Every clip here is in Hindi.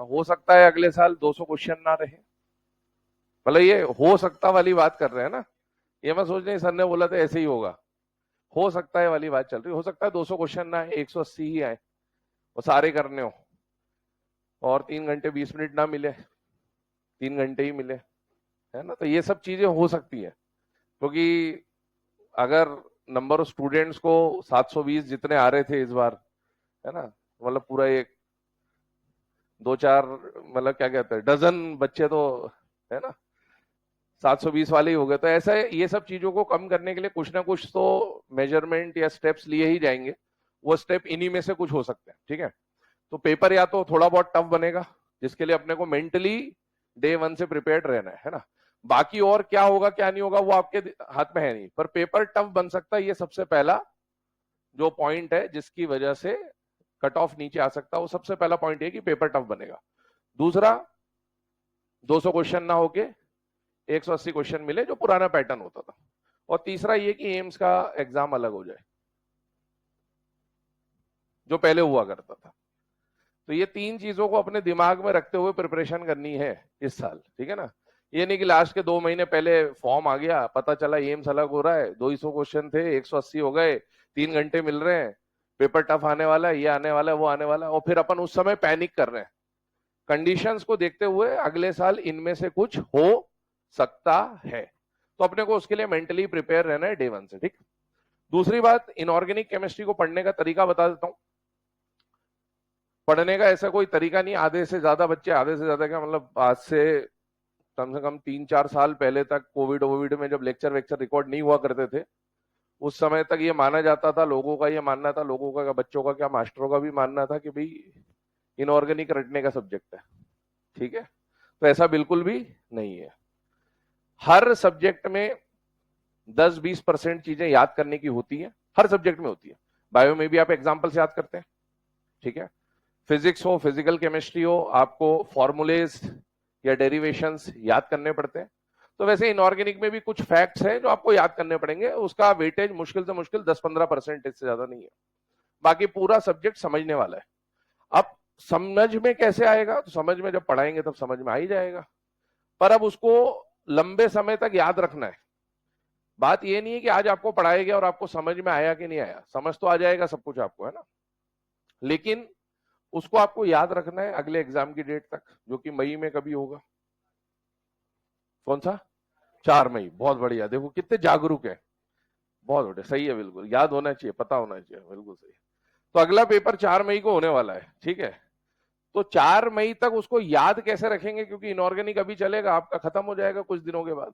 हो सकता है अगले साल 200 क्वेश्चन ना रहे। मतलब ये हो सकता वाली बात कर रहे हैं ना, ये मैं सोच नहीं सर ने बोला था ऐसे ही होगा। हो सकता है वाली बात चल रही, हो सकता है 200 क्वेश्चन ना आए, 180 ही आए, वो सारे करने हो, और 3 घंटे 20 मिनट ना मिले, 3 घंटे ही मिले, है ना। तो ये सब चीजें हो सकती है, क्योंकि अगर नंबर ऑफ स्टूडेंट्स को 720 जितने आ रहे थे इस बार, है ना, मतलब पूरा एक दो चार, मतलब क्या कहते हैं, डजन बच्चे तो, है ना, 720 वाले ही हो गए। तो ऐसा है, ये सब चीजों को कम करने के लिए कुछ ना कुछ तो मेजरमेंट या स्टेप्स लिए ही जाएंगे। वो स्टेप इन्हीं में से कुछ हो सकते हैं, ठीक है। तो पेपर या तो थोड़ा बहुत टफ बनेगा, जिसके लिए अपने को मेंटली डे वन से प्रिपेयर्ड रहना है ना। बाकी और क्या होगा क्या नहीं होगा वो आपके हाथ में है नहीं, पर पेपर टफ बन सकता है, ये सबसे पहला जो पॉइंट है जिसकी वजह से कट ऑफ नीचे आ सकता है, वो सबसे पहला पॉइंट है कि पेपर टफ बनेगा। दूसरा, 200 क्वेश्चन ना होके 180 क्वेश्चन मिले जो पुराना पैटर्न होता था। और तीसरा ये कि एम्स का एग्जाम अलग हो जाए जो पहले हुआ करता था। तो ये तीन चीजों को अपने दिमाग में रखते हुए प्रिपरेशन करनी है इस साल, ठीक है ना। ये नहीं कि लास्ट के 2 महीने पहले फॉर्म आ गया, पता चला एम्स अलग हो रहा है, 200 क्वेश्चन थे 180 हो गए, 3 घंटे मिल रहे हैं, पेपर टफ आने वाला है, ये आने वाला है, वो आने वाला है, और फिर अपन उस समय पैनिक कर रहे हैं। कंडीशंस को देखते हुए अगले साल इनमें से कुछ हो सकता है, तो अपने को उसके लिए मेंटली प्रिपेयर रहना है डे वन से, ठीक। दूसरी बात, इनऑर्गेनिक केमिस्ट्री को पढ़ने का तरीका बता देता हूं। पढ़ने का ऐसा कोई तरीका नहीं, आधे से ज्यादा बच्चे, आधे से ज्यादा क्या मतलब, आज से कम 3-4 साल पहले तक, कोविड वोविड में जब लेक्चर वेक्चर रिकॉर्ड नहीं हुआ करते थे, उस समय तक ये माना जाता था, लोगों का ये मानना था, लोगों का, बच्चों का क्या, मास्टरों का भी मानना था कि भाई इनऑर्गेनिक रटने का सब्जेक्ट है, ठीक है। तो ऐसा बिल्कुल भी नहीं है। हर सब्जेक्ट में 10-20% चीजें याद करने की होती है, हर सब्जेक्ट में होती है। बायो में भी आप एग्जाम्पल से याद करते हैं, ठीक है। फिजिक्स हो, फिजिकल केमिस्ट्री हो, आपको फॉर्मूलेज या डेरिवेशंस याद करने पड़ते हैं। तो वैसे इनऑर्गेनिक में भी कुछ फैक्ट्स हैं जो आपको याद करने पड़ेंगे, उसका वेटेज मुश्किल से मुश्किल 10-15% इससे ज्यादा नहीं है। बाकी पूरा सब्जेक्ट समझने वाला है। अब समझ में कैसे आएगा, तो समझ में जब पढ़ाएंगे तब समझ में आ ही जाएगा, पर अब उसको लंबे समय तक याद रखना है। बात ये नहीं है कि आज आपको पढ़ाया गया और आपको समझ में आया कि नहीं आया, समझ तो आ जाएगा सब कुछ आपको, है ना, लेकिन उसको आपको याद रखना है अगले एग्जाम की डेट तक, जो कि मई में कभी होगा। कौन सा? 4 मई। बहुत बढ़िया, देखो कितने जागरूक है, बहुत बढ़िया, सही है, बिल्कुल याद होना चाहिए, पता होना चाहिए, बिल्कुल सही। तो अगला पेपर 4 मई को होने वाला है, ठीक है। तो 4 मई तक उसको याद कैसे रखेंगे, क्योंकि इनऑर्गेनिक अभी चलेगा, आपका खत्म हो जाएगा कुछ दिनों के बाद।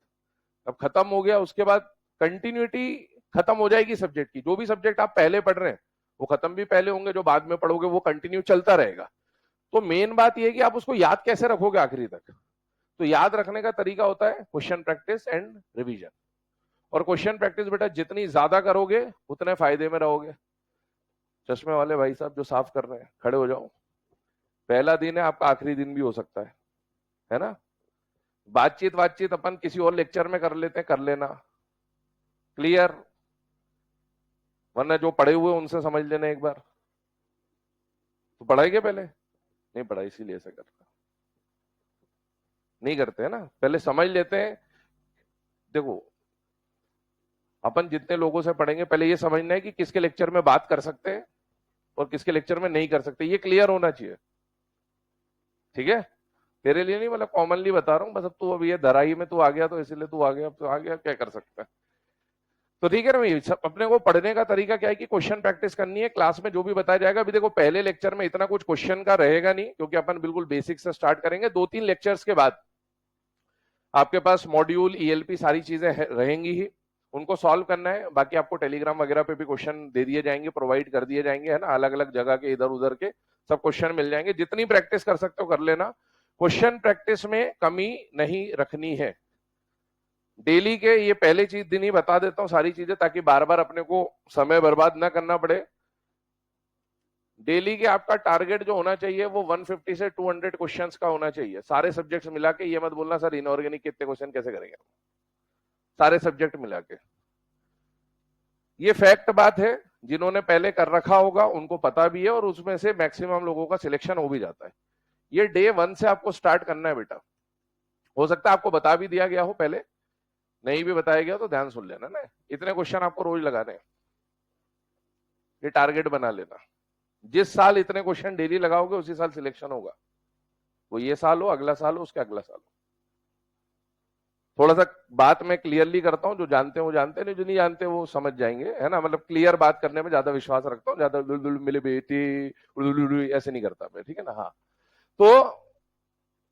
अब खत्म हो गया, उसके बाद कंटिन्यूटी खत्म हो जाएगी सब्जेक्ट की। जो भी सब्जेक्ट आप पहले पढ़ रहे हैं वो खत्म भी पहले होंगे, जो बाद में पढ़ोगे वो कंटिन्यू चलता रहेगा। तो मेन बात यह है कि आप उसको याद कैसे रखोगे आखिरी तक। तो याद रखने का तरीका होता है क्वेश्चन प्रैक्टिस एंड रिवीजन। और क्वेश्चन प्रैक्टिस बेटा जितनी ज्यादा करोगे उतने फायदे में रहोगे। चश्मे वाले भाई साहब जो साफ कर रहे हैं, खड़े हो जाओ। पहला दिन है आपका, आखिरी दिन भी हो सकता है ना। बातचीत बातचीत अपन किसी और लेक्चर में कर लेते हैं, कर लेना, क्लियर, वरना जो पढ़े हुए उनसे समझ लेना एक बार। तो पढ़ाई के पहले नहीं पढ़ा, इसीलिए ऐसा करता, नहीं करते हैं ना, पहले समझ लेते हैं। देखो, अपन जितने लोगों से पढ़ेंगे पहले ये समझना है कि किसके लेक्चर में बात कर सकते हैं और किसके लेक्चर में नहीं कर सकते, ये क्लियर होना चाहिए, ठीक है। तेरे लिए नहीं, मतलब कॉमनली बता रहा हूं बस। अब तू अभी ये धराई में तू आ गया तो इसलिए तू आ गया, अब तो आ गया, क्या कर सकता है। तो ठीक है ना भाई, अपने को पढ़ने का तरीका क्या है कि क्वेश्चन प्रैक्टिस करनी है, क्लास में जो भी बताया जाएगा। अभी देखो पहले लेक्चर में इतना कुछ क्वेश्चन का रहेगा नहीं, क्योंकि अपन बिल्कुल बेसिक से स्टार्ट करेंगे। 2-3 लेक्चर्स के बाद आपके पास मॉड्यूल, ईएलपी सारी चीजें रहेंगी ही, उनको सॉल्व करना है। बाकी आपको टेलीग्राम वगैरह पे भी क्वेश्चन दे दिए जाएंगे, प्रोवाइड कर दिए जाएंगे, है ना, अलग अलग जगह के, इधर उधर के सब क्वेश्चन मिल जाएंगे। जितनी प्रैक्टिस कर सकते हो कर लेना, क्वेश्चन प्रैक्टिस में कमी नहीं रखनी है। डेली के ये पहले चीज दिन ही बता देता हूं सारी चीजें, ताकि बार बार अपने को समय बर्बाद ना करना पड़े। डेली के आपका टारगेट जो होना चाहिए वो 150 से 200 क्वेश्चंस का होना चाहिए, सारे सब्जेक्ट्स मिला के। ये मत बोलना सर इनऑर्गेनिक कितने क्वेश्चन कैसे करेंगे, सारे सब्जेक्ट मिला के। ये फैक्ट बात है, जिन्होंने पहले कर रखा होगा उनको पता भी है, और उसमें से मैक्सिमम लोगों का सिलेक्शन हो भी जाता है। ये डे 1 से आपको स्टार्ट करना है बेटा। हो सकता है आपको बता भी दिया गया हो पहले, नहीं भी बताया गया तो ध्यान सुन लेना ना। इतने क्वेश्चन आपको रोज लगाने हैं, ये टारगेट बना लेना। जिस साल इतने क्वेश्चन डेली लगाओगे उसी साल सिलेक्शन होगा, वो ये साल हो, अगला साल हो, उसके अगला साल हो। थोड़ा सा बात मैं क्लियरली करता हूं, जो जानते हैं वो जानते हैं, नहीं जो नहीं जानते वो समझ जाएंगे, है ना। मतलब क्लियर बात करने में ज्यादा विश्वास रखता हूं, ज्यादा मिले बेटी ऐसे नहीं करता मैं, ठीक है ना। हाँ, तो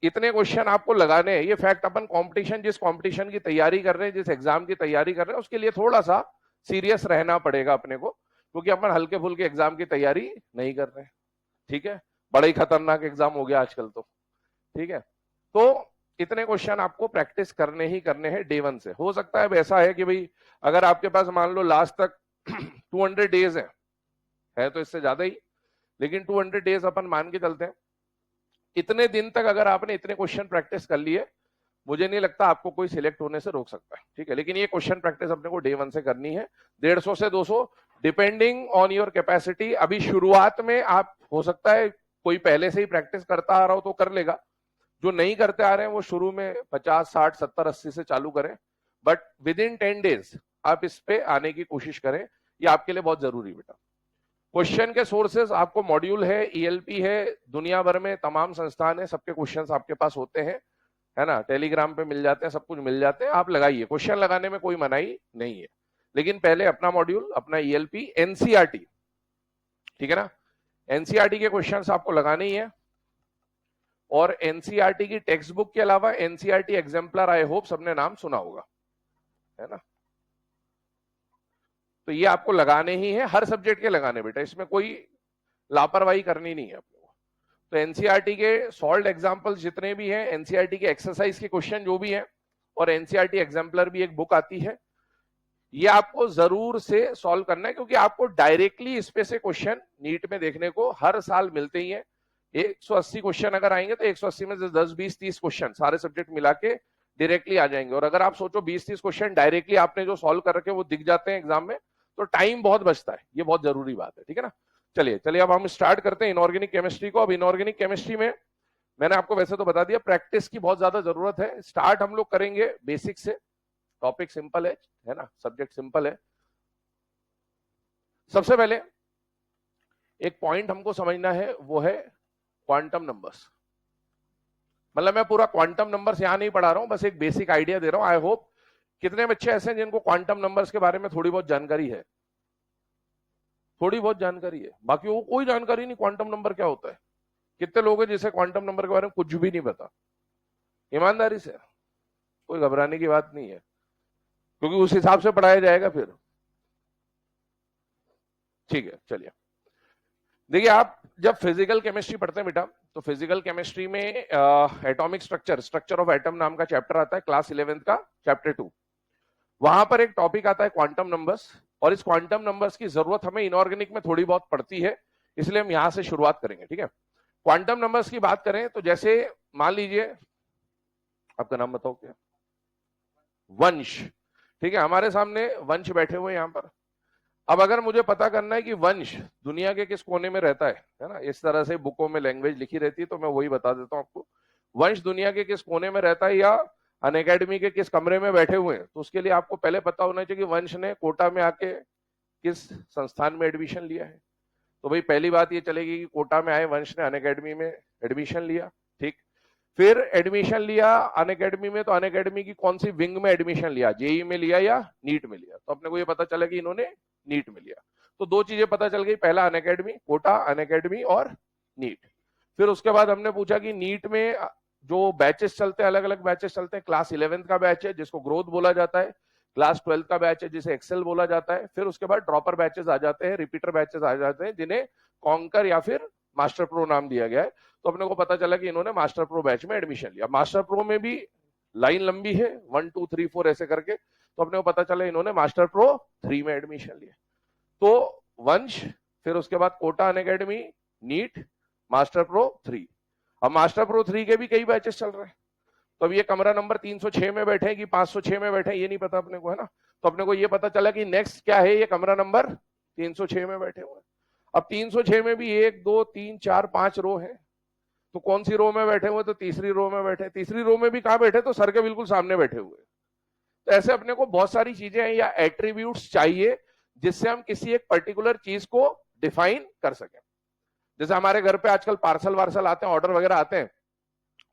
इतने क्वेश्चन आपको लगाने हैं। ये फैक्ट अपन कंपटीशन, जिस कंपटीशन की तैयारी कर रहे हैं, जिस एग्जाम की तैयारी कर रहे हैं, उसके लिए थोड़ा सा सीरियस रहना पड़ेगा अपने को, क्योंकि अपन हल्के फुल्के एग्जाम की तैयारी नहीं कर रहे हैं, ठीक है। बड़ा ही खतरनाक एग्जाम हो गया आजकल तो, ठीक है। तो इतने क्वेश्चन आपको प्रैक्टिस करने ही करने हैं डे 1 से। हो सकता है ऐसा है कि भाई अगर आपके पास मान लो लास्ट तक 200 डेज है तो इससे ज्यादा ही, लेकिन 200 डेज अपन मान के चलते हैं। इतने दिन तक अगर आपने इतने क्वेश्चन प्रैक्टिस कर लिए, मुझे नहीं लगता आपको कोई सिलेक्ट होने से रोक सकता है, ठीक है। लेकिन ये क्वेश्चन प्रैक्टिस अपने को डे 1 से करनी है, 150 से 200 डिपेंडिंग ऑन योर कैपेसिटी। अभी शुरुआत में आप, हो सकता है कोई पहले से ही प्रैक्टिस करता आ रहा हो तो कर लेगा, जो नहीं करते आ रहे हैं वो शुरू में 50, 60, 70, 80 से चालू करें, बट विद इन 10 डेज आप इस पे आने की कोशिश करें। ये आपके लिए बहुत जरूरी बेटा। क्वेश्चन के सोर्सेज आपको मॉड्यूल है, ईएलपी है, दुनिया भर में तमाम संस्थान है, सबके क्वेश्चंस आपके पास होते हैं, है ना। टेलीग्राम पे मिल जाते हैं, सब कुछ मिल जाते हैं, आप लगाइए। क्वेश्चन लगाने में कोई मनाही नहीं है, लेकिन पहले अपना मॉड्यूल, अपना ईएलपी, एनसीईआरटी, ठीक है ना। एनसीईआरटी के क्वेश्चंस आपको लगाने ही है। और एनसीईआरटी की टेक्स्ट बुक के अलावा एनसीईआरटी एग्जाम्पलर, आई होप सबने नाम सुना होगा, है ना। तो ये आपको लगाने ही है, हर सब्जेक्ट के लगाने बेटा, इसमें कोई लापरवाही करनी नहीं है आपको। तो एनसीईआरटी के सॉल्व एग्जाम्पल्स जितने भी हैं, एनसीईआरटी के एक्सरसाइज के क्वेश्चन जो भी हैं, और एनसीईआरटी एग्जाम्पलर भी एक बुक आती है, ये आपको जरूर से सॉल्व करना है, क्योंकि आपको डायरेक्टली इस पे से क्वेश्चन नीट में देखने को हर साल मिलते ही हैं। 180 क्वेश्चन अगर आएंगे तो 180 में से 10, 20, 30 क्वेश्चन सारे सब्जेक्ट मिला के डायरेक्टली आ जाएंगे। और अगर आप सोचो 20-30 क्वेश्चन डायरेक्टली आपने जो सॉल्व कर रखे वो दिख जाते हैं एग्जाम में, तो टाइम बहुत बचता है। ये बहुत जरूरी बात है, ठीक है ना। चलिए चलिए अब हम स्टार्ट करते हैं इनऑर्गेनिक केमिस्ट्री को। अब इनऑर्गेनिक केमिस्ट्री में मैंने आपको वैसे तो बता दिया, प्रैक्टिस की बहुत ज्यादा जरूरत है। स्टार्ट हम लोग करेंगे बेसिक से, टॉपिक सिंपल है ना, सब्जेक्ट सिंपल है। सबसे पहले एक पॉइंट हमको समझना है, वो है क्वांटम नंबर्स। मतलब मैं पूरा क्वांटम नंबर्स यहां नहीं पढ़ा रहा हूं, बस एक बेसिक आइडिया दे रहा हूं। आई होप कितने बच्चे ऐसे हैं जिनको क्वांटम नंबर्स के बारे में थोड़ी बहुत जानकारी है, थोड़ी बहुत जानकारी है, बाकी वो कोई जानकारी नहीं क्वांटम नंबर क्या होता है। कितने लोग हैं जिसे क्वांटम नंबर के बारे में कुछ भी नहीं पता? ईमानदारी से, कोई घबराने की बात नहीं है, क्योंकि उस हिसाब से पढ़ाया जाएगा फिर, ठीक है। चलिए देखिए, आप जब फिजिकल केमिस्ट्री पढ़ते हैं बेटा, तो फिजिकल केमिस्ट्री में atomic structure, structure of atom नाम का चैप्टर आता है, क्लास 11th का चैप्टर 2। वहां पर एक टॉपिक आता है क्वांटम नंबर्स, और इस क्वांटम नंबर्स की जरूरत हमें इनऑर्गेनिक में थोड़ी बहुत पड़ती है, इसलिए हम यहां से शुरुआत करेंगे, ठीक है। क्वांटम नंबर्स की बात करें तो जैसे मान लीजिए, आपका नाम बताओ क्या? वंश, ठीक है। हमारे सामने वंश बैठे हुए हैं यहां पर। अब अगर मुझे पता करना है कि वंश दुनिया के किस कोने में रहता है ना, इस तरह से बुकों में लैंग्वेज लिखी रहती है, तो मैं वही बता देता हूं आपको। वंश दुनिया के किस कोने में रहता है या अनअकैडमी के किस कमरे में बैठे हुए हैं, तो उसके लिए आपको पहले पता होना चाहिए कि वंश ने कोटा में आके किस संस्थान में एडमिशन लिया है। तो भाई पहली बात ये चलेगी कि कोटा में आए वंश ने अनअकैडमी में एडमिशन लिया, ठीक। फिर एडमिशन लिया अनअकैडमी में, तो अनअकैडमी की कौन सी विंग में एडमिशन लिया, जेई में लिया या नीट में लिया? तो अपने को ये पता चला कि इन्होंने नीट में लिया। तो दो चीजें पता चल गई, पहला अनअकैडमी, कोटा, अनअकैडमी और नीट। फिर उसके बाद हमने पूछा कि नीट में जो बैचेस चलते हैं, अलग अलग बैचेस चलते हैं। क्लास 11th का बैच है जिसको ग्रोथ बोला जाता है, क्लास 12th का बैच है जिसे एक्सेल बोला जाता है। फिर उसके बाद ड्रॉपर बैचेस आ जाते हैं, रिपीटर बैचेस आ जाते हैं, जिन्हें कॉन्कर या फिर मास्टर प्रो नाम दिया गया है। तो अपने को पता चला कि इन्होंने मास्टर प्रो बैच में एडमिशन लिया। मास्टर प्रो में भी लाइन लंबी है, 1 2 3 4 ऐसे करके, तो अपने को पता चला इन्होंने मास्टर प्रो 3 में एडमिशन लिया। तो वंश, फिर उसके बाद Kota, Unacademy, NEET, master pro 3। अब मास्टर प्रो 3 के भी कई बैचेस चल रहे हैं। तो अब ये कमरा नंबर 306 में बैठे कि 506 में बैठे, ये नहीं पता अपने को, है ना। तो अपने को ये पता चला कि नेक्स्ट क्या है, ये कमरा नंबर 306 में बैठे हुए। अब 306 में भी 1 2 3 4 5 रो है, तो कौन सी रो में बैठे हुए? तो तीसरी रो में बैठे। तीसरी रो में भी कहां बैठे? तो सर के बिल्कुल सामने बैठे हुए। तो ऐसे अपने को बहुत सारी चीजें हैं या एट्रीब्यूट्स चाहिए जिससे हम किसी एक पर्टिकुलर चीज को डिफाइन कर सकें। जैसे हमारे घर पे आजकल पार्सल वार्सल आते हैं, ऑर्डर वगैरह आते हैं,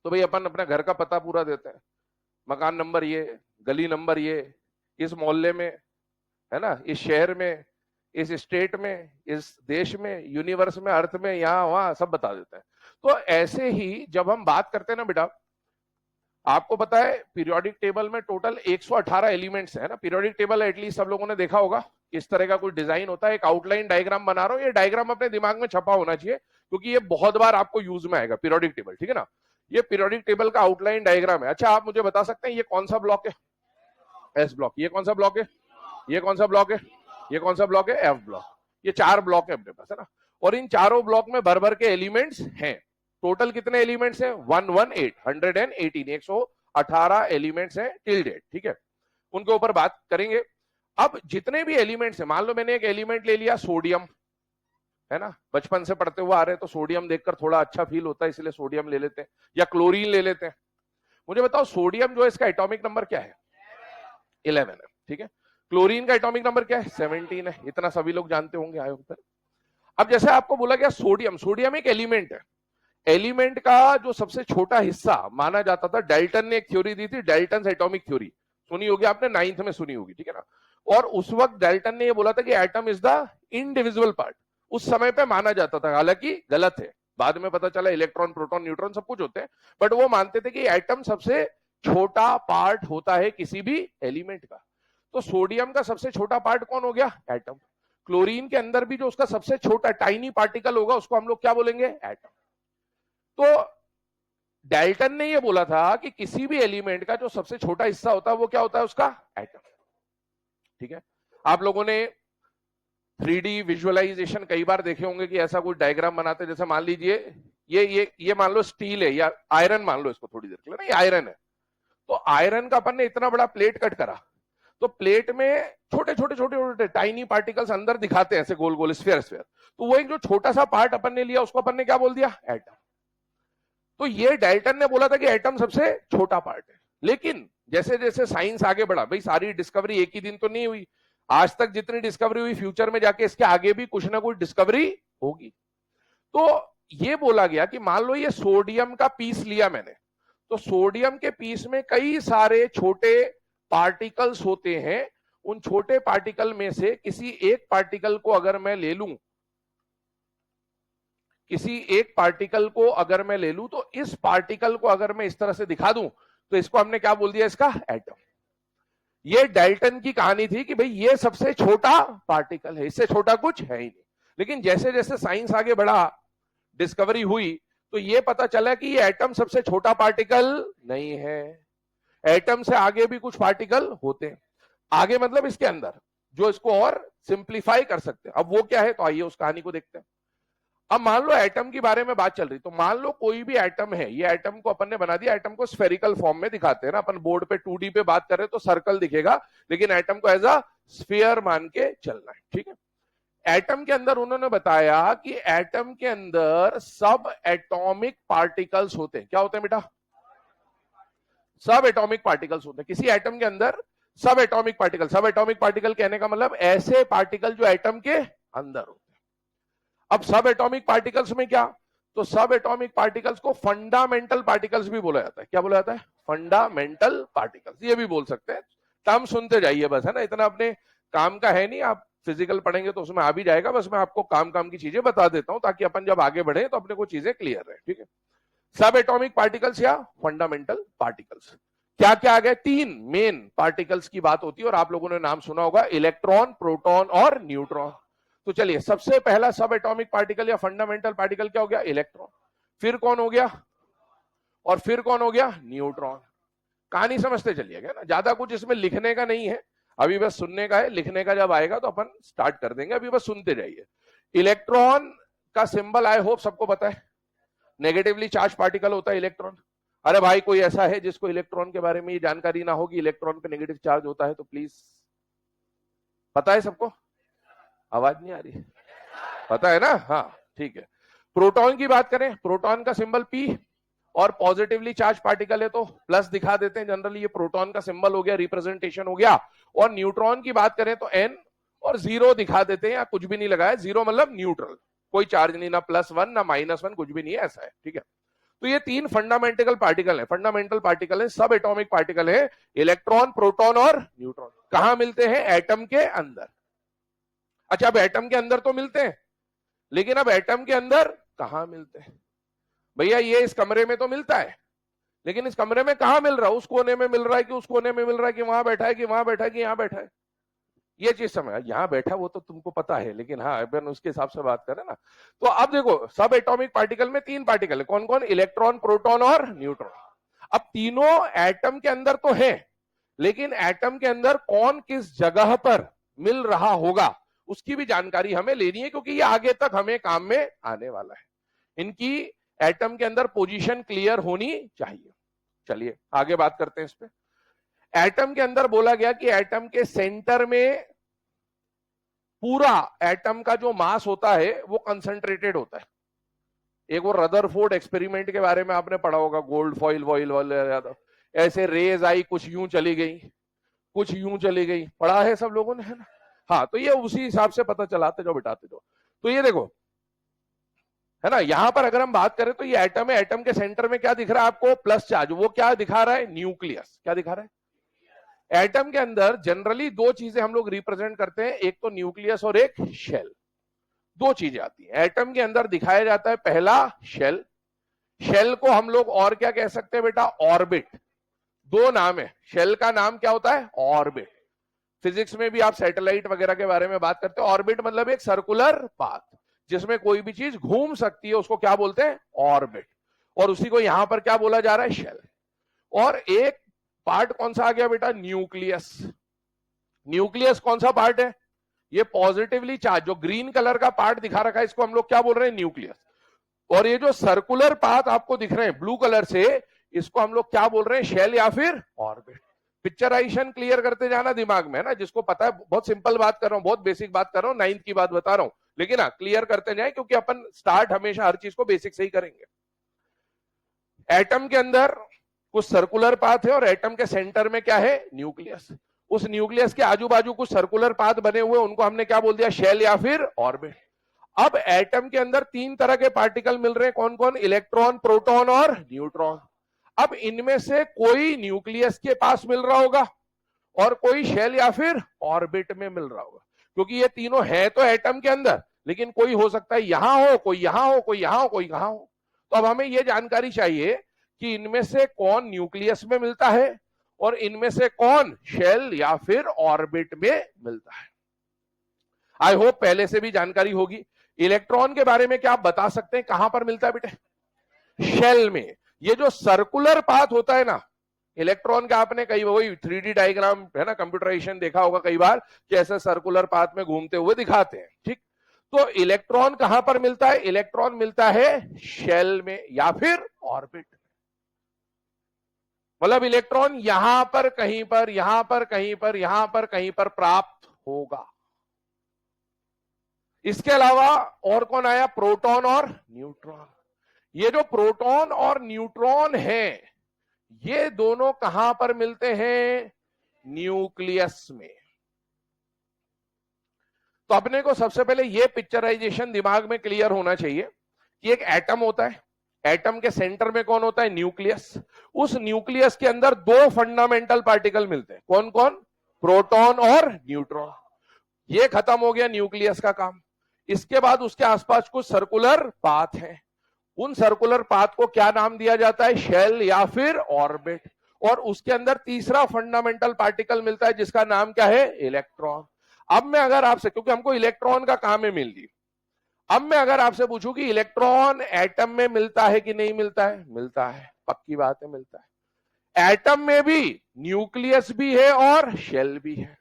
तो भाई अपन अपने घर का पता पूरा देते हैं, मकान नंबर ये, गली नंबर ये, इस मोहल्ले में, है ना, इस शहर में, इस स्टेट में, इस देश में, यूनिवर्स में, अर्थ में, यहां वहां सब बता देते हैं। तो ऐसे ही जब हम बात करते हैं ना बेटा, आपको पता है पीरियोडिक टेबल में टोटल 118 एलिमेंट्स है ना। पीरियोडिक टेबल एटलीस्ट सब लोगों ने देखा होगा, किस तरह का कोई डिजाइन होता है। एक आउटलाइन डायग्राम बना रहा हूं, ये डायग्राम अपने दिमाग में छपा होना चाहिए क्योंकि ये बहुत बार आपको यूज में आएगा पीरियोडिक टेबल, ठीक है ना। ये पीरियोडिक टेबल का आउटलाइन डायग्राम है। अच्छा, आप मुझे बता सकते हैं ये कौन सा ब्लॉक है? S block. ये कौन सा ब्लॉक है? ये कौन सा ब्लॉक है? ये कौन सा ब्लॉक है? F block. ये 4 ब्लॉक है अपने पास, है ना। और इन चारों ब्लॉक में भर भर के एलिमेंट्स हैं। टोटल कितने एलिमेंट्स हैं? 118 एलिमेंट्स हैं टिल डेट, ठीक है। उनके ऊपर बात करेंगे। अब जितने भी एलिमेंट्स हैं, मान लो मैंने एक एलिमेंट ले लिया सोडियम, है ना, बचपन से पढ़ते हुए आ रहे हैं तो सोडियम देखकर थोड़ा अच्छा फील होता है, इसलिए सोडियम ले लेते हैं, या क्लोरीन ले लेते हैं। मुझे बताओ सोडियम जो है इसका एटॉमिक नंबर क्या है? 11 है, ठीक है। क्लोरीन का एटॉमिक नंबर क्या है? 17 है। इतना सभी लोग जानते होंगे आयोग पर। अब जैसे आपको बोला गया सोडियम, सोडियम एक एलिमेंट है। एलिमेंट का जो सबसे छोटा हिस्सा माना जाता था, डाल्टन ने एक थ्योरी दी थी, डाल्टन एटॉमिक थ्योरी, सुनी होगी आपने, 9th में सुनी होगी, ठीक है ना। और उस वक्त डाल्टन ने ये बोला था कि atom is the indivisible part. उस समय पे माना जाता था, हालांकि गलत है, बाद में पता चला इलेक्ट्रॉन प्रोटॉन न्यूट्रॉन सब कुछ होते हैं, बट वो मानते थे कि एटम सबसे छोटा पार्ट होता है किसी भी एलिमेंट का। तो सोडियम का सबसे छोटा पार्ट कौन हो गया? एटम। क्लोरीन के अंदर भी जो उसका सबसे छोटा टाइनी पार्टिकल होगा उसको हम लोग क्या बोलेंगे? एटम। तो डाल्टन ने यह बोला था कि किसी भी एलिमेंट का जो सबसे छोटा हिस्सा होता है वो क्या होता है? उसका एटम, ठीक है। आप लोगों ने 3D विजुअलाइजेशन कई बार देखे होंगे कि ऐसा कोई डायग्राम बनाते हैं, जैसे मान लीजिए ये मान लो स्टील है या आयरन मान लो इसको थोड़ी देर के लिए ना, ये आयरन है। तो आयरन का अपन ने इतना बड़ा प्लेट कट करा, तो प्लेट में छोटे छोटे छोटे छोटे टाइनी पार्टिकल्स अंदर दिखाते हैं ऐसे गोल गोल स्फीयर स्फीयर। तो वो एक जो छोटा सा पार्ट अपन ने लिया उसको अपन ने क्या बोल दिया? एटम। तो ये डाल्टन ने बोला था कि एटम सबसे छोटा पार्ट है। लेकिन जैसे जैसे साइंस आगे बढ़ा, भाई सारी डिस्कवरी एक ही दिन तो नहीं हुई, आज तक जितनी डिस्कवरी हुई फ्यूचर में जाके इसके आगे भी कुछ ना कुछ डिस्कवरी होगी। तो ये बोला गया कि मान लो ये सोडियम का पीस लिया मैंने, तो सोडियम के पीस में कई सारे छोटे पार्टिकल्स होते हैं। उन छोटे पार्टिकल में से किसी एक पार्टिकल को अगर मैं ले लूं, किसी एक पार्टिकल को अगर मैं ले लूं, तो इस पार्टिकल को अगर मैं इस तरह से दिखा दूं तो इसको हमने क्या बोल दिया? इसका एटम। ये डाल्टन की कहानी थी कि भाई ये सबसे छोटा पार्टिकल है, इससे छोटा कुछ है ही नहीं। लेकिन जैसे जैसे साइंस आगे बढ़ा, डिस्कवरी हुई, तो ये पता चला कि ये एटम सबसे छोटा पार्टिकल नहीं है, एटम से आगे भी कुछ पार्टिकल होते हैं। आगे मतलब इसके अंदर, जो इसको और सिंप्लीफाई कर सकते हैं। अब वो क्या है? तो आइए उस कहानी को देखते हैं। अब मान लो एटम की बारे में बात चल रही, तो मान लो कोई भी एटम है, ये एटम को अपन ने बना दिया, एटम को स्फेरिकल फॉर्म में दिखाते हैं ना अपन, बोर्ड पे 2D पे बात कर रहे हैं तो सर्कल दिखेगा, लेकिन एटम को एज अ स्फीयर मान के चलना है, ठीक है। एटम के अंदर उन्होंने बताया कि एटम के अंदर सब एटॉमिक पार्टिकल्स होते हैं। क्या होते हैं बेटा? सब एटॉमिक पार्टिकल्स होते हैं किसी एटम के अंदर। सब एटॉमिक पार्टिकल, सब एटॉमिक पार्टिकल कहने का मतलब ऐसे पार्टिकल जो एटम के अंदर होते हैं। अब सब एटॉमिक पार्टिकल्स में क्या? तो सब एटॉमिक पार्टिकल्स को फंडामेंटल पार्टिकल्स भी बोला जाता है। क्या बोला जाता है? फंडामेंटल पार्टिकल्स, ये भी बोल सकते हैं। टर्म सुनते जाइए बस, है ना, इतना अपने काम का है नहीं। आप फिजिकल पढ़ेंगे तो उसमें आ भी जाएगा, बस मैं आपको काम काम की चीजें बता देता हूं ताकि अपन जब आगे बढ़े तो अपने को चीजें क्लियर रहे, ठीक है। सब एटॉमिक पार्टिकल्स या फंडामेंटल पार्टिकल्स क्या क्या आ गए? 3 मेन पार्टिकल्स की बात होती है और आप लोगों ने नाम सुना होगा, इलेक्ट्रॉन, प्रोटॉन और न्यूट्रॉन। तो चलिए, सबसे पहला सब एटॉमिक पार्टिकल या फंडामेंटल पार्टिकल क्या हो गया? इलेक्ट्रॉन। फिर कौन हो गया? और फिर कौन हो गया? न्यूट्रॉन। कहानी समझते चलिएगा ना, ज्यादा कुछ इसमें लिखने का नहीं है, अभी बस सुनने का है। लिखने का जब आएगा तो अपन स्टार्ट कर देंगे, अभी बस सुनते जाइए। इलेक्ट्रॉन का सिंबल आई होप सबको पता है, नेगेटिवली चार्ज पार्टिकल होता है इलेक्ट्रॉन। अरे भाई, कोई ऐसा है जिसको इलेक्ट्रॉन के बारे में ये जानकारी ना होगी? इलेक्ट्रॉन पे नेगेटिव चार्ज होता है तो प्लीज, पता है सबको? आवाज नहीं आ रही? पता है ना? हाँ, ठीक है। प्रोटॉन की बात करें, प्रोटॉन का सिंबल P और पॉजिटिवली चार्ज पार्टिकल है तो प्लस दिखा देते हैं जनरली, ये प्रोटॉन का सिंबल हो गया, रिप्रेजेंटेशन हो गया। और न्यूट्रॉन की बात करें तो N और 0 दिखा देते हैं, या कुछ भी नहीं लगाया, 0 मतलब न्यूट्रल, कोई चार्ज नहीं, ना +1 ना -1, कुछ भी नहीं है, ऐसा है, ठीक है। तो ये 3 फंडामेंटल पार्टिकल है, फंडामेंटल पार्टिकल है, सब एटॉमिक पार्टिकल है, इलेक्ट्रॉन, प्रोटॉन और न्यूट्रॉन। कहां मिलते हैं? एटम के अंदर। अच्छा, अब एटम के अंदर तो मिलते हैं, लेकिन अब एटम के अंदर कहां मिलते हैं? भैया ये इस कमरे में तो मिलता है, लेकिन इस कमरे में कहां मिल रहा है? उस कोने में मिल रहा है कि उस कोने में मिल रहा है, कि वहां बैठा है कि वहां बैठा है कि यहां बैठा है? ये चीज समझ, यहां बैठा वो तो तुमको पता है, लेकिन हाँ अपन उसके हिसाब से बात करें ना। तो अब देखो, सब एटॉमिक पार्टिकल में 3 पार्टिकल है, कौन कौन? इलेक्ट्रॉन, प्रोटॉन और न्यूट्रॉन। अब तीनों एटम के अंदर तो है, लेकिन एटम के अंदर कौन किस जगह पर मिल रहा होगा उसकी भी जानकारी हमें लेनी है, क्योंकि ये आगे तक हमें काम में आने वाला है। इनकी एटम के अंदर पोजीशन क्लियर होनी चाहिए। चलिए आगे बात करते हैं इस पे। एटम के अंदर बोला गया कि एटम के सेंटर में पूरा एटम का जो मास होता है वो कंसंट्रेटेड होता है। एक वो रदरफोर्ड एक्सपेरिमेंट के बारे में आपने पढ़ा होगा, गोल्ड फॉइल वॉइल वाले, ऐसे रेज आई, कुछ यूं चली गई, कुछ यूं चली गई, पढ़ा है सब लोगों ने, है ना? हाँ, तो ये उसी हिसाब से पता चलाते जाओ, बिठाते जाओ। तो ये देखो, है ना, यहां पर अगर हम बात करें तो ये एटम है, एटम के सेंटर में क्या दिख रहा है आपको? Plus charge. वो क्या दिखा रहा है? न्यूक्लियस। क्या दिखा रहा है? एटम के अंदर जनरली 2 चीजें हम लोग रिप्रेजेंट करते हैं, एक तो न्यूक्लियस और एक शेल। 2 चीजें आती हैं एटम के अंदर, दिखाया जाता है पहला शेल। शेल को हम लोग और क्या कह सकते हैं बेटा? ऑर्बिट। 2 नाम है, शेल का नाम क्या होता है? ऑर्बिट। फिजिक्स में भी आप सैटेलाइट वगैरह के बारे में बात करते हो, ऑर्बिट मतलब एक सर्कुलर पाथ जिसमें कोई भी चीज घूम सकती है, उसको क्या बोलते हैं? ऑर्बिट। और उसी को यहां पर क्या बोला जा रहा है? शेल। और एक पार्ट कौन सा आ गया बेटा? न्यूक्लियस। न्यूक्लियस कौन सा पार्ट है? ये पॉजिटिवली चार्ज, जो ग्रीन कलर का पार्ट दिखा रखा है, इसको हम लोग क्या बोल रहे हैं? न्यूक्लियस। और ये जो सर्कुलर पाथ आपको दिख रहे हैं ब्लू कलर से, इसको हम लोग क्या बोल रहे हैं? शेल या फिर ऑर्बिट। पिक्चराइजेशन क्लियर करते जाना दिमाग में, है ना? जिसको पता है, बहुत सिंपल बात कर रहा हूं, बहुत बेसिक बात कर रहा हूं, 9th की बात बता रहा हूं, लेकिन हाँ क्लियर करते जाए, क्योंकि अपन स्टार्ट हमेशा हर चीज को बेसिक से ही करेंगे। एटम के अंदर कुछ सर्कुलर पाथ है और एटम के सेंटर में क्या है? न्यूक्लियस। उस न्यूक्लियस के आजू बाजू कुछ सर्कुलर पाथ बने हुए, उनको हमने क्या बोल दिया? शेल या फिर ऑर्बिट। अब एटम के अंदर 3 तरह के पार्टिकल मिल रहे हैं, कौन कौन? इलेक्ट्रॉन, प्रोटॉन और न्यूट्रॉन। अब इनमें से कोई न्यूक्लियस के पास मिल रहा होगा और कोई शेल या फिर ऑर्बिट में मिल रहा होगा, क्योंकि ये तीनों है तो एटम के अंदर, लेकिन कोई हो सकता है यहां हो, कोई यहां हो, कोई यहां हो, कोई कहां हो। तो अब हमें यह जानकारी चाहिए कि इनमें से कौन न्यूक्लियस में मिलता है और इनमें से कौन शेल या फिर ऑर्बिट में मिलता है। आई होप पहले से भी जानकारी होगी। इलेक्ट्रॉन के बारे में क्या आप बता सकते हैं कहां पर मिलता है बेटे? शेल में। ये जो सर्कुलर पाथ होता है ना इलेक्ट्रॉन का, आपने कई वही 3D डायग्राम है ना, कंप्यूटराइजेशन देखा होगा कई बार, कि ऐसे सर्कुलर पाथ में घूमते हुए दिखाते हैं, ठीक? तो इलेक्ट्रॉन कहां पर मिलता है? इलेक्ट्रॉन मिलता है शेल में या फिर ऑर्बिट में। मतलब इलेक्ट्रॉन यहां पर कहीं पर, यहां पर कहीं पर, यहां पर कहीं पर प्राप्त होगा। इसके अलावा और कौन आया? प्रोटॉन और न्यूट्रॉन। ये जो प्रोटॉन और न्यूट्रॉन है, ये दोनों कहां पर मिलते हैं? न्यूक्लियस में। तो अपने को सबसे पहले ये पिक्चराइजेशन दिमाग में क्लियर होना चाहिए कि एक एटम होता है, एटम के सेंटर में कौन होता है? न्यूक्लियस। उस न्यूक्लियस के अंदर 2 फंडामेंटल पार्टिकल मिलते हैं, कौन कौन? प्रोटॉन और न्यूट्रॉन। ये खत्म हो गया न्यूक्लियस का काम। इसके बाद उसके आसपास कुछ सर्कुलर पाथ है, उन सर्कुलर पाथ को क्या नाम दिया जाता है? शेल या फिर ऑर्बिट। और उसके अंदर तीसरा फंडामेंटल पार्टिकल मिलता है जिसका नाम क्या है? इलेक्ट्रॉन। अब मैं अगर आपसे, क्योंकि हमको इलेक्ट्रॉन का काम है मेनली, अब मैं अगर आपसे पूछूं कि इलेक्ट्रॉन एटम में मिलता है कि नहीं मिलता है? मिलता है, पक्की बात है, मिलता है। एटम में भी न्यूक्लियस भी है और शेल भी है।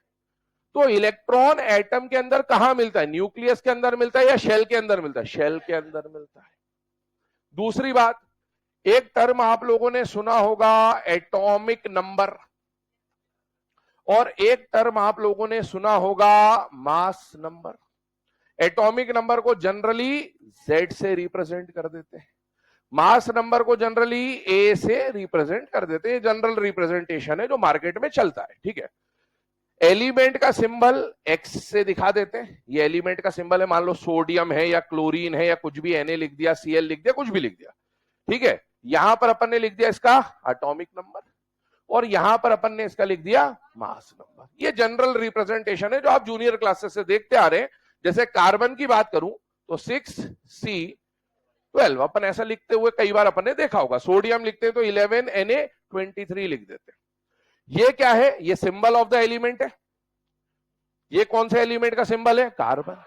तो इलेक्ट्रॉन एटम के अंदर कहां मिलता है? न्यूक्लियस के अंदर मिलता है या शेल के अंदर मिलता है? शेल के अंदर मिलता है। दूसरी बात, एक टर्म आप लोगों ने सुना होगा एटॉमिक नंबर, और एक टर्म आप लोगों ने सुना होगा मास नंबर। एटॉमिक नंबर को जनरली Z से रिप्रेजेंट कर देते हैं, मास नंबर को जनरली A से रिप्रेजेंट कर देते हैं। जनरल रिप्रेजेंटेशन है जो मार्केट में चलता है, ठीक है। एलिमेंट का सिंबल X से दिखा देते हैं। ये एलिमेंट का सिंबल है, मान लो सोडियम है या क्लोरीन है या कुछ भी, Na लिख दिया, Cl लिख दिया, कुछ भी लिख दिया, ठीक है। यहां पर अपन ने लिख दिया इसका एटॉमिक नंबर और यहां पर अपन ने इसका लिख दिया मास नंबर। ये जनरल रिप्रेजेंटेशन है जो आप जूनियर क्लासेस से देखते आ रहे हैं। जैसे कार्बन की बात करूं तो 6C12 अपन ऐसा लिखते हुए कई बार अपन ने देखा होगा। सोडियम लिखते हैं तो 11Na23 लिख देते हैं। ये क्या है? ये सिंबल ऑफ द एलिमेंट है। ये कौन से एलिमेंट का सिंबल है? कार्बन।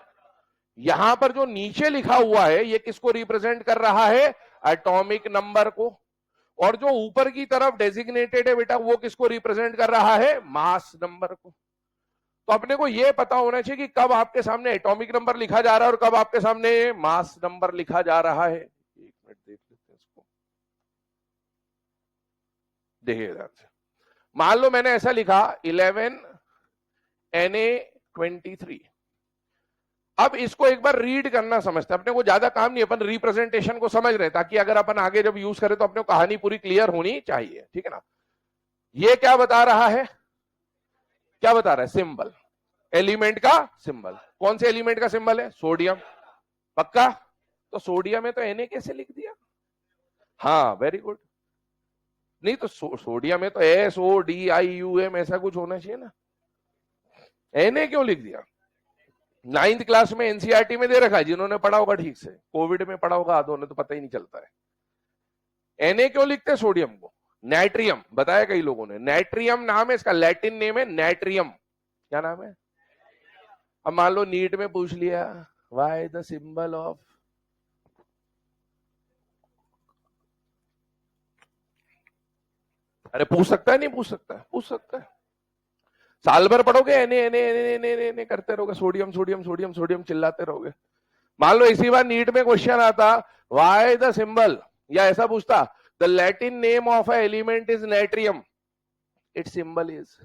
यहां पर जो नीचे लिखा हुआ है ये किसको रिप्रेजेंट कर रहा है? एटॉमिक नंबर को। और जो ऊपर की तरफ डेजिग्नेटेड है बेटा वो किसको रिप्रेजेंट कर रहा है? मास नंबर को। तो अपने को यह पता होना चाहिए कि कब आपके सामने एटॉमिक नंबर लिखा जा रहा है और कब आपके सामने मास नंबर लिखा जा रहा है। एक मिनट देख लेते हैं इसको, देखिए ध्यान से। मान लो मैंने ऐसा लिखा 11Na23। अब इसको एक बार रीड करना समझते हैं, अपने को ज्यादा काम नहीं, अपन रिप्रेजेंटेशन को समझ रहे ताकि अगर अपन आगे जब यूज करें तो अपने को कहानी पूरी क्लियर होनी चाहिए, ठीक है ना। ये क्या बता रहा है? क्या बता रहा है? सिंबल, एलिमेंट का सिंबल। कौन से एलिमेंट का सिंबल है? सोडियम। पक्का? तो सोडियम है तो Na कैसे लिख दिया? हाँ, वेरी गुड। नहीं तो सोडियम है तो SODIUM ऐसा कुछ होना चाहिए ना। Na क्यों लिख दिया? 9th क्लास में एनसीईआरटी में दे रखा है, जिन्होंने पढ़ा होगा ठीक से, कोविड में पढ़ा होगा आधों ने तो पता ही नहीं चलता है। Na क्यों लिखते हैं सोडियम को? नाइट्रियम, बताया कई लोगों ने। नाइट्रियम नाम है इसका, लैटिन नेम है नाइट्रियम। क्या नाम है? अब मान लो नीट में पूछ लिया व्हाई द सिंबल ऑफ, अरे पूछ सकता है, नहीं पूछ सकता है? पूछ सकता है। साल भर पढ़ोगे एने करते रहोगे, सोडियम सोडियम सोडियम सोडियम चिल्लाते रहोगे। मान लो इसी बार नीट में क्वेश्चन आता व्हाई द सिंबल, या ऐसा पूछता the Latin name of a element is नाइट्रियम, it's symbol is.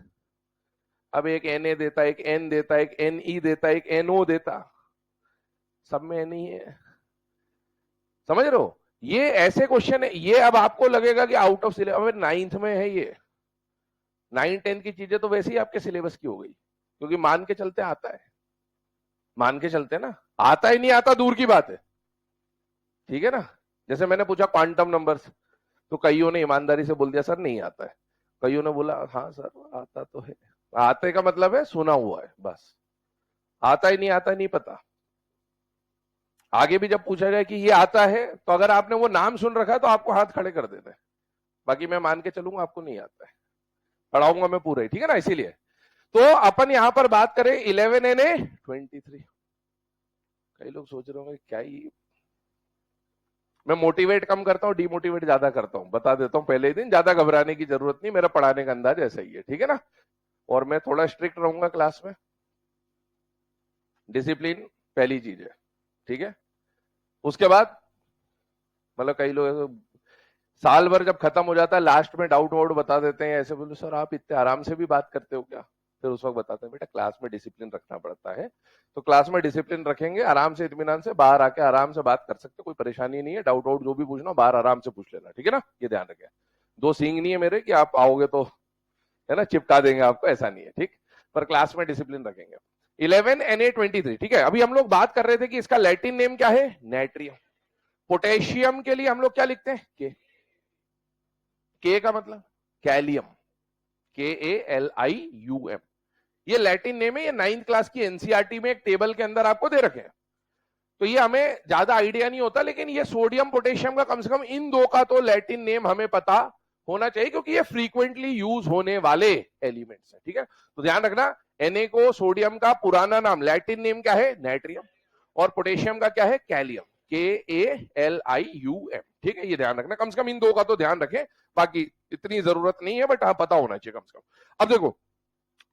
अब एक Na देता, एक N देता, एक Ne देता, एक NO देता, सब में N ही है। समझ रहे हो? ये ऐसे क्वेश्चन है। ये अब आपको लगेगा कि आउट ऑफ सिलेबस, अब 9th में है ये। 9 10 की चीजें तो वैसे ही आपके सिलेबस की हो गई, क्योंकि मान के चलते आता है, मान के चलते ना। आता ही नहीं आता दूर की बात है, ठीक है ना। जैसे मैंने पूछा क्वांटम नंबर्स, तो कईयों ने ईमानदारी से बोल दिया सर नहीं आता है, कईयों ने बोला हाँ सर आता तो है। आते का मतलब है सुना हुआ है बस, आता ही नहीं आता नहीं पता। आगे भी जब पूछा जाए कि ये आता है तो अगर आपने वो नाम सुन रखा है तो आपको हाथ खड़े कर देते हैं, बाकी मैं मान के चलूंगा आपको नहीं आता है, पढ़ाऊंगा मैं पूरा ही, ठीक है ना। इसीलिए तो अपन यहां पर बात करें 11Na23। कई लोग सोच रहे होंगे क्या ही, मैं मोटिवेट कम करता हूं, डिमोटिवेट ज्यादा करता हूं, बता देता हूं पहले ही दिन। ज्यादा घबराने की जरूरत नहीं, मेरा पढ़ाने का अंदाज ऐसा ही है, ठीक है ना। और मैं थोड़ा स्ट्रिक्ट रहूंगा क्लास में, डिसिप्लिन पहली चीज है, ठीक है। उसके बाद मतलब कई लोग साल भर जब खत्म हो जाता है लास्ट में डाउट वाउट बता देते हैं, ऐसे बोलते सर आप इतने आराम से भी बात करते हो क्या? फिर उस वक्त बताते हैं बेटा क्लास में डिसिप्लिन रखना पड़ता है, तो क्लास में डिसिप्लिन रखेंगे, आराम से इत्मीनान से बाहर आके आराम से बात कर सकते, कोई परेशानी नहीं है। डाउट वाउट जो भी पूछना बाहर आराम से पूछ लेना, ठीक है ना। ये ध्यान रखें, दो सींग नहीं है मेरे कि आप आओगे तो है ना चिपका देंगे आपको, ऐसा नहीं है, ठीक। पर क्लास में डिसिप्लिन रखेंगे। 11Na23, ठीक है। अभी हम लोग बात कर रहे थे कि इसका लैटिन नेम क्या है? नाइट्रियम। पोटेशियम के लिए हम लोग क्या लिखते हैं? के का मतलब कैलियम, KALIUM। ये लैटिन नेम है, ये 9th क्लास की एनसीईआरटी में एक टेबल के अंदर आपको दे रखे हैं, तो ये हमें ज्यादा आइडिया नहीं होता, लेकिन ये सोडियम पोटेशियम का कम से कम इन दो का तो लैटिन नेम हमें पता होना चाहिए, क्योंकि ये फ्रीक्वेंटली यूज होने वाले एलिमेंट्स हैं, ठीक है। तो ध्यान रखना, Na को सोडियम का पुराना नाम लैटिन नेम क्या है? नाइट्रियम, और पोटेशियम का क्या है? कैलियम, KALIUM, ठीक है। ये ध्यान रखना, कम से कम इन दो का तो ध्यान रखें, बाकी इतनी जरूरत नहीं है, बट हाँ पता होना चाहिए कम से कम। अब देखो,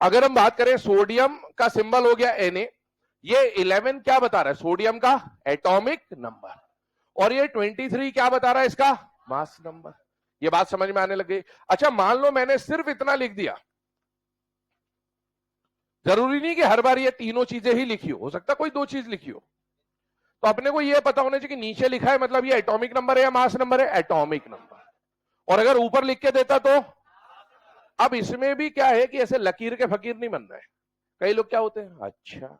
अगर हम बात करें सोडियम का सिंबल हो गया Na, ये 11 क्या बता रहा है? सोडियम का एटॉमिक नंबर, और ये 23 क्या बता रहा है? इसका मास नंबर। ये बात समझ में आने लग गई? अच्छा मान लो मैंने सिर्फ इतना लिख दिया, जरूरी नहीं कि हर बार ये तीनों चीजें ही लिखी हो सकता कोई दो चीज लिखी हो। तो अपने को ये पता होना चाहिए कि नीचे लिखा है मतलब ये एटॉमिक नंबर है या मास नंबर है, एटॉमिक नंबर। और अगर ऊपर लिख के देता तो, अब इसमें भी क्या है कि ऐसे लकीर के फकीर नहीं बन रहे। कई लोग क्या होते हैं, अच्छा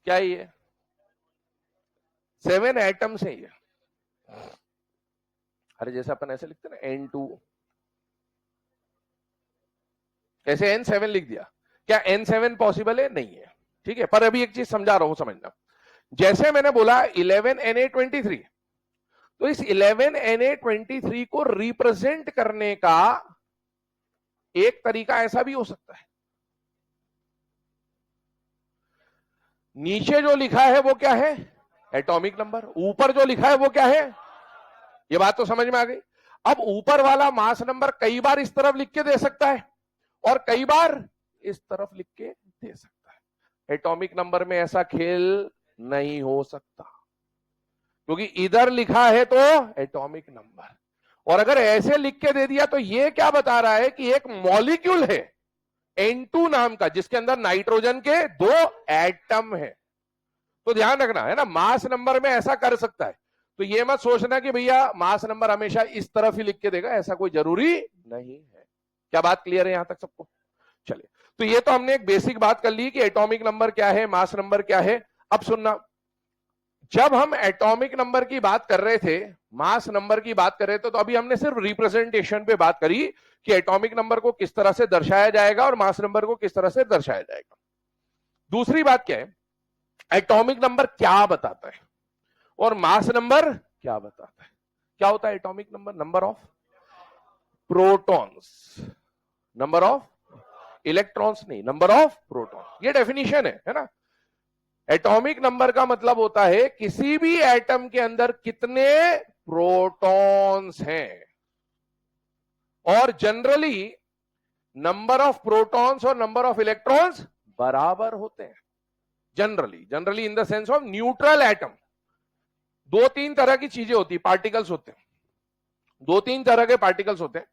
क्या ये 7 एटम्स है ये। अरे जैसे अपन ऐसे लिखते ना N2, ऐसे N7 लिख दिया, क्या N7 पॉसिबल है? नहीं है, ठीक है। पर अभी एक चीज समझा रहा हूं, समझना। जैसे मैंने बोला 11Na23, तो इस 11Na23 को रिप्रेजेंट करने का एक तरीका ऐसा भी हो सकता है, नीचे जो लिखा है वो क्या है, एटॉमिक नंबर, ऊपर जो लिखा है वो क्या है। ये बात तो समझ में आ गई। अब ऊपर वाला मास नंबर कई बार इस तरफ लिख के दे सकता है और कई बार इस तरफ लिख के दे सकता है। एटॉमिक नंबर में ऐसा खेल नहीं हो सकता, क्योंकि इधर लिखा है तो एटॉमिक नंबर, और अगर ऐसे लिख के दे दिया तो ये क्या बता रहा है कि एक मॉलिक्यूल है N2 नाम का, जिसके अंदर नाइट्रोजन के 2 एटम है। तो ध्यान रखना है ना, मास नंबर में ऐसा कर सकता है। तो ये मत सोचना कि भैया मास नंबर हमेशा इस तरफ ही लिख के देगा, ऐसा कोई जरूरी नहीं है। क्या बात क्लियर है यहां तक सबको? चलिए, तो ये तो हमने एक बेसिक बात कर ली कि एटॉमिक नंबर क्या है, मास नंबर क्या है। अब सुनना, जब हम एटॉमिक नंबर की बात कर रहे थे, मास नंबर की बात कर रहे थे, तो अभी हमने सिर्फ रिप्रेजेंटेशन पे बात करी कि एटॉमिक नंबर को किस तरह से दर्शाया जाएगा और मास नंबर को किस तरह से दर्शाया जाएगा। दूसरी बात क्या है, एटॉमिक नंबर क्या बताता है और मास नंबर क्या बताता है। क्या होता है atomic number? Number of protons, number of electrons नहीं, नंबर ऑफ प्रोटॉन। ये डेफिनेशन है ना। एटॉमिक नंबर का मतलब होता है किसी भी एटम के अंदर कितने प्रोटॉन्स हैं, और जनरली नंबर ऑफ प्रोटॉन्स और नंबर ऑफ इलेक्ट्रॉन्स बराबर होते हैं। Generally in the sense of neutral atom. दो तीन तरह की चीजें होती, पार्टिकल्स होते हैं, दो तीन तरह के पार्टिकल्स होते हैं।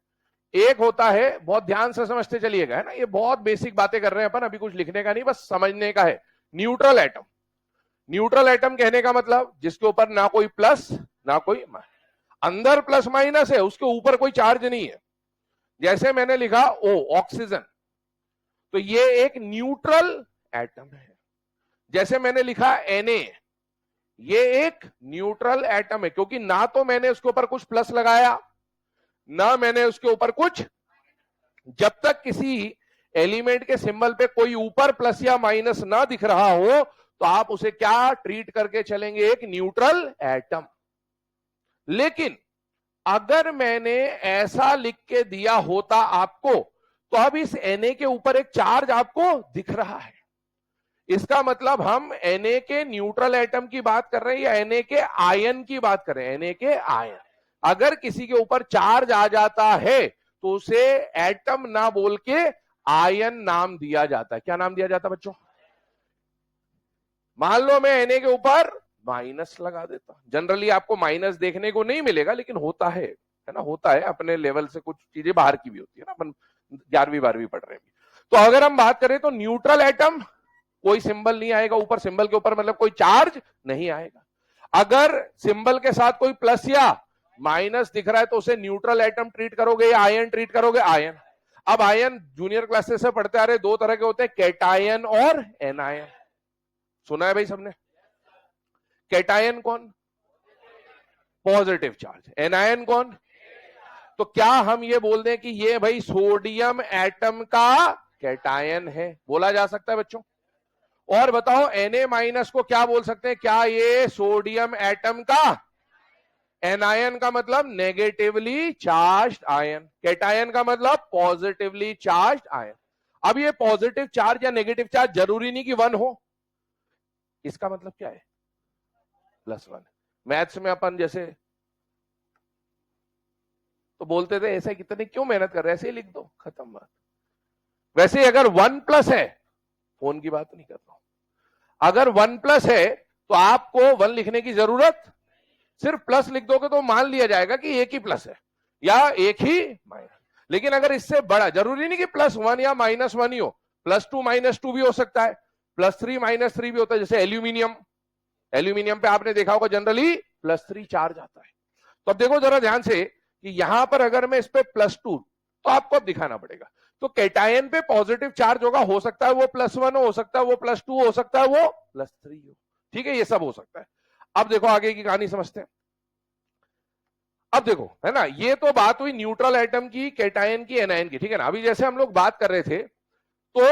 एक होता है, बहुत ध्यान से समझते चलिएगा, है ना, ये बहुत बेसिक बातें कर रहे हैं अपन, अभी कुछ लिखने का नहीं, बस समझने का है। न्यूट्रल एटम, न्यूट्रल एटम कहने का मतलब जिसके ऊपर ना कोई प्लस ना कोई माइनस, अंदर प्लस माइनस है, उसके ऊपर कोई चार्ज नहीं है। जैसे मैंने लिखा O, ऑक्सीजन, तो ये एक न्यूट्रल एटम है। जैसे मैंने लिखा Na, ये एक न्यूट्रल एटम है, क्योंकि ना तो मैंने उसके ऊपर कुछ प्लस लगाया ना मैंने उसके ऊपर कुछ। जब तक किसी एलिमेंट के सिंबल पे कोई ऊपर प्लस या माइनस ना दिख रहा हो, तो आप उसे क्या ट्रीट करके चलेंगे, एक न्यूट्रल एटम। लेकिन अगर मैंने ऐसा लिख के दिया होता आपको, तो अब इस Na के ऊपर एक चार्ज आपको दिख रहा है, इसका मतलब हम Na के न्यूट्रल एटम की बात कर रहे हैं या Na के आयन की बात कर रहे हैं, Na के आयन। अगर किसी के ऊपर चार्ज आ जाता है तो उसे एटम ना बोल के आयन नाम दिया जाता है। क्या नाम दिया जाता है बच्चों? मान लो मैं Na के ऊपर माइनस लगा देता, जनरली आपको माइनस देखने को नहीं मिलेगा, लेकिन होता है ना, होता है। अपने लेवल से कुछ चीजें बाहर की भी होती है ना, अपन 11वीं 12वीं पढ़ रहे हैं। तो अगर हम बात करें तो न्यूट्रल एटम, कोई सिंबल नहीं आएगा ऊपर, सिंबल के ऊपर मतलब कोई चार्ज नहीं आएगा। अगर सिंबल के साथ कोई प्लस या माइनस दिख रहा है तो उसे न्यूट्रल एटम ट्रीट करोगे या आयन ट्रीट करोगे? आयन। अब आयन जूनियर क्लासेस से पढ़ते आ रहे, दो तरह के होते हैं, कैटायन और एनायन। सुना है भाई सबने? कैटायन कौन? Positive charge. एनायन कौन? तो क्या हम ये बोल दें कि ये भाई सोडियम एटम का कैटायन है? बोला जा सकता है बच्चों। और बताओ Na माइनस को क्या बोल सकते हैं? क्या ये सोडियम एटम का? एनायन का मतलब नेगेटिवली चार्ज्ड आयन, कैटायन का मतलब पॉजिटिवली चार्ज्ड आयन। अब ये पॉजिटिव चार्ज या नेगेटिव चार्ज जरूरी नहीं कि 1 हो, इसका मतलब क्या है? +1। मैथ्स में अपन जैसे तो बोलते थे ऐसे कितने क्यों मेहनत कर रहे हैं, ऐसे ही लिख दो, खत्म बात। वैसे अगर 1+ है, फोन की बात नहीं कर रहा हूं, अगर 1+ है तो आपको 1 लिखने की जरूरत, सिर्फ प्लस लिख दोगे तो मान लिया जाएगा कि एक ही प्लस है या एक ही माइनस। लेकिन अगर इससे बड़ा, जरूरी नहीं कि +1 या -1 ही हो, +2 -2 भी हो सकता है, +3 -3 भी होता है। जैसे एल्यूमिनियम, एल्यूमिनियम पे आपने देखा होगा जनरली +3 चार्ज आता है। तो अब देखो जरा ध्यान से कि यहां पर अगर मैं इस पे +2, तो आपको अब दिखाना पड़ेगा। तो कैटायन पे पॉजिटिव चार्ज होगा, हो सकता है वो +1 हो सकता है वो +2 हो सकता है वो +3 हो, ठीक है, ये सब हो सकता है। अब देखो आगे की कहानी समझते हैं। अब देखो, है ना, ये तो बात हुई न्यूट्रल एटम की, कैटायन की, एनायन की, ठीक है ना। अभी जैसे हम लोग बात कर रहे थे तो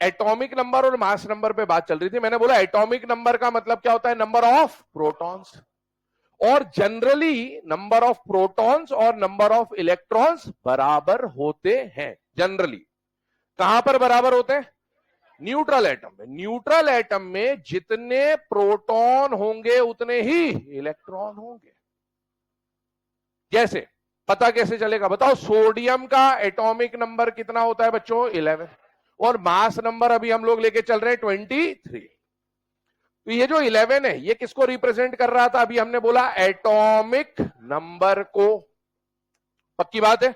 एटॉमिक नंबर और मास नंबर पे बात चल रही थी। मैंने बोला एटॉमिक नंबर का मतलब क्या होता है, नंबर ऑफ प्रोटॉन्स, और जनरली नंबर ऑफ प्रोटॉन्स और नंबर ऑफ इलेक्ट्रॉन्स बराबर होते हैं। जनरली कहां पर बराबर होते हैं, न्यूट्रल एटम में। न्यूट्रल एटम में जितने प्रोटॉन होंगे उतने ही इलेक्ट्रॉन होंगे। कैसे पता कैसे चलेगा, बताओ। सोडियम का एटॉमिक नंबर कितना होता है बच्चों, 11, और मास नंबर अभी हम लोग लेके चल रहे हैं 23। तो ये जो 11 है ये किसको रिप्रेजेंट कर रहा था, अभी हमने बोला एटॉमिक नंबर को, पक्की बात है।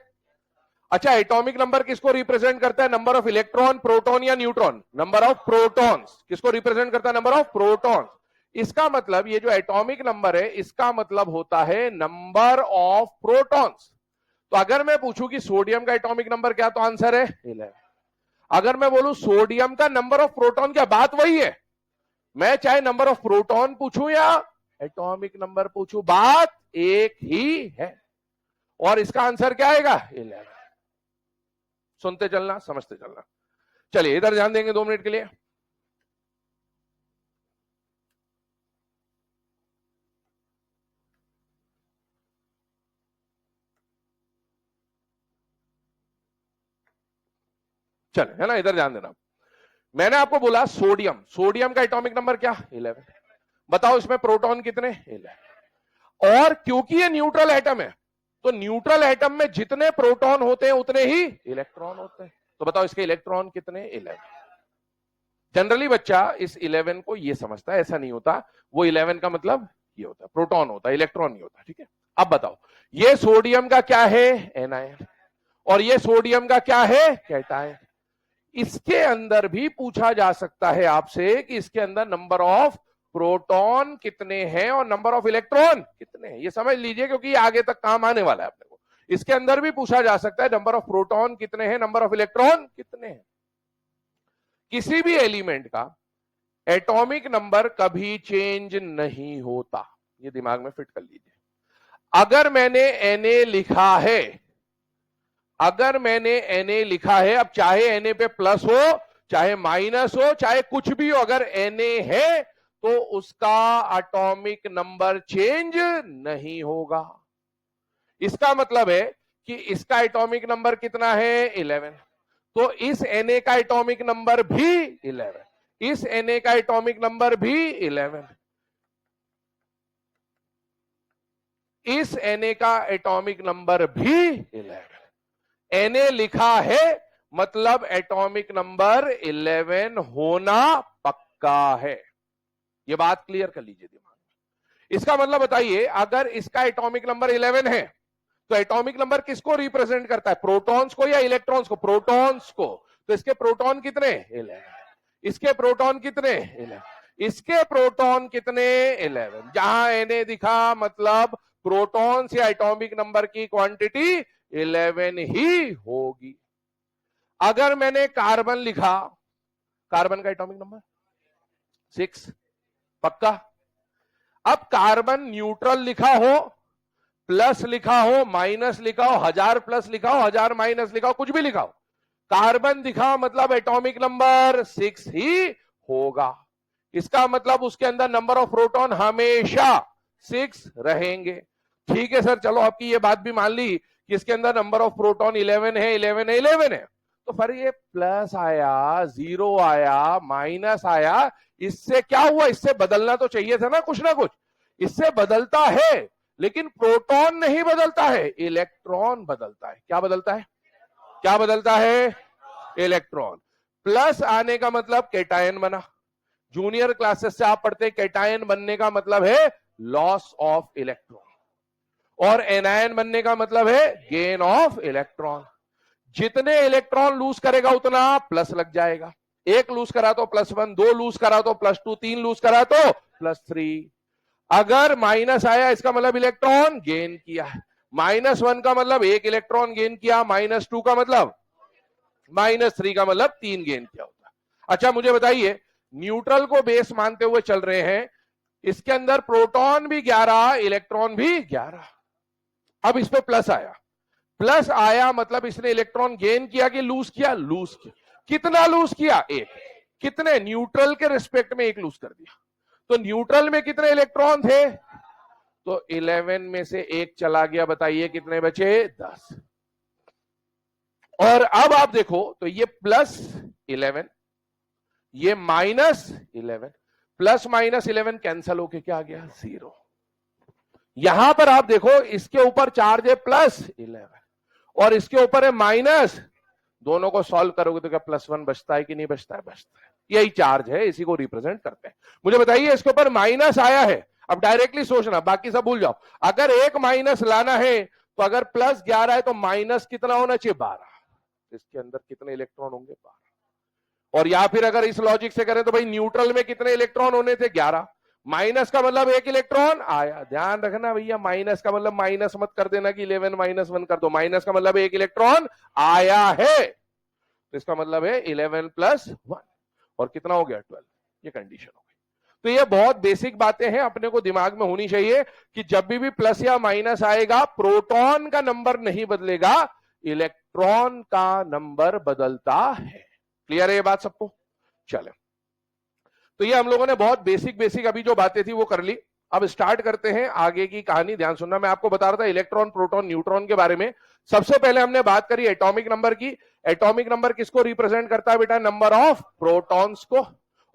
अच्छा, एटॉमिक नंबर किसको रिप्रेजेंट करता है, नंबर ऑफ इलेक्ट्रॉन, प्रोटॉन या न्यूट्रॉन, नंबर ऑफ प्रोटॉन्स किसको रिप्रेजेंट करता है, नंबर ऑफ प्रोटॉन्स। इसका मतलब ये जो एटॉमिक नंबर है इसका मतलब होता है नंबर ऑफ प्रोटॉन्स। तो अगर मैं पूछूं कि सोडियम का एटॉमिक नंबर क्या, तो आंसर है 11। अगर मैं बोलूं सोडियम का नंबर ऑफ प्रोटॉन क्या, बात वही है। मैं चाहे नंबर ऑफ प्रोटॉन पूछूं या एटॉमिक नंबर पूछूं, बात एक ही है, और इसका आंसर क्या आएगा, 11। सुनते चलना, समझते चलना। चलिए इधर ध्यान देंगे 2 मिनट के लिए। चले, है ना, इधर ध्यान देना। मैंने आपको बोला सोडियम, सोडियम का एटॉमिक नंबर क्या, 11। बताओ इसमें प्रोटॉन कितने, 11। और क्योंकि ये न्यूट्रल एटम है तो न्यूट्रल एटम में जितने प्रोटॉन होते हैं उतने ही इलेक्ट्रॉन होते हैं। तो बताओ इसके इलेक्ट्रॉन कितने, 11। जनरली बच्चा इस 11 को ये समझता है, ऐसा नहीं होता। वो 11 का मतलब ये होता है, प्रोटॉन होता है, इलेक्ट्रॉन नहीं होता, ठीक है। अब बताओ ये सोडियम का क्या है, एनायन, और ये सोडियम का क्या है, कैटायन। इसके अंदर भी पूछा जा सकता है आपसे कि इसके अंदर नंबर ऑफ प्रोटॉन कितने हैं और नंबर ऑफ इलेक्ट्रॉन कितने हैं। ये समझ लीजिए क्योंकि आगे तक काम आने वाला है अपने को। इसके अंदर भी पूछा जा सकता है नंबर ऑफ प्रोटॉन कितने हैं, नंबर ऑफ इलेक्ट्रॉन कितने हैं। किसी भी एलिमेंट का एटॉमिक नंबर कभी चेंज नहीं होता, ये दिमाग में फिट कर लीजिए। अगर मैंने Na लिखा है, अगर मैंने Na लिखा है, अब चाहे Na पे प्लस हो चाहे माइनस हो चाहे कुछ भी हो, अगर Na है तो उसका एटॉमिक नंबर चेंज नहीं होगा। इसका मतलब है कि इसका एटॉमिक नंबर कितना है, 11। तो इस Na का एटॉमिक नंबर भी 11, इस Na का एटॉमिक नंबर भी 11, इस Na का एटॉमिक नंबर भी 11। Na लिखा है मतलब एटॉमिक नंबर 11 होना पक्का है। ये बात क्लियर कर लीजिए दिमाग में। इसका मतलब बताइए, अगर इसका एटॉमिक नंबर 11 है तो एटॉमिक नंबर किसको रिप्रेजेंट करता है, प्रोटॉन्स को या इलेक्ट्रॉन्स को, प्रोटॉन्स को। तो इसके प्रोटॉन कितने, 11। इसके प्रोटॉन कितने, 11। इसके प्रोटॉन कितने, 11। जहां Na दिखा मतलब प्रोटॉन्स या एटॉमिक नंबर की क्वांटिटी 11 ही होगी। अगर मैंने कार्बन लिखा, कार्बन का एटॉमिक नंबर 6, पक्का। अब कार्बन न्यूट्रल लिखा हो, प्लस लिखा हो, माइनस लिखा हो, 1000 प्लस लिखा हो, 1000 माइनस लिखा हो, कुछ भी लिखा हो, कार्बन दिखा मतलब एटॉमिक नंबर 6 ही होगा। इसका मतलब उसके अंदर नंबर ऑफ प्रोटॉन हमेशा 6 रहेंगे। ठीक है सर, चलो आपकी ये बात भी मान ली कि इसके अंदर नंबर ऑफ प्रोटॉन 11 है, 11 है, 11 है। तो फिर ये प्लस आया, 0 आया, माइनस आया, इससे क्या हुआ, इससे बदलना तो चाहिए था ना कुछ। इससे बदलता है, लेकिन प्रोटॉन नहीं बदलता है, इलेक्ट्रॉन बदलता है। क्या बदलता है, क्या बदलता है, इलेक्ट्रॉन। प्लस आने का मतलब कैटायन बना। जूनियर क्लासेस से आप पढ़ते हैं कैटायन बनने का मतलब है लॉस ऑफ इलेक्ट्रॉन, और एनायन बनने का मतलब है गेन ऑफ इलेक्ट्रॉन। जितने इलेक्ट्रॉन लूज करेगा उतना प्लस लग जाएगा। एक लूज करा तो +1, 2 लूज करा तो +2, 3 लूज करा तो +3। अगर माइनस आया इसका मतलब इलेक्ट्रॉन गेन किया है। -1 का मतलब 1 इलेक्ट्रॉन गेन किया, -2 का मतलब, -3 का मतलब 3 गेन किया होता। अच्छा मुझे बताइए, न्यूट्रल को बेस मानते हुए चल रहे हैं, इसके अंदर प्रोटॉन भी 11, इलेक्ट्रॉन भी 11। अब इस पे प्लस आया, प्लस आया मतलब इसने इलेक्ट्रॉन गेन किया कि लूज किया? लूज किया। कितना लूज किया? 1। कितने? न्यूट्रल के रिस्पेक्ट में 1 लूज कर दिया। तो न्यूट्रल में कितने इलेक्ट्रॉन थे? तो 11 में से 1 चला गया, बताइए कितने बचे? 10। और अब आप देखो तो ये +11, ये -11, +-11 कैंसल होके क्या आ गया? 0। यहां पर आप देखो इसके ऊपर चार्ज है +11 और इसके ऊपर है माइनस। दोनों को सॉल्व करोगे तो क्या +1 बचता है कि नहीं बचता है? बचता है। यही चार्ज है, इसी को रिप्रेजेंट करते हैं। मुझे बताइए इसके ऊपर माइनस आया है, अब डायरेक्टली सोचना, बाकी सब भूल जाओ। अगर एक माइनस लाना है तो अगर +11 है तो माइनस कितना होना चाहिए? 12। इसके अंदर कितने इलेक्ट्रॉन होंगे? 12। और या फिर अगर इस लॉजिक से करें तो भाई न्यूट्रल में कितने इलेक्ट्रॉन होने थे? 11। माइनस का मतलब 1 इलेक्ट्रॉन आया। ध्यान रखना भैया, माइनस का मतलब माइनस मत कर देना कि 11 -1 कर दो। माइनस का मतलब 1 इलेक्ट्रॉन आया है, तो इसका मतलब है 11 + 1, और कितना हो गया? 12। ये कंडीशन हो गई। तो ये बहुत बेसिक बातें हैं, अपने को दिमाग में होनी चाहिए कि जब भी प्लस या माइनस आएगा, प्रोटॉन का नंबर नहीं बदलेगा, इलेक्ट्रॉन का नंबर बदलता है। क्लियर है ये बात सबको? चले, तो ये हम लोगों ने बहुत बेसिक अभी जो बातें थी वो कर ली। अब स्टार्ट करते हैं आगे की कहानी। ध्यान सुनना, मैं आपको बता रहा था इलेक्ट्रॉन, प्रोटॉन, न्यूट्रॉन के बारे में। सबसे पहले हमने बात करी एटॉमिक नंबर की। एटॉमिक नंबर किसको रिप्रेजेंट करता है बेटा? नंबर ऑफ प्रोटॉन्स को।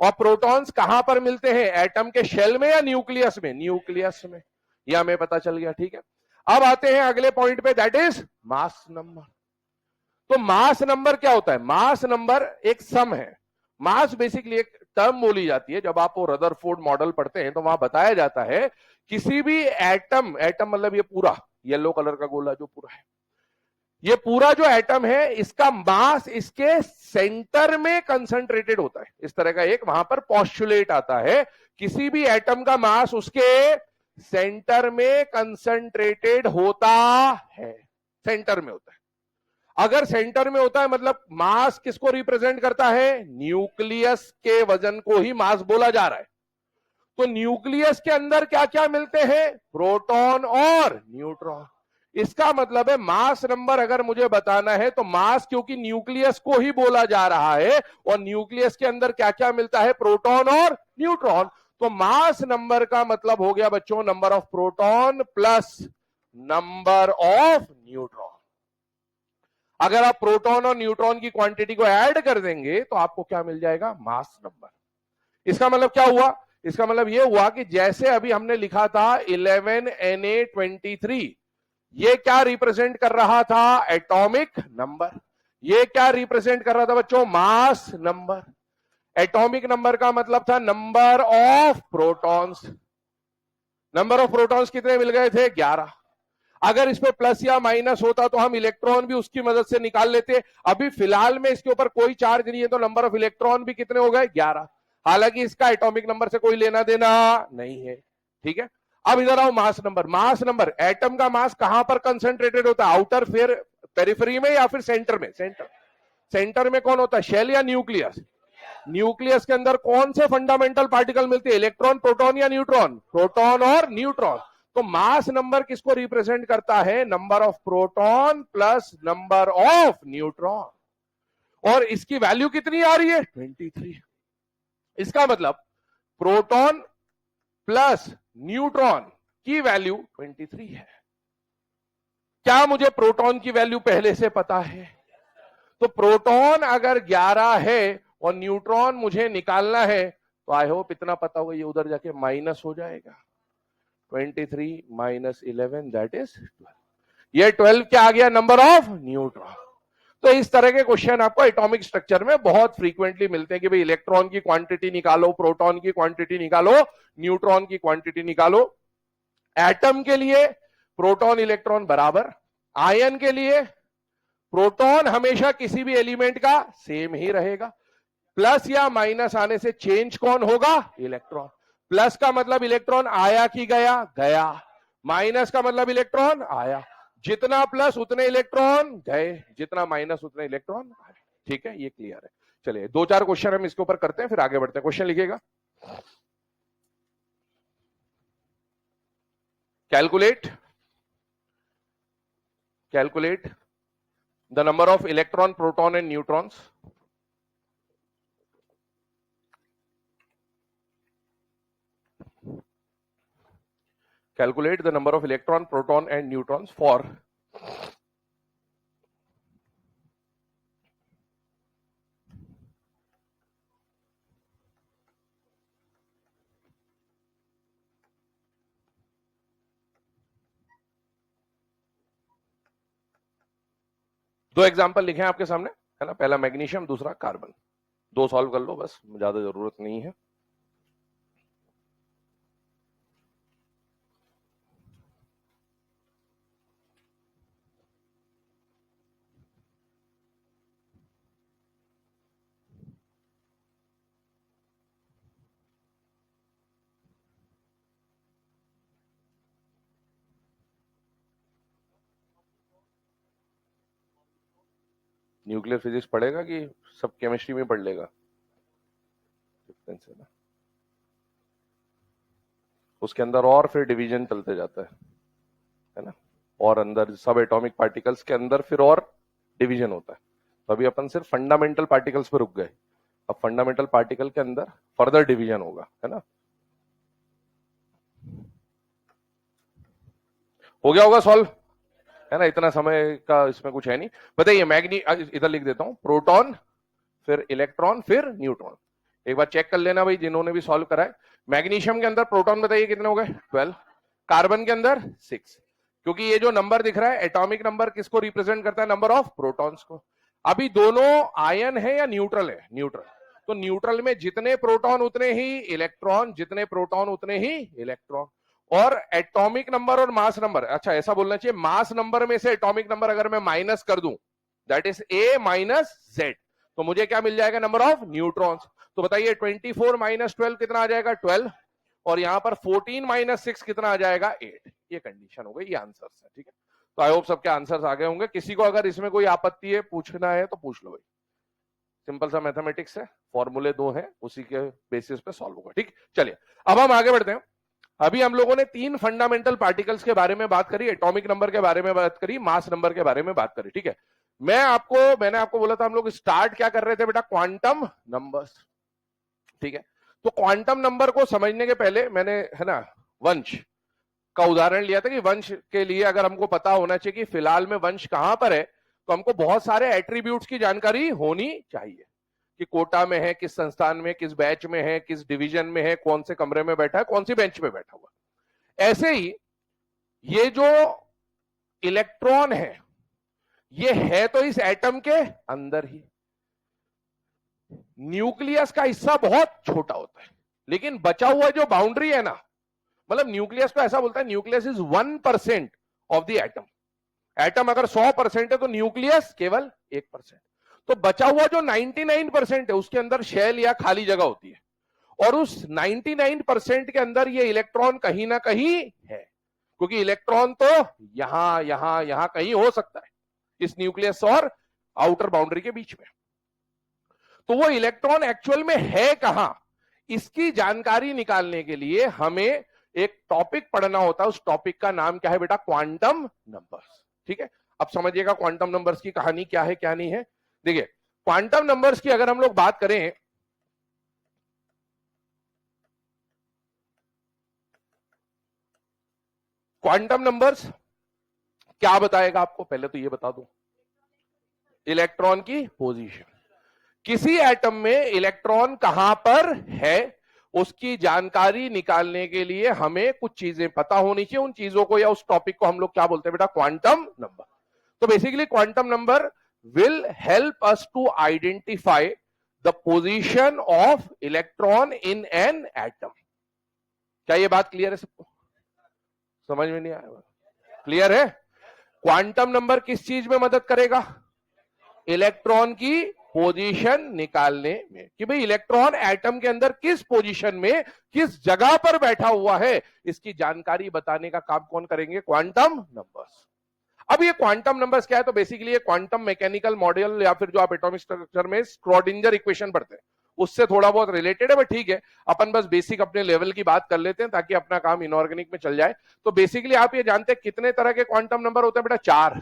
और प्रोटॉन्स कहां पर मिलते हैं? एटम के शेल में या न्यूक्लियस में? न्यूक्लियस में। यह हमें पता चल गया, ठीक है। अब आते हैं अगले पॉइंट पे, दैट इज मास नंबर। तो मास नंबर क्या होता है? मास नंबर एक सम है। मास बेसिकली एक टर्म बोली जाती है, जब आप वो रदरफोर्ड मॉडल पढ़ते हैं तो वहां बताया जाता है किसी भी एटम, एटम मतलब ये पूरा येलो कलर का गोला जो पूरा है, ये पूरा जो एटम है, इसका मास इसके सेंटर में कंसंट्रेटेड होता है। इस तरह का एक वहां पर पॉस्टुलेट आता है, किसी भी एटम का मास उसके सेंटर में कंसंट्रेटेड होता है, सेंटर में होता है। अगर सेंटर में होता है मतलब मास किसको रिप्रेजेंट करता है? न्यूक्लियस के वजन को ही मास बोला जा रहा है। तो न्यूक्लियस के अंदर क्या क्या मिलते हैं? प्रोटॉन और न्यूट्रॉन। इसका मतलब है मास नंबर अगर मुझे बताना है तो मास, क्योंकि न्यूक्लियस को ही बोला जा रहा है और न्यूक्लियस के अंदर क्या क्या मिलता है? प्रोटॉन और न्यूट्रॉन। तो मास नंबर का मतलब हो गया बच्चों number of proton plus number of neutron. अगर आप प्रोटॉन और न्यूट्रॉन की क्वांटिटी को ऐड कर देंगे तो आपको क्या मिल जाएगा? Mass number. इसका मतलब क्या हुआ? इसका मतलब यह हुआ कि जैसे अभी हमने लिखा था 11Na23, ये क्या रिप्रेजेंट कर रहा था? Atomic number. ये क्या रिप्रेजेंट कर रहा था बच्चों? Mass number. एटॉमिक नंबर का मतलब था number of protons. Number of protons कितने मिल गए थे? 11। अगर इस पे प्लस या माइनस होता तो हम इलेक्ट्रॉन भी उसकी मदद से निकाल लेते। अभी फिलहाल में इसके ऊपर कोई चार्ज नहीं है, तो नंबर ऑफ इलेक्ट्रॉन भी कितने हो गए? 11। हालांकि इसका एटॉमिक नंबर से कोई लेना देना नहीं है, ठीक है। अब इधर आओ mass number. Mass number, atom का मास कहां पर कंसेंट्रेटेड होता है? आउटर फिर पेरिफेरी में या फिर सेंटर में? सेंटर। सेंटर में कौन होता है? शेल या न्यूक्लियस? न्यूक्लियस के अंदर कौन से फंडामेंटल पार्टिकल मिलते हैं? इलेक्ट्रॉन, प्रोटॉन या न्यूट्रॉन? प्रोटॉन और न्यूट्रॉन। तो मास नंबर किसको रिप्रेजेंट करता है? Number of proton plus number of neutron. और इसकी वैल्यू कितनी आ रही है? 23। इसका मतलब प्रोटॉन प्लस न्यूट्रॉन की वैल्यू 23 है। क्या मुझे प्रोटॉन की वैल्यू पहले से पता है? तो प्रोटॉन अगर 11 है और न्यूट्रॉन मुझे निकालना है, तो आई होप इतना पता होगा, ये उधर जाके माइनस हो जाएगा। 23 माइनस 11 दैट इज 12। ये 12 क्या आ गया? Number of neutron. तो इस तरह के क्वेश्चन आपको एटॉमिक स्ट्रक्चर में बहुत फ्रीक्वेंटली मिलते हैं कि भाई इलेक्ट्रॉन की क्वांटिटी निकालो, प्रोटॉन की क्वांटिटी निकालो, न्यूट्रॉन की क्वांटिटी निकालो। एटम के लिए प्रोटॉन इलेक्ट्रॉन बराबर, आयन के लिए प्रोटॉन हमेशा किसी भी एलिमेंट का सेम ही रहेगा, प्लस या माइनस आने से चेंज कौन होगा, इलेक्ट्रॉन। प्लस का मतलब इलेक्ट्रॉन आया कि गया, गया। माइनस का मतलब इलेक्ट्रॉन आया, जितना प्लस उतने इलेक्ट्रॉन गए, जितना माइनस उतने इलेक्ट्रॉन आए। ठीक है, ये क्लियर है। चलिए 2-4 क्वेश्चन हम इसके ऊपर करते हैं, फिर आगे बढ़ते हैं। क्वेश्चन लिखिएगा। Calculate the number of electron, proton and neutrons calculate the number of electron, proton and neutrons for दो एग्जांपल लिखे हैं आपके सामने, है ना। पहला मैग्नीशियम, दूसरा कार्बन। दो सॉल्व कर लो बस, ज्यादा जरूरत नहीं है। न्यूक्लियर फिजिक्स पढ़ेगा कि सब केमिस्ट्री में पढ़ लेगा? उसके अंदर और फिर डिवीजन चलते जाता है ना। और अंदर सब एटॉमिक पार्टिकल्स के अंदर फिर और डिवीजन होता है। तो अभी अपन सिर्फ फंडामेंटल पार्टिकल्स पे रुक गए, अब फंडामेंटल पार्टिकल के अंदर फर्दर डिवीजन होगा, है ना। हो गया होगा सॉल्व, है ना। इतना समय का इसमें कुछ है नहीं। बताइए मैग्नी, इधर लिख देता हूं, प्रोटॉन फिर इलेक्ट्रॉन फिर न्यूट्रॉन। एक बार चेक कर लेना भाई जिन्होंने भी सॉल्व करा है। मैग्नीशियम के अंदर प्रोटॉन बताइए कितने हो गए, 12। कार्बन के अंदर 6, क्योंकि ये जो नंबर दिख रहा है एटॉमिक नंबर किसको रिप्रेजेंट करता है, नंबर ऑफ प्रोटॉन्स को। अभी दोनों आयन है या न्यूट्रल है, न्यूट्रल। तो न्यूट्रल में जितने प्रोटॉन उतने ही इलेक्ट्रॉन, जितने प्रोटॉन उतने ही इलेक्ट्रॉन। और एटॉमिक नंबर और मास नंबर, अच्छा ऐसा बोलना चाहिए, मास नंबर में से एटॉमिक नंबर अगर मैं माइनस कर दूं, that is a minus Z, तो मुझे क्या मिल जाएगा, नंबर ऑफ न्यूट्रॉन्स। तो बताइए 24 माइनस 12 कितना आ जाएगा, 12। और यहां पर 14 माइनस 6 कितना आ जाएगा, 8। ये कंडीशन हो गई, ये आंसर्स है। ठीक है, तो आई होप सबके आंसर्स आ गए होंगे। किसी को अगर इसमें कोई आपत्ति है, पूछना है तो पूछ लो भाई। सिंपल सा मैथमेटिक्स है, फॉर्मूले 2 है, उसी के बेसिस पे सॉल्व होगा। ठीक, चलिए अब हम आगे बढ़ते हैं। अभी हम लोगों ने 3 फंडामेंटल पार्टिकल्स के बारे में बात करी, एटॉमिक नंबर के बारे में बात करी, मास नंबर के बारे में बात करी। ठीक है, मैंने आपको बोला था हम लोग स्टार्ट क्या कर रहे थे बेटा, क्वांटम नंबर्स। ठीक है, तो क्वांटम नंबर को समझने के पहले मैंने, है ना, वंश का उदाहरण लिया था कि वंश के लिए अगर हमको पता होना चाहिए कि फिलहाल में वंश कहां पर है, तो हमको बहुत सारे एट्रीब्यूट्स की जानकारी होनी चाहिए कि कोटा में है, किस संस्थान में, किस बैच में है, किस डिवीजन में है, कौन से कमरे में बैठा है, कौन सी बेंच पे बैठा हुआ। ऐसे ही ये जो इलेक्ट्रॉन है, ये है तो इस एटम के अंदर ही। न्यूक्लियस का हिस्सा बहुत छोटा होता है, लेकिन बचा हुआ जो बाउंड्री है ना, मतलब न्यूक्लियस को ऐसा बोलता है, nucleus is 1% of the atom. Atom अगर 100% है तो न्यूक्लियस केवल 1%। तो बचा हुआ जो 99% है उसके अंदर शेल या खाली जगह होती है, और उस 99% के अंदर ये इलेक्ट्रॉन कहीं ना कहीं है, क्योंकि इलेक्ट्रॉन तो यहां यहां यहां कहीं हो सकता है, इस न्यूक्लियस और आउटर बाउंड्री के बीच में। तो वो इलेक्ट्रॉन एक्चुअल में है कहां, इसकी जानकारी निकालने के लिए हमें एक टॉपिक पढ़ना होता है। उस टॉपिक का नाम क्या है बेटा, क्वांटम नंबर्स। ठीक है, अब समझिएगा क्वांटम नंबर्स की कहानी क्या है क्या नहीं है। देखिए क्वांटम नंबर्स की अगर हम लोग बात करें, क्वांटम नंबर्स क्या बताएगा आपको, पहले तो ये बता दूं, इलेक्ट्रॉन की पोजीशन। किसी एटम में इलेक्ट्रॉन कहां पर है उसकी जानकारी निकालने के लिए हमें कुछ चीजें पता होनी चाहिए। उन चीजों को या उस टॉपिक को हम लोग क्या बोलते हैं बेटा, क्वांटम नंबर। तो basically quantum number will help us to identify the position of electron in an atom. क्या ये बात क्लियर है सबको? समझ में नहीं आया? क्लियर है? क्वांटम नंबर किस चीज में मदद करेगा? इलेक्ट्रॉन की पोजीशन निकालने में, कि भाई इलेक्ट्रॉन एटम के अंदर किस पोजीशन में, किस जगह पर बैठा हुआ है, इसकी जानकारी बताने का काम कौन करेंगे? Quantum numbers. अब ये क्वांटम नंबर्स क्या है? तो बेसिकली ये क्वांटम मैकेनिकल मॉडल, या फिर जो आप एटॉमिक स्ट्रक्चर में स्क्रॉडिंजर इक्वेशन पढ़ते हैं उससे थोड़ा बहुत रिलेटेड है, बट ठीक है, अपन बस बेसिक अपने लेवल की बात कर लेते हैं ताकि अपना काम इनऑर्गेनिक में चल जाए। तो बेसिकली आप ये जानते हैं कितने तरह के क्वांटम नंबर होते हैं बेटा?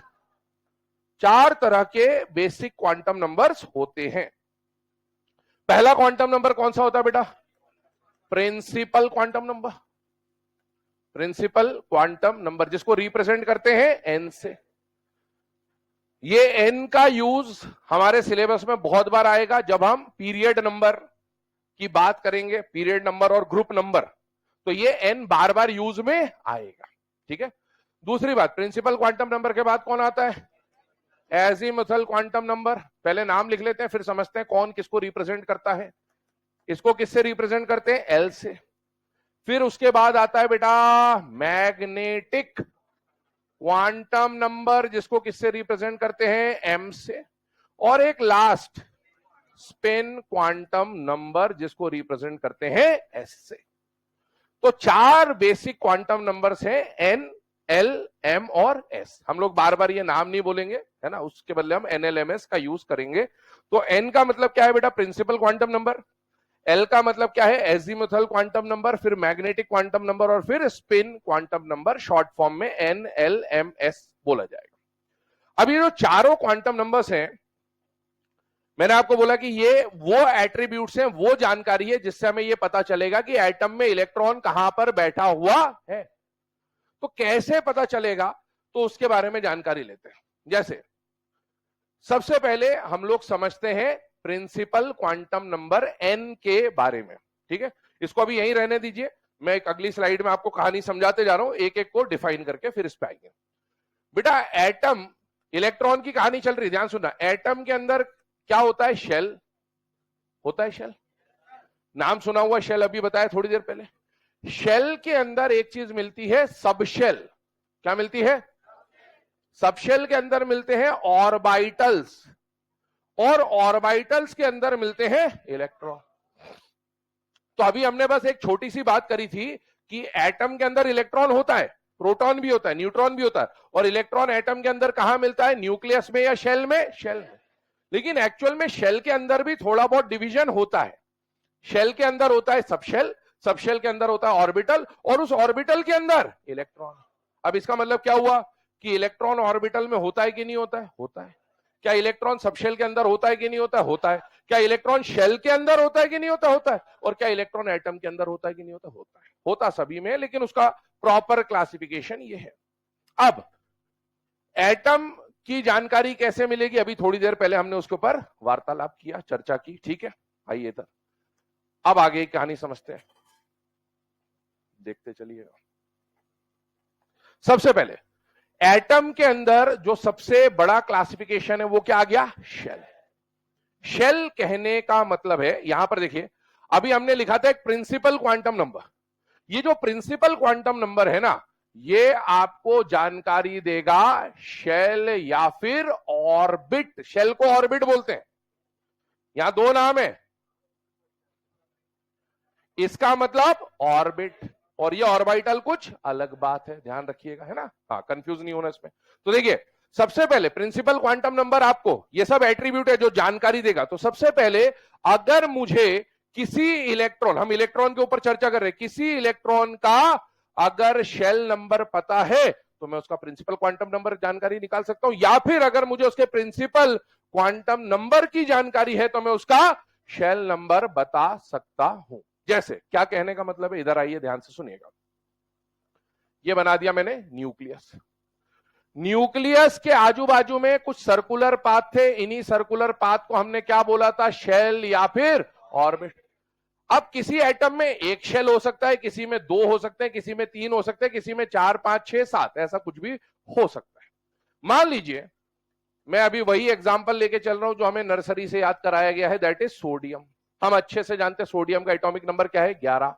चार तरह के बेसिक क्वांटम नंबर्स होते हैं। पहला क्वांटम नंबर कौन सा होता है बेटा? Principal quantum number. Principal quantum number जिसको रिप्रेजेंट करते हैं एन से। ये एन का यूज हमारे सिलेबस में बहुत बार आएगा जब हम पीरियड नंबर की बात करेंगे, पीरियड नंबर और ग्रुप नंबर, तो ये एन बार बार यूज में आएगा। ठीक है। दूसरी बात, प्रिंसिपल क्वांटम नंबर के बाद कौन आता है? Azimuthal quantum number. पहले नाम लिख लेते हैं फिर समझते हैं कौन किसको रिप्रेजेंट करता है। इसको किससे रिप्रेजेंट करते हैं? एल से। फिर उसके बाद आता है बेटा मैग्नेटिक क्वांटम नंबर जिसको किससे रिप्रेजेंट करते हैं? एम से। और एक लास्ट स्पिन क्वांटम नंबर जिसको रिप्रेजेंट करते हैं एस से। तो चार बेसिक क्वांटम नंबर्स हैं, एन, एल, एम और एस। हम लोग बार बार ये नाम नहीं बोलेंगे, है ना, उसके बदले हम एनएलएमएस का यूज करेंगे। तो एन का मतलब क्या है बेटा? Principal quantum number. एल का मतलब क्या है? Azimuthal quantum number. फिर मैग्नेटिक क्वांटम नंबर और फिर spin quantum number, short form में एन, एल, एम, एस बोला जाएगा। अब ये जो चारों क्वांटम नंबर्स हैं, मैंने आपको बोला कि ये वो एट्रीब्यूट्स हैं, वो जानकारी है जिससे हमें ये पता चलेगा कि एटम में इलेक्ट्रॉन कहां पर बैठा हुआ है। तो कैसे पता चलेगा? तो उसके बारे में जानकारी लेते हैं। जैसे सबसे पहले हम लोग समझते हैं प्रिंसिपल क्वांटम नंबर एन के बारे में। ठीक है, इसको अभी यहीं रहने दीजिए, मैं एक अगली स्लाइड में आपको कहानी समझाते जा रहा हूं, एक एक को डिफाइन करके फिर इस पे आएंगे। बेटा एटम, इलेक्ट्रॉन की कहानी चल रही, ध्यान सुनना। एटम के अंदर क्या होता है? शेल होता है। शेल नाम सुना हुआ, शेल अभी बताया थोड़ी देर पहले। शेल के अंदर एक चीज मिलती है, सबशेल। क्या मिलती है? सबशेल के अंदर मिलते हैं ऑर्बिटल्स, और ऑर्बिटल्स के अंदर मिलते हैं इलेक्ट्रॉन। तो अभी हमने बस एक छोटी सी बात करी थी कि एटम के अंदर इलेक्ट्रॉन होता है, प्रोटॉन भी होता है, न्यूट्रॉन भी होता है, और इलेक्ट्रॉन एटम के अंदर कहां मिलता है? न्यूक्लियस में या शेल में? शेल में। लेकिन एक्चुअल में शेल के अंदर भी थोड़ा बहुत डिवीजन होता है। शेल के अंदर होता है सबशेल, सबशेल के अंदर होता है ऑर्बिटल, और उस ऑर्बिटल के अंदर इलेक्ट्रॉन। अब इसका मतलब क्या हुआ कि इलेक्ट्रॉन ऑर्बिटल में होता है कि नहीं होता है? होता है। क्या इलेक्ट्रॉन सबशेल के अंदर होता है कि नहीं होता है? होता है। क्या इलेक्ट्रॉन शेल के अंदर होता है कि नहीं होता? होता है। और क्या इलेक्ट्रॉन एटम के अंदर होता है कि नहीं होता? होता है। होता सभी में, लेकिन उसका प्रॉपर क्लासिफिकेशन ये है। अब एटम की जानकारी कैसे मिलेगी? अभी थोड़ी देर पहले हमने उसके ऊपर वार्तालाप किया, चर्चा की। ठीक है, आइए इधर अब आगे की कहानी समझते हैं, देखते चलिएगा। सबसे पहले एटम के अंदर जो सबसे बड़ा क्लासिफिकेशन है वो क्या आ गया? शेल। शेल कहने का मतलब है, यहां पर देखिए, अभी हमने लिखा था एक प्रिंसिपल क्वांटम नंबर। ये जो प्रिंसिपल क्वांटम नंबर है ना, ये आपको जानकारी देगा शेल या फिर ऑर्बिट। शेल को ऑर्बिट बोलते हैं। यहां दो नाम है, इसका मतलब ऑर्बिट, और ये ऑर्बिटल कुछ अलग बात है, ध्यान रखिएगा, है ना। हाँ, कंफ्यूज नहीं होना इसमें। तो देखिए, सबसे पहले प्रिंसिपल क्वांटम नंबर आपको ये सब एट्रीब्यूट है जो जानकारी देगा। तो सबसे पहले अगर मुझे किसी इलेक्ट्रॉन, हम इलेक्ट्रॉन के ऊपर चर्चा कर रहे हैं, किसी इलेक्ट्रॉन का अगर शेल नंबर पता है तो मैं उसका प्रिंसिपल क्वांटम नंबर जानकारी निकाल सकता हूं, या फिर अगर मुझे उसके प्रिंसिपल क्वांटम नंबर की जानकारी है तो मैं उसका शेल नंबर बता सकता हूं। जैसे, क्या कहने का मतलब है, इधर आइए ध्यान से सुनिएगा। ये बना दिया मैंने न्यूक्लियस। न्यूक्लियस के आजू बाजू में कुछ सर्कुलर पाथ थे, इन्हीं सर्कुलर पाथ को हमने क्या बोला था? शेल या फिर ऑर्बिट। अब किसी एटम में एक शेल हो सकता है, किसी में दो हो सकते हैं, किसी में तीन हो सकते हैं, किसी में 4, 5, 6, 7, ऐसा कुछ भी हो सकता है। मान लीजिए मैं अभी वही एग्जांपल लेके चल रहा हूं जो हमें नर्सरी से याद कराया गया है, दैट इज सोडियम। हम अच्छे से जानते हैं सोडियम का एटॉमिक नंबर क्या है? 11।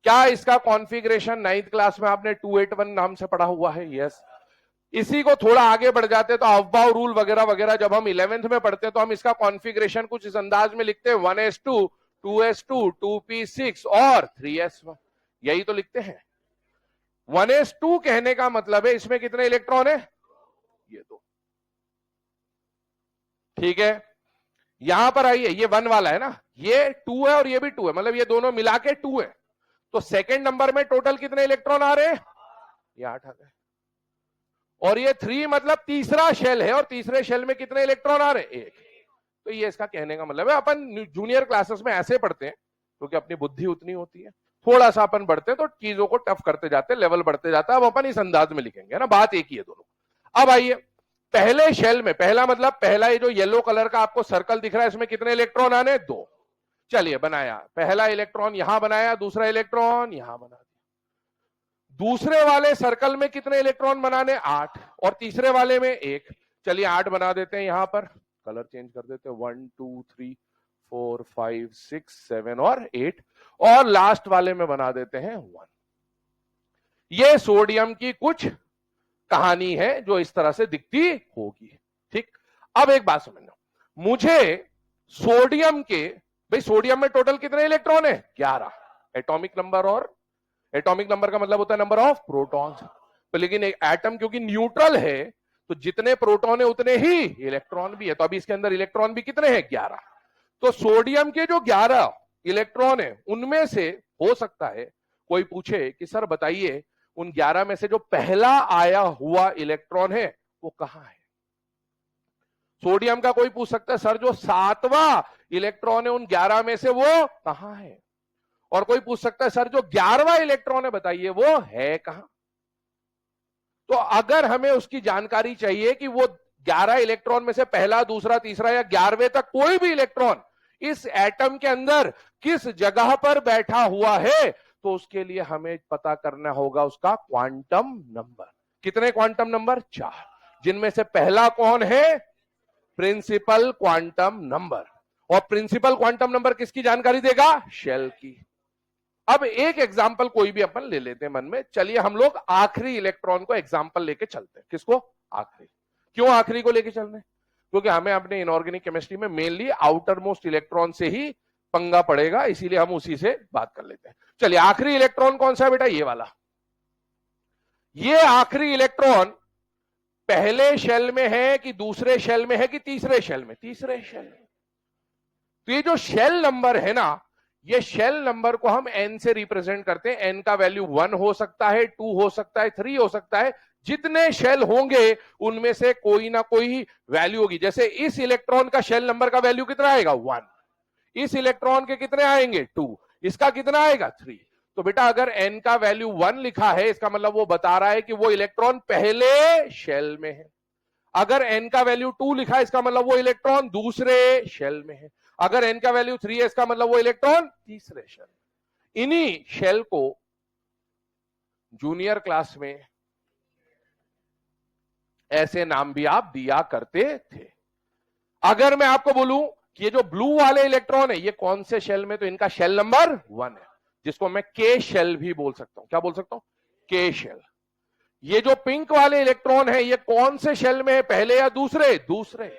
क्या इसका कॉन्फ़िगरेशन 9th क्लास में आपने 281 नाम से पढ़ा हुआ है? यस। इसी को थोड़ा आगे बढ़ जाते तो अफबाव रूल वगैरह वगैरह जब हम 11th में पढ़ते तो हम इसका कॉन्फ़िगरेशन कुछ इस अंदाज में लिखते हैं 1s2 2s2 2p6 और 3s1, यही तो लिखते हैं। 1s2 कहने का मतलब है इसमें कितने इलेक्ट्रॉन है? ये दो। ठीक है, यहां पर आइए, ये 1 वाला है ना, ये 2 है और ये भी 2 है, मतलब ये दोनों मिला के 2 है। तो सेकंड नंबर में टोटल कितने इलेक्ट्रॉन आ रहे हैं? ये 8 आ गए। और ये 3 मतलब तीसरा शेल है, और तीसरे शेल में कितने इलेक्ट्रॉन आ रहे हैं? 1। तो ये इसका कहने का मतलब है। अपन जूनियर क्लासेस में ऐसे पढ़ते हैं क्योंकि अपनी बुद्धि उतनी होती है, थोड़ा सा अपन बढ़ते हैं तो चीजों को टफ करते जाते हैं, लेवल बढ़ते जाता है। अब अपन इस अंदाज में लिखेंगे ना, बात एक ही है दोनों। अब आइए, पहले शेल में, पहला मतलब पहला ये जो येलो कलर का आपको सर्कल दिख रहा है, इसमें कितने इलेक्ट्रॉन आने? 2। चलिए बनाया, पहला इलेक्ट्रॉन यहां बनाया, दूसरा इलेक्ट्रॉन यहां बना दिया। दूसरे वाले सर्कल में कितने इलेक्ट्रॉन बनाने? 8, और तीसरे वाले में 1। चलिए 8 बना देते हैं, यहां पर कलर चेंज कर देते हैं, 1 2 3 4 5 6 7 और 8, और लास्ट वाले में बना देते हैं 1। ये सोडियम की कुछ कहानी है जो इस तरह से दिखती होगी। ठीक, अब एक बात समझना, मुझे सोडियम के, भाई सोडियम में टोटल कितने इलेक्ट्रॉन है? 11 एटॉमिक नंबर, और एटॉमिक नंबर का मतलब होता है नंबर ऑफ प्रोटॉन्स। तो लेकिन एक एटम क्योंकि न्यूट्रल है तो जितने प्रोटॉन है उतने ही इलेक्ट्रॉन भी है, तो अभी इसके अंदर इलेक्ट्रॉन भी कितने हैं? 11। तो सोडियम के जो 11 इलेक्ट्रॉन है उनमें से हो सकता है कोई पूछे कि सर बताइए उन 11 में से जो पहला आया हुआ इलेक्ट्रॉन है वो कहां है? सोडियम का कोई पूछ सकता है सर जो 7वां इलेक्ट्रॉन है उन 11 में से वो कहां है? और कोई पूछ सकता है सर जो 11वां इलेक्ट्रॉन है बताइए वो है कहां? तो अगर हमें उसकी जानकारी चाहिए कि वो 11 इलेक्ट्रॉन में से पहला, दूसरा, तीसरा या 11वें तक कोई भी इलेक्ट्रॉन इस एटम के अंदर किस जगह पर बैठा हुआ है, तो उसके लिए हमें पता करना होगा उसका क्वांटम नंबर। कितने क्वांटम नंबर? 4, जिनमें से पहला कौन है? Principal quantum number. और प्रिंसिपल क्वांटम नंबर किसकी जानकारी देगा? शेल की। अब एक एग्जाम्पल कोई भी अपन ले लेते हैं मन में। चलिए हम लोग आखिरी इलेक्ट्रॉन को एग्जाम्पल लेके चलते हैं। किसको? आखिरी। क्यों आखिरी को लेके चल रहे हैं? क्योंकि हमें अपने इनऑर्गेनिक केमिस्ट्री में मेनली आउटर मोस्ट इलेक्ट्रॉन से ही पंगा पड़ेगा, इसीलिए हम उसी से बात कर लेते हैं। चलिए आखिरी इलेक्ट्रॉन कौन सा है बेटा? ये वाला। ये आखिरी इलेक्ट्रॉन पहले शेल में है कि दूसरे शेल में है कि तीसरे शेल में? तीसरे शेल में। तो ये जो शेल नंबर है ना, ये शेल नंबर को हम n से रिप्रेजेंट करते हैं। n का वैल्यू 1 हो सकता है, 2 हो सकता है, 3 हो सकता है। जितने शेल होंगे उनमें से कोई ना कोई वैल्यू होगी। जैसे इस इलेक्ट्रॉन का शेल नंबर का वैल्यू कितना आएगा? 1। इस इलेक्ट्रॉन के कितने आएंगे? 2। इसका कितना आएगा? 3। तो बेटा अगर n का वैल्यू 1 लिखा है इसका मतलब वो बता रहा है कि वो इलेक्ट्रॉन पहले शेल में है। अगर n का वैल्यू 2 लिखा है इसका मतलब वो इलेक्ट्रॉन दूसरे शेल में है। अगर n का वैल्यू 3 है इसका मतलब वो इलेक्ट्रॉन तीसरे शेल में। इन्हीं शेल को जूनियर क्लास में ऐसे नाम भी आप दिया करते थे। अगर मैं आपको बोलूं कि ये जो ब्लू वाले इलेक्ट्रॉन है ये कौन से शेल में, तो इनका शेल नंबर 1 है, जिसको मैं के शेल भी बोल सकता हूं। क्या बोल सकता हूं? के शेल। ये जो पिंक वाले इलेक्ट्रॉन है ये कौन से शेल में है? पहले या दूसरे? दूसरे।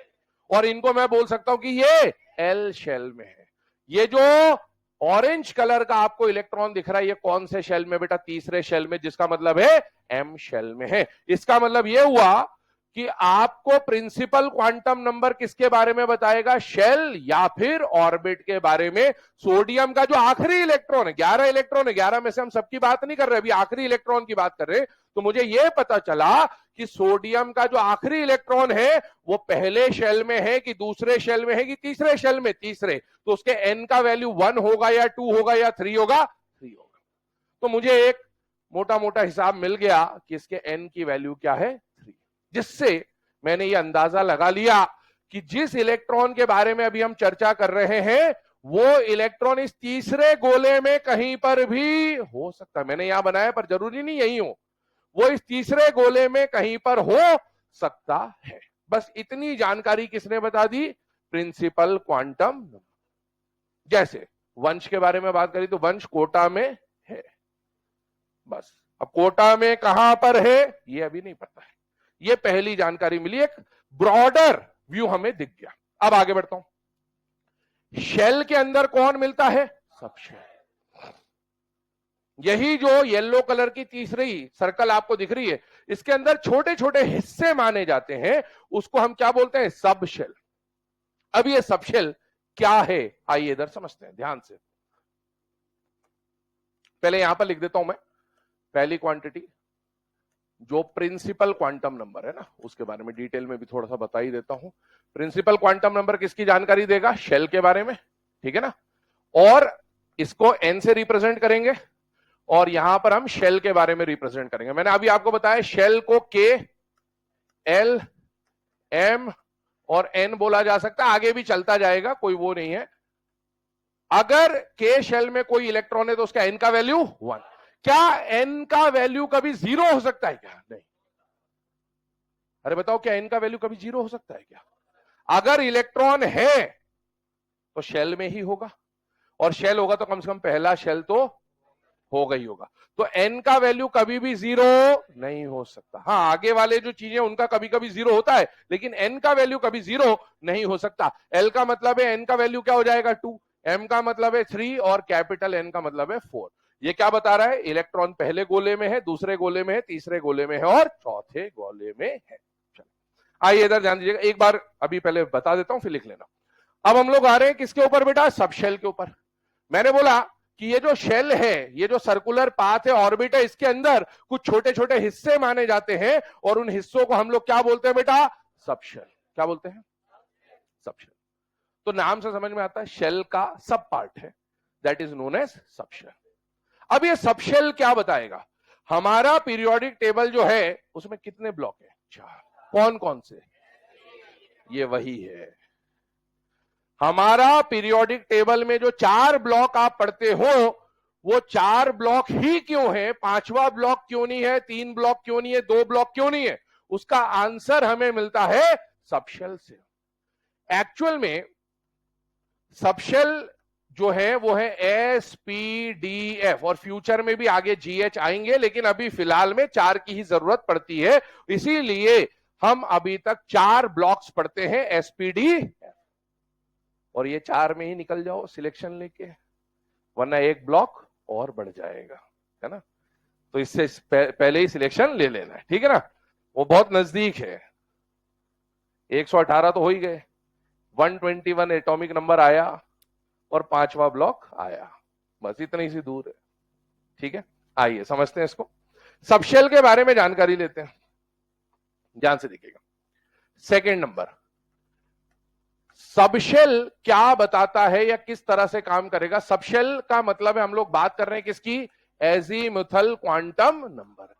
और इनको मैं बोल सकता हूं कि ये एल शेल में है। ये जो ऑरेंज कलर का आपको इलेक्ट्रॉन दिख रहा है ये कौन से शेल में बेटा? तीसरे शेल में, जिसका मतलब है एम शेल में है। इसका मतलब यह हुआ कि आपको प्रिंसिपल क्वांटम नंबर किसके बारे में बताएगा? शेल या फिर ऑर्बिट के बारे में। सोडियम का जो आखिरी इलेक्ट्रॉन है, 11 इलेक्ट्रॉन है, 11 में से हम सबकी बात नहीं कर रहे, अभी आखिरी इलेक्ट्रॉन की बात कर रहे हैं। तो मुझे यह पता चला कि सोडियम का जो आखिरी इलेक्ट्रॉन है वो पहले शेल में है कि दूसरे शेल में है कि तीसरे शेल में? तीसरे। तो उसके n का वैल्यू 1 होगा या 2 होगा या 3 होगा? 3 होगा। तो मुझे एक मोटा मोटा हिसाब मिल गया कि इसके n की वैल्यू क्या है? 3। जिससे मैंने ये अंदाजा लगा लिया कि जिस इलेक्ट्रॉन के बारे में अभी हम चर्चा कर रहे हैं वो इलेक्ट्रॉन इस तीसरे गोले में कहीं पर भी हो सकता है। मैंने यहां बनाया पर जरूरी नहीं यही हो, वो इस तीसरे गोले में कहीं पर हो सकता है। बस इतनी जानकारी किसने बता दी? Principal quantum number. जैसे वंश के बारे में बात करी तो वंश कोटा में है, अब कोटा में कहां पर है ये अभी नहीं पता है, ये पहली जानकारी मिली, एक ब्रॉडर व्यू हमें दिख गया। अब आगे बढ़ता हूं, शेल के अंदर कौन मिलता है, सब शेल। यही जो येलो कलर की तीसरी सर्कल आपको दिख रही है, इसके अंदर छोटे छोटे हिस्से माने जाते हैं, उसको हम क्या बोलते हैं, सब शेल। अब ये सब शेल क्या है, आइए इधर समझते हैं ध्यान से। पहले यहां पर लिख देता हूं मैं पहली क्वांटिटी, जो प्रिंसिपल क्वांटम नंबर है ना, उसके बारे में डिटेल में भी थोड़ा सा बता ही देता हूं। प्रिंसिपल क्वांटम नंबर किसकी जानकारी देगा, शेल के बारे में, ठीक है ना। और इसको एन से रिप्रेजेंट करेंगे, और यहां पर हम शेल के बारे में रिप्रेजेंट करेंगे। मैंने अभी आपको बताया शेल को के, एल, एम और एन बोला जा सकता है, आगे भी चलता जाएगा, कोई वो नहीं है। अगर के शेल में कोई इलेक्ट्रॉन है तो उसका एन का वैल्यू 1। क्या एन का वैल्यू कभी 0 हो सकता है क्या, नहीं। अरे बताओ, क्या एन का वैल्यू कभी 0 हो सकता है क्या? अगर इलेक्ट्रॉन है तो शेल में ही होगा, और शेल होगा तो कम से कम पहला शेल तो होगा ही होगा। तो एन का वैल्यू कभी भी 0 नहीं हो सकता। हाँ, आगे वाले जो चीजें उनका कभी कभी 0 होता है, लेकिन एन का वैल्यू कभी 0 नहीं हो सकता। एल का मतलब है एन का वैल्यू क्या हो जाएगा, 2, एम का मतलब है 3 और कैपिटल एन का मतलब है 4। ये क्या बता रहा है, इलेक्ट्रॉन पहले गोले में है, दूसरे गोले में है, तीसरे गोले में है और चौथे गोले में है। चलो आइए इधर ध्यान दीजिएगा, एक बार अभी पहले बता देता हूं फिर लिख लेना। अब हम लोग आ रहे हैं किसके ऊपर बेटा, सब शेल के ऊपर। मैंने बोला कि ये जो शेल है, ये जो सर्कुलर पाथ है, ऑर्बिट है, इसके अंदर कुछ छोटे छोटे हिस्से माने जाते हैं, और उन हिस्सों को हम लोग क्या बोलते हैं बेटा, सब शेल। क्या बोलते हैं, सब शेल। तो नाम से समझ में आता है शेल का सब पार्ट है, that is known as subshell. अब ये सब शेल क्या बताएगा, हमारा पीरियोडिक टेबल जो है उसमें कितने ब्लॉक है, 4। कौन कौन से, ये वही है। हमारा पीरियोडिक टेबल में जो 4 ब्लॉक आप पढ़ते हो, वो 4 ब्लॉक ही क्यों है, 5वां ब्लॉक क्यों नहीं है, 3 ब्लॉक क्यों नहीं है, 2 ब्लॉक क्यों नहीं है, उसका आंसर हमें मिलता है सबशेल से। एक्चुअल में सबशेल जो है वो है एस, पी, डी, एफ, और फ्यूचर में भी आगे GH आएंगे, लेकिन अभी फिलहाल में 4 की ही जरूरत पड़ती है, इसीलिए हम अभी तक 4 ब्लॉक्स पढ़ते हैं, एसपीडी, और ये 4 में ही निकल जाओ सिलेक्शन लेके, वरना एक ब्लॉक और बढ़ जाएगा, है ना। तो इससे पहले ही सिलेक्शन ले लेना है, ठीक है ना। वो बहुत नजदीक है, 118 तो हो ही गए, 121 एटॉमिक नंबर आया और 5वां ब्लॉक आया, बस इतनी सी दूर है, ठीक है। आइए समझते हैं इसको, सबशेल के बारे में जानकारी लेते हैं, ध्यान से देखिएगा। सेकंड नंबर, सबशेल क्या बताता है या किस तरह से काम करेगा। सबशेल का मतलब है, हम लोग बात कर रहे हैं किसकी, azimuthal quantum number.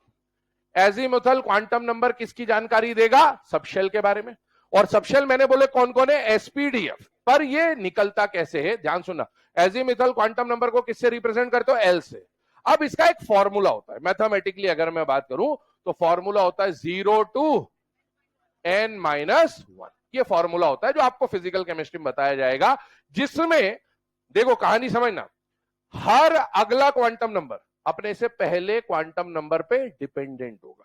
Azimuthal quantum number किसकी जानकारी देगा, सबशेल के बारे में। और सबशेल मैंने बोले कौन कौन है, एसपीडीएफ। पर ये निकलता कैसे है, ध्यान सुनना। एजीमुथल क्वांटम नंबर को किससे रिप्रेजेंट करते हो, एल से। अब इसका एक फॉर्मूला होता है, मैथमेटिकली अगर मैं बात करूं तो फॉर्मूला होता है 0 to n-1। ये फॉर्मूला होता है जो आपको फिजिकल केमिस्ट्री में बताया जाएगा, जिसमें देखो कहानी समझना, हर अगला क्वांटम नंबर अपने से पहले क्वांटम नंबर पे डिपेंडेंट होगा।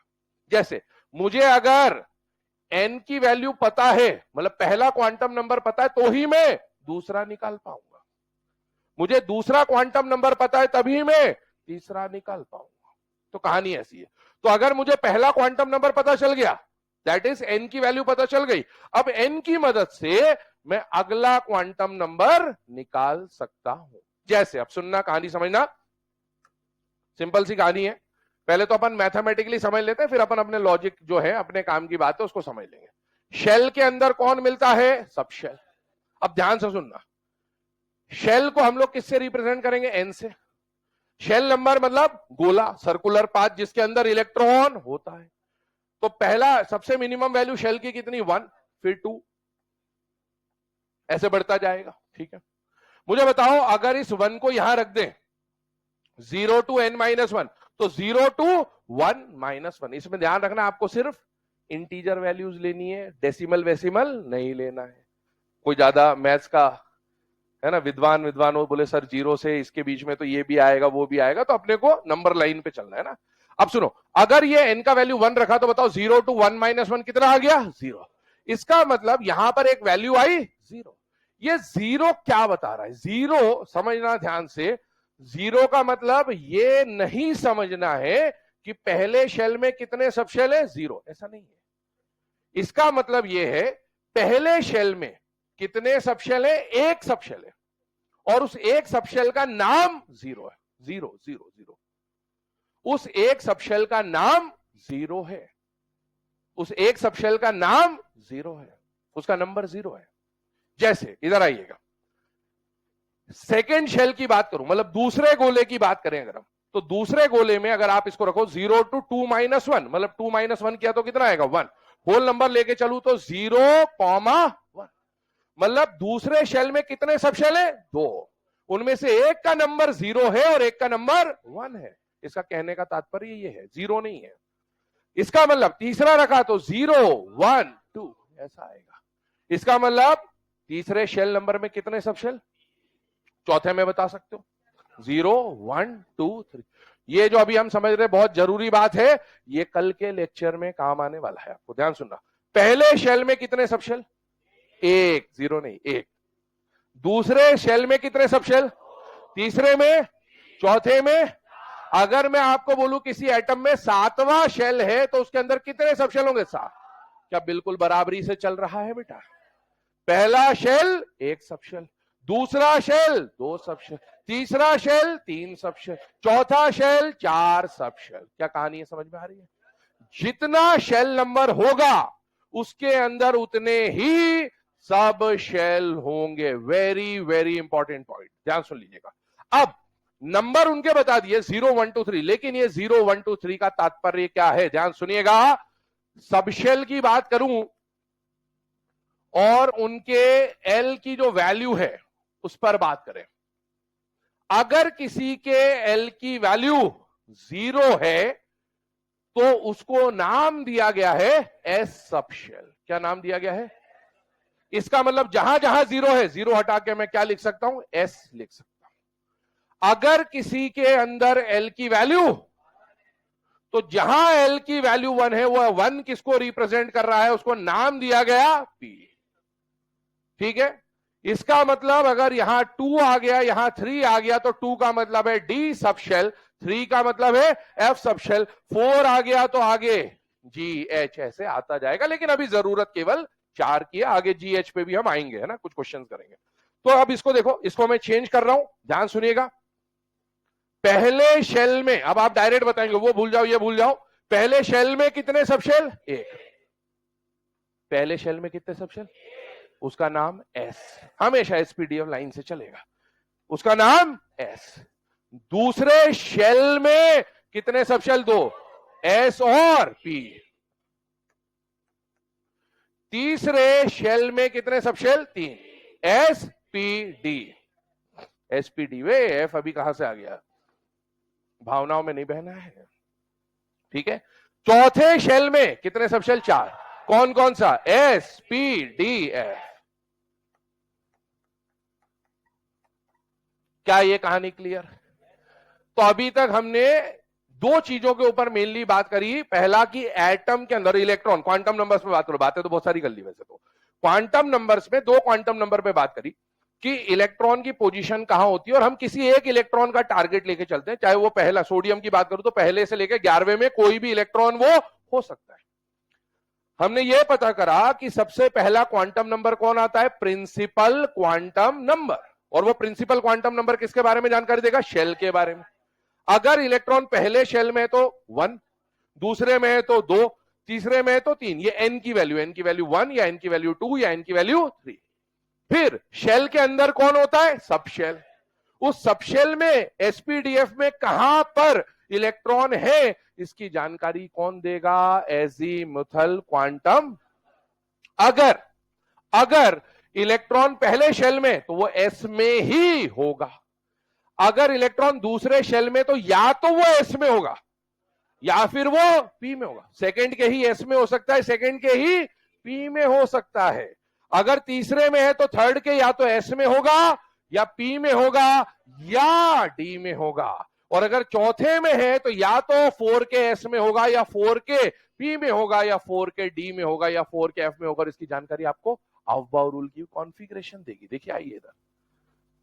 जैसे मुझे अगर n की वैल्यू पता है, मतलब पहला क्वांटम नंबर पता है, तो ही मैं दूसरा निकाल पाऊंगा। मुझे दूसरा क्वांटम नंबर पता है तभी मैं तीसरा निकाल पाऊंगा। तो कहानी ऐसी है। तो अगर मुझे पहला क्वांटम नंबर पता चल गया, दैट इज n की वैल्यू पता चल गई, अब n की मदद से मैं अगला क्वांटम नंबर निकाल सकता हूं। जैसे, अब सुनना, कहानी समझना, सिंपल सी कहानी है। पहले तो अपन मैथमेटिकली समझ लेते हैं, फिर अपन अपने लॉजिक जो है, अपने काम की बात है, उसको समझ लेंगे। शेल के अंदर कौन मिलता है, सबशेल। अब ध्यान से सुनना, शेल को हम लोग किससे रिप्रेजेंट करेंगे, n से। शेल नंबर मतलब गोला, सर्कुलर पाथ जिसके अंदर इलेक्ट्रॉन होता है। तो पहला सबसे मिनिमम वैल्यू शेल की कितनी, 1, फिर 2, ऐसे बढ़ता जाएगा, ठीक है। मुझे बताओ, अगर इस 1 को यहां रख दें, 0 to n-1, तो 0 to 1-1। इसमें ध्यान रखना, आपको सिर्फ इंटीजर वैल्यूज लेनी है, डेसिमल वेसिमल नहीं लेना है। कोई ज्यादा मैथ्स का है ना विद्वान हो, बोले सर 0 से इसके बीच में तो ये भी आएगा वो भी आएगा, तो अपने को नंबर लाइन पे चलना है ना। अब सुनो, अगर ये n का वैल्यू 1 रखा तो बताओ 0 to 1 - 1 कितना आ गया? 0। इसका मतलब यहां पर एक वैल्यू आई 0। ये 0 क्या बता रहा है? 0 समझना ध्यान से, 0 का मतलब ये नहीं समझना है कि पहले शेल में कितने सब शेल है, 0, ऐसा नहीं है। इसका मतलब ये है पहले शेल में कितने सब शेल है, एक सब शेल है, और उस एक सब शेल का नाम 0 है। 0 0 0, उस एक सब शेल का नाम 0 है, उस एक सब शेल का नाम 0 है, उसका नंबर 0 है। जैसे इधर आइएगा, सेकेंड शेल की बात करूं, मतलब दूसरे गोले की बात करें अगर हम, तो दूसरे गोले में अगर आप इसको रखो 0 to 2 - 1, मतलब 2 - 1 किया तो कितना आएगा? 1। होल नंबर लेके चलू तो 0,1, मतलब दूसरे शेल में कितने सब शेल है? 2। उनमें से एक का नंबर 0 है और एक का नंबर 1 है। इसका कहने का तात्पर्य ये है, 0 नहीं है। इसका मतलब तीसरा रखा तो 0 1 2 ऐसा आएगा। इसका मतलब तीसरे शेल नंबर में कितने सब शेल? चौथे में बता सकते हो, 0 1 2 3। ये जो अभी हम समझ रहे बहुत जरूरी बात है, ये कल के लेक्चर में काम आने वाला है, आपको ध्यान सुनना। पहले शेल में कितने सब शेल? 1, 0 नहीं, 1। दूसरे शेल में कितने सब शेल? तीसरे में, चौथे में। अगर मैं आपको बोलूं किसी एटम में 7वां शेल है तो उसके अंदर कितने सब शेल होंगे? 7। क्या बिल्कुल बराबरी से चल रहा है बेटा? पहला शेल 1 सब शेल, दूसरा शेल 2 सब शेल, तीसरा शेल 3 सब शेल, चौथा शेल 4 सब शेल। क्या कहानी है, समझ में आ रही है? जितना शेल नंबर होगा उसके अंदर उतने ही सब शेल होंगे। वेरी वेरी इंपॉर्टेंट पॉइंट, ध्यान सुन लीजिएगा। अब नंबर उनके बता दिए 0 1 2 3, लेकिन ये 0 1 2 3 का तात्पर्य क्या है, ध्यान सुनिएगा। सब शेल की बात करूं और उनके एल की जो वैल्यू है उस पर बात करें। अगर किसी के एल की वैल्यू 0 है तो उसको नाम दिया गया है एस सब शेल। क्या नाम दिया गया है? इसका मतलब जहां जहां 0 है, 0 हटा के मैं क्या लिख सकता हूं? एस लिख सकता हूं। अगर किसी के अंदर एल की वैल्यू, तो जहां एल की वैल्यू 1 है, वह 1 किसको रिप्रेजेंट कर रहा है? उसको नाम दिया गया पी। ठीक है, इसका मतलब अगर यहां 2 आ गया, यहां 3 आ गया, तो 2 का मतलब है डी सब शेल, 3 का मतलब है एफ सब शेल, 4 आ गया तो आगे जी एच ऐसे आता जाएगा। लेकिन अभी जरूरत केवल 4 की है, आगे जी एच पे भी हम आएंगे, है ना, कुछ क्वेश्चंस करेंगे। तो अब इसको देखो, इसको मैं चेंज कर रहा हूं, ध्यान सुनिएगा। पहले शेल में, अब आप डायरेक्ट बताएंगे, वो भूल जाओ ये भूल जाओ, पहले शेल में कितने सब शेल? 1। पहले शेल में कितने सब शेल? उसका नाम एस, हमेशा एसपीडीएफ लाइन से चलेगा, उसका नाम एस। दूसरे शेल में कितने सब शेल? 2, एस और पी। तीसरे शेल में कितने सब shell? 3, S P D. SPD वे एफ अभी कहां से आ गया? भावनाओं में नहीं बहना है, ठीक है। चौथे शेल में कितने सब शेल? 4। कौन कौन सा? S P D F. क्या ये कहानी क्लियर? तो अभी तक हमने 2 चीजों के ऊपर मेनली बात करी। पहला कि एटम के अंदर इलेक्ट्रॉन, क्वांटम नंबर्स पे बात करो, बातें तो बहुत सारी कर ली वैसे तो। क्वांटम नंबर्स में 2 क्वांटम नंबर पे बात करी कि इलेक्ट्रॉन की पोजीशन कहां होती है, और हम किसी एक इलेक्ट्रॉन का टारगेट लेके चलते हैं। चाहे वो पहला, सोडियम की बात करूं तो पहले से लेकर 11वें में कोई भी इलेक्ट्रॉन वो हो सकता है। हमने ये पता करा कि सबसे पहला क्वांटम नंबर कौन आता है? Principal quantum number. और वो प्रिंसिपल क्वांटम नंबर किसके बारे में जानकारी देगा? शेल के बारे में। अगर इलेक्ट्रॉन पहले शेल में है तो 1, दूसरे में है तो 2, तीसरे में है तो 3। ये एन की वैल्यू 1 या एन की वैल्यू 2 या एन की वैल्यू 3। फिर शेल के अंदर कौन होता है? सब शेल। उस सब शेल में एसपीडीएफ में कहां पर इलेक्ट्रॉन है, इसकी जानकारी कौन देगा? Azimuthal quantum. अगर इलेक्ट्रॉन पहले शेल में तो वो एस में ही होगा। अगर इलेक्ट्रॉन दूसरे शेल में तो या तो वो एस में होगा या फिर वो पी में होगा। सेकंड के ही एस में हो सकता है, सेकंड के ही पी में हो सकता है। अगर तीसरे में है तो थर्ड के या तो एस में होगा या पी में होगा या डी में होगा। और अगर चौथे में है तो या तो 4k S में होगा, या 4k P में होगा, या 4k D में होगा, या 4k F में होगा। इसकी जानकारी आपको अफबाउ रूल की कॉन्फ़िगरेशन देगी। देखिए आइए इधर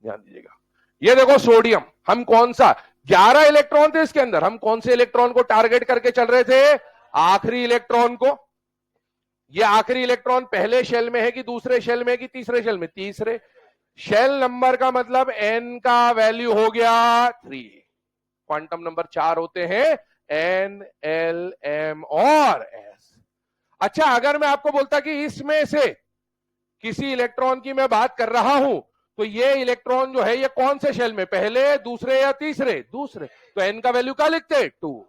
ध्यान दीजिएगा। ये देखो सोडियम, हम कौन सा 11 इलेक्ट्रॉन थे इसके अंदर, हम कौन से इलेक्ट्रॉन को टारगेट करके चल रहे थे? आखिरी इलेक्ट्रॉन को। ये आखिरी इलेक्ट्रॉन पहले शेल में है कि दूसरे शेल में है कि तीसरे शेल में? तीसरे। शेल नंबर का मतलब n का वैल्यू हो गया 3। क्वांटम नंबर 4 होते हैं n, l, m और s। अच्छा, अगर मैं आपको बोलता कि इसमें से किसी इलेक्ट्रॉन की मैं बात कर रहा हूं, तो ये इलेक्ट्रॉन जो है ये कौन से शेल में, पहले, दूसरे या तीसरे? दूसरे। तो n का वैल्यू क्या लिखते? 2।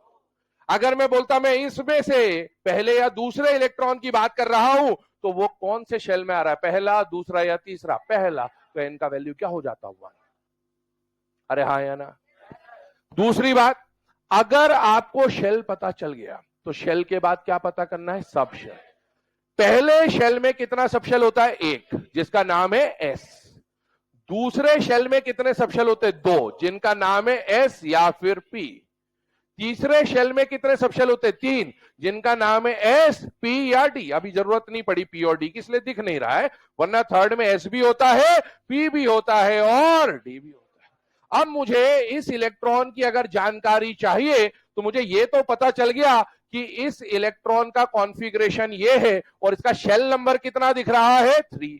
अगर मैं बोलता मैं इसमें से पहले या दूसरे इलेक्ट्रॉन की बात कर रहा हूं, तो वो कौन से शेल में आ रहा है, पहला, दूसरा या तीसरा? पहला। तो n का वैल्यू क्या हो जाता हुआ? अरे हाँ या ना? दूसरी बात, अगर आपको शेल पता चल गया तो शेल के बाद क्या पता करना है? सब शेल। पहले शेल में कितना सबशेल होता है? 1, जिसका नाम है S। दूसरे शेल में कितने सबशेल होते हैं? 2, जिनका नाम है S या फिर P। तीसरे शेल में कितने सबशेल होते हैं? 3, जिनका नाम है S, P या D। अभी जरूरत नहीं पड़ी P और D की, इसलिए दिख नहीं रहा है, वरना थर्ड में S भी होता है, P भी होता है और D भी होता है। अब मुझे इस इलेक्ट्रॉन की अगर जानकारी चाहिए तो मुझे ये तो पता चल गया कि इस इलेक्ट्रॉन का कॉन्फ़िगरेशन ये है और इसका शेल नंबर कितना दिख रहा है? 3।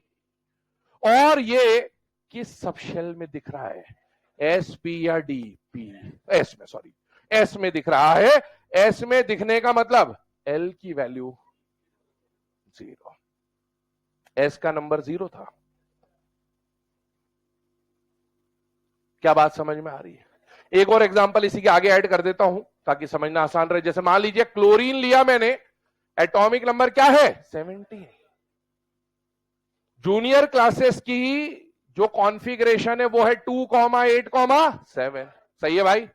और ये किस सबशेल में दिख रहा है? S, P या D? P, S में, सॉरी, S में दिख रहा है। S में दिखने का मतलब L की वैल्यू 0, S का नंबर 0 था। क्या बात समझ में आ रही है? एक और एग्जांपल इसी के आगे ऐड कर देता हूं ताकि समझना आसान रहे। जैसे मान लीजिए क्लोरीन लिया मैंने, एटॉमिक नंबर क्या है? 17। जूनियर क्लासेस की जो कॉन्फ़िगरेशन है वो है 2,8,7। सही है भाई?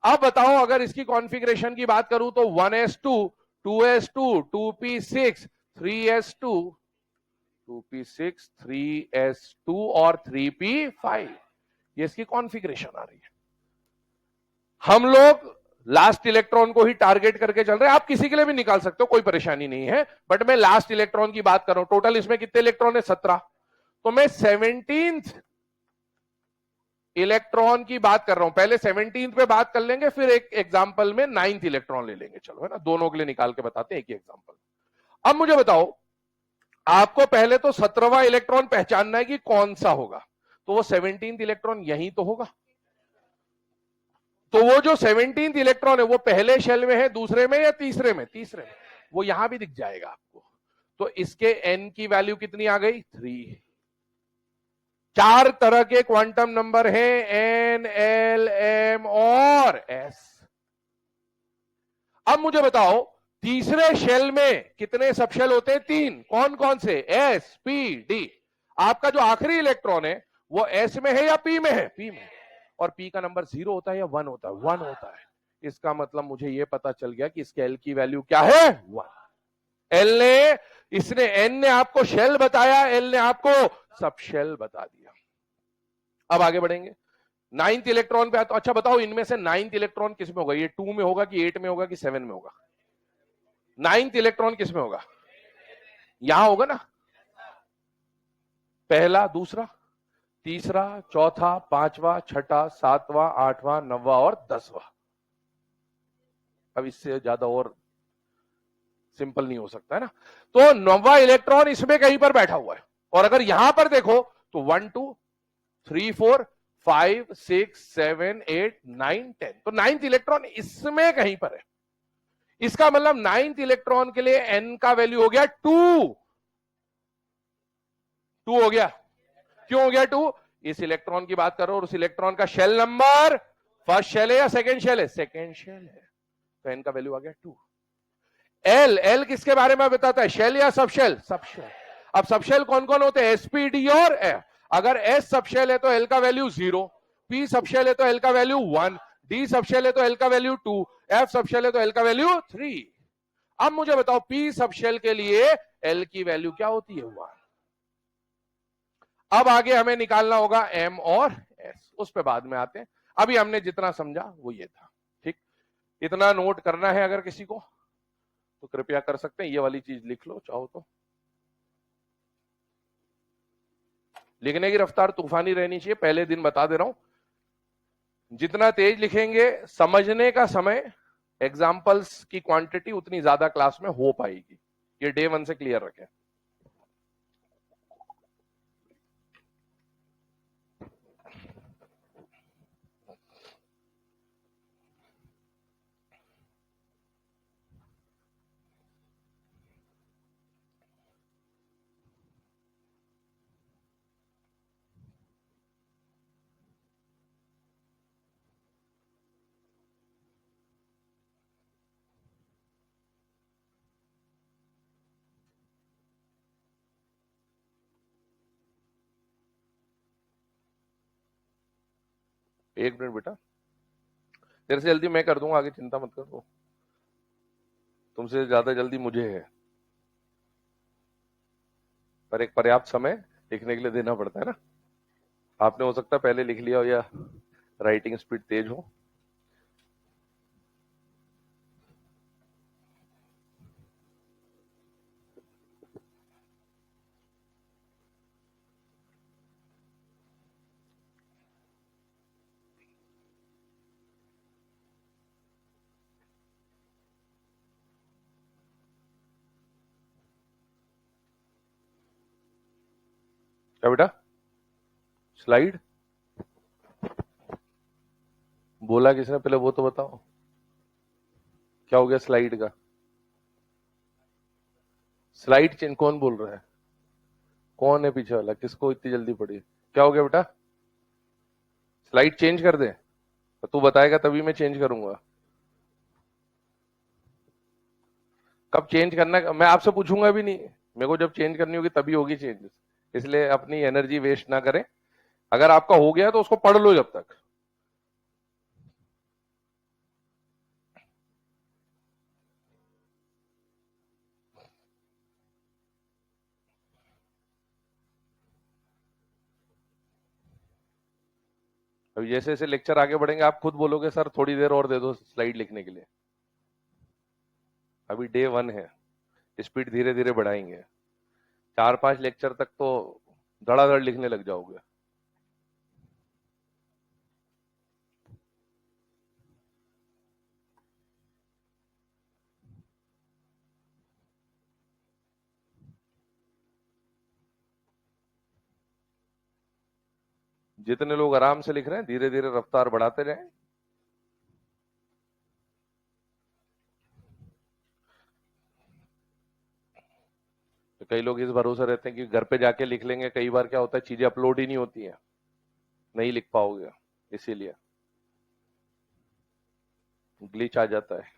अब बताओ, अगर इसकी कॉन्फ़िगरेशन की बात करूं तो 1s2, 2s2, 2p6, 3s2, 2p6, 3s2 और 3p5, ये इसकी कॉन्फ़िगरेशन आ रही है। हम लोग लास्ट इलेक्ट्रॉन को ही टारगेट करके चल रहे हैं। आप किसी के लिए भी निकाल सकते हो, कोई परेशानी नहीं है, बट मैं लास्ट इलेक्ट्रॉन की बात कर रहा हूं। टोटल इसमें कितने इलेक्ट्रॉन है? 17। तो मैं 17th इलेक्ट्रॉन की बात कर रहा हूं। पहले 17th पे बात कर लेंगे, फिर एक एग्जांपल में 9th इलेक्ट्रॉन ले लेंगे। चलो, है ना, दोनों के लिए निकाल के बताते हैं एक ही एग्जांपल। अब मुझे बताओ, आपको पहले तो 17वां इलेक्ट्रॉन पहचानना है कि कौन सा होगा। तो वो 17th इलेक्ट्रॉन यही तो होगा। तो वो जो 17th इलेक्ट्रॉन है वो पहले शेल में है, दूसरे में या तीसरे में? तीसरे में। वो यहां भी दिख जाएगा आपको। तो इसके n की वैल्यू कितनी आ गई? 3। 4 तरह के क्वांटम नंबर हैं, n, l, m और s। अब मुझे बताओ, तीसरे शेल में कितने सबशेल होते हैं? 3। कौन कौन से? s, p, d। आपका जो आखिरी इलेक्ट्रॉन है वो s में है या p में है? p में। और p का नंबर 0 होता है या 1 होता है? 1 होता है। इसका मतलब मुझे यह पता चल गया कि इसके l की वैल्यू क्या है? 1। l ने, इसने, n ने आपको शेल बताया, l ने आपको सब शेल बता दिया। अब आगे बढ़ेंगे 9th इलेक्ट्रॉन पे। तो अच्छा बताओ, इनमें से 9th इलेक्ट्रॉन किस में होगा? ये 2 में होगा कि 8 में होगा कि 7 में होगा? 9th इलेक्ट्रॉन किस में होगा? यहां होगा ना, पहला, दूसरा, तीसरा, चौथा, पांचवा, छठा, सातवां, आठवां, 9वां और 10वां। अब इससे ज्यादा और सिंपल नहीं हो सकता है ना। तो 9वां इलेक्ट्रॉन इसमें कहीं पर बैठा हुआ है। और अगर यहां पर देखो तो 1, 2, 3, 4, 5, 6, 7, 8, 9, 10। तो 9th इलेक्ट्रॉन इसमें कहीं पर है। इसका मतलब 9th इलेक्ट्रॉन के लिए n का वैल्यू हो गया 2। 2 हो गया। क्यों हो गया 2? इस इलेक्ट्रॉन की बात करो और उस इलेक्ट्रॉन का शेल नंबर फर्स्ट शेल है या सेकेंड शेल है? सेकेंड शेल है। तो n का वैल्यू आ गया 2। l किसके बारे में बताता है? शेल या सबशेल? सबशेल। अब सबशेल कौन कौन होते हैं? s, p, d और f। अगर s सबशेल है तो l का वैल्यू 0, p सबशेल है तो l का वैल्यू 1, d सबशेल है तो l का वैल्यू 2, f सबशेल है तो l का वैल्यू 3। अब मुझे बताओ, p सबशेल के लिए l की वैल्यू क्या होती है? 1। अब आगे हमें निकालना होगा m और s, उस पे बाद में आते हैं। अभी हमने जितना समझा वो ये था। ठीक, इतना नोट करना है अगर किसी को तो कृपया कर सकते हैं, ये वाली चीज लिख लो चाहो तो। लिखने की रफ्तार तूफानी रहनी चाहिए, पहले दिन बता दे रहा हूं। जितना तेज लिखेंगे समझने का समय, एग्जाम्पल्स की क्वांटिटी उतनी ज्यादा क्लास में हो पाएगी। ये डे 1 से क्लियर रखें। एक मिनट बेटा, तेरे से जल्दी मैं कर दूंगा, आगे चिंता मत करो, तुमसे ज्यादा जल्दी मुझे है, पर एक पर्याप्त समय लिखने के लिए देना पड़ता है ना। आपने हो सकता है पहले लिख लिया हो या राइटिंग स्पीड तेज हो। क्या बेटा, स्लाइड बोला किसने, पहले वो तो बताओ, क्या हो गया स्लाइड का? स्लाइड चेंज कौन बोल रहा है? कौन है पीछे वाला, किसको इतनी जल्दी पड़ी? क्या हो गया बेटा? स्लाइड चेंज कर दे? तो तू बताएगा तभी मैं चेंज करूंगा। कब चेंज करना मैं आपसे पूछूंगा भी नहीं, मेरे को जब चेंज करनी होगी तभी होगी चेंज। इसलिए अपनी एनर्जी वेस्ट ना करें। अगर आपका हो गया तो उसको पढ़ लो जब तक। अभी जैसे जैसे लेक्चर आगे बढ़ेंगे आप खुद बोलोगे सर थोड़ी देर और दे दो स्लाइड लिखने के लिए। अभी डे 1 है, स्पीड धीरे धीरे बढ़ाएंगे, 4-5 लेक्चर तक तो धड़ाधड़ लिखने लग जाओगे। जितने लोग आराम से लिख रहे हैं धीरे धीरे रफ्तार बढ़ाते जाएं। तो कई लोग इस भरोसे रहते हैं कि घर पे जाके लिख लेंगे, कई बार क्या होता है चीजें अपलोड ही नहीं होती हैं, नहीं लिख पाओगे, इसीलिए ग्लिच आ जाता है,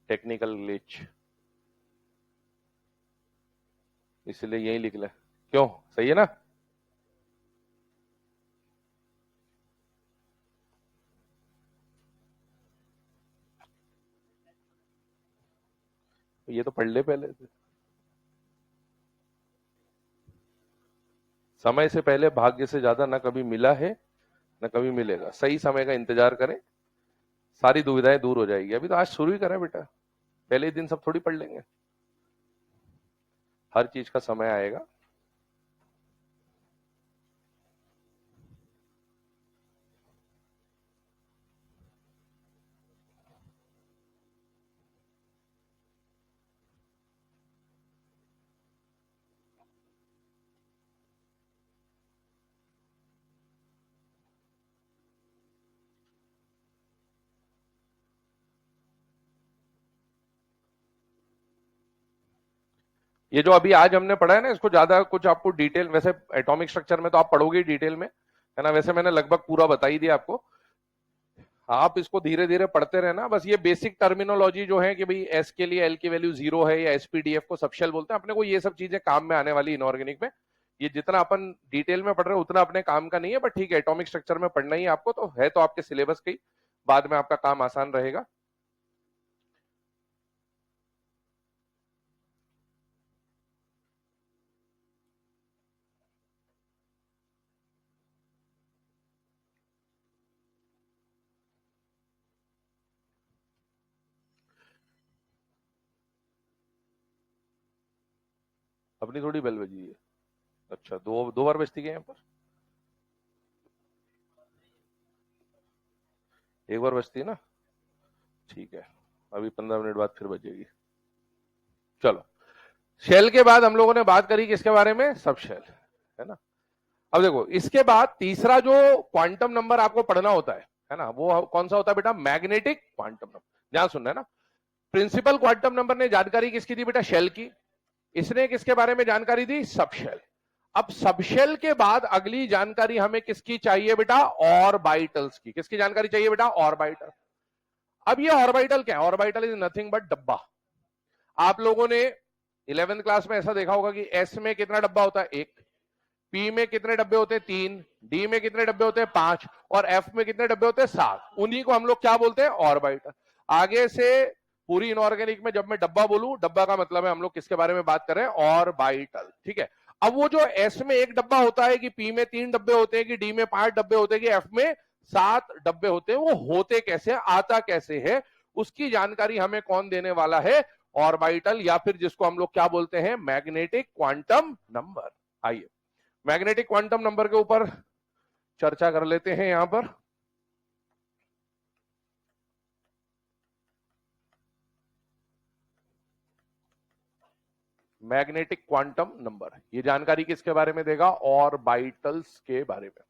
टेक्निकल ग्लिच, इसलिए यही लिख ले। क्यों, सही है ना? ये तो पढ़ ले पहले से। समय से पहले भाग्य से ज्यादा ना कभी मिला है ना कभी मिलेगा, सही समय का इंतजार करें, सारी दुविधाएं दूर हो जाएगी। अभी तो आज शुरू ही करें बेटा, पहले ही दिन सब थोड़ी पढ़ लेंगे, हर चीज का समय आएगा। ये जो अभी आज हमने पढ़ा है ना, इसको ज्यादा कुछ आपको डिटेल, वैसे एटॉमिक स्ट्रक्चर में तो आप पढ़ोगे डिटेल में, है ना, वैसे मैंने लगभग पूरा बता ही दिया आपको। आप इसको धीरे धीरे पढ़ते रहना, बस ये बेसिक टर्मिनोलॉजी जो है कि भाई एस के लिए एल की वैल्यू 0 है या एसपीडीएफ को सबशेल बोलते हैं, अपने को ये सब चीजें काम में आने वाली इनऑर्गेनिक में। ये जितना अपन डिटेल में पढ़ रहे हैं उतना अपने काम का नहीं है, बट ठीक है एटॉमिक स्ट्रक्चर में पढ़ना ही आपको तो है, तो आपके सिलेबस का ही, बाद में आपका काम आसान रहेगा। अपनी थोड़ी बेल बजी है। अच्छा, दो बार बजती है यहाँ पर, एक बार बजती है ना, ठीक है, अभी 15 मिनट बाद फिर बजेगी। चलो, शेल के बाद हम लोगों ने बात करी किसके बारे में, सब शेल, है ना। अब देखो, इसके बाद तीसरा जो क्वांटम नंबर आपको पढ़ना होता है ना, वो कौन सा होता है बेटा, मैग्नेटिक क्वांटम नंबर। ध्यान सुनना है ना, प्रिंसिपल क्वांटम नंबर ने जानकारी किसकी दी बेटा, शेल की। इसने किसके बारे में जानकारी दी, सब शेल। अब सब शेल के बाद अगली जानकारी हमें किसकी चाहिए बेटा, ऑर्बिटल्स की। किसकी जानकारी चाहिए बेटा, ऑर्बिटल। अब ये ऑर्बिटल क्या है, ऑर्बिटल इज नथिंग बट डब्बा। आप लोगों ने 11th क्लास में ऐसा देखा होगा कि एस में कितना डब्बा होता है, एक, पी में कितने डब्बे होते हैं, 3, डी में कितने डब्बे होते हैं, 5, और एफ में कितने डब्बे होते हैं, 7। उन्हीं को हम लोग क्या बोलते हैं, ऑर्बिटल। आगे से पूरी इनऑर्गेनिक में जब मैं डब्बा बोलूं, डब्बा का मतलब है हम लोग किसके बारे में बात कर रहे हैं, ऑर्बिटल, ठीक है। अब वो जो एस में एक डब्बा होता है, कि पी में 3 डब्बे होते हैं, कि डी में 5 डब्बे होते हैं, कि एफ में 7 डब्बे होते हैं, वो होते कैसे, आता कैसे है, उसकी जानकारी हमें कौन देने वाला है, ऑर्बिटल, या फिर जिसको हम लोग क्या बोलते हैं, मैग्नेटिक क्वांटम नंबर। आइए मैग्नेटिक क्वांटम नंबर के ऊपर चर्चा कर लेते हैं। यहां पर मैग्नेटिक क्वांटम नंबर, ये जानकारी किसके बारे में देगा, ऑर्बिटल्स के बारे में,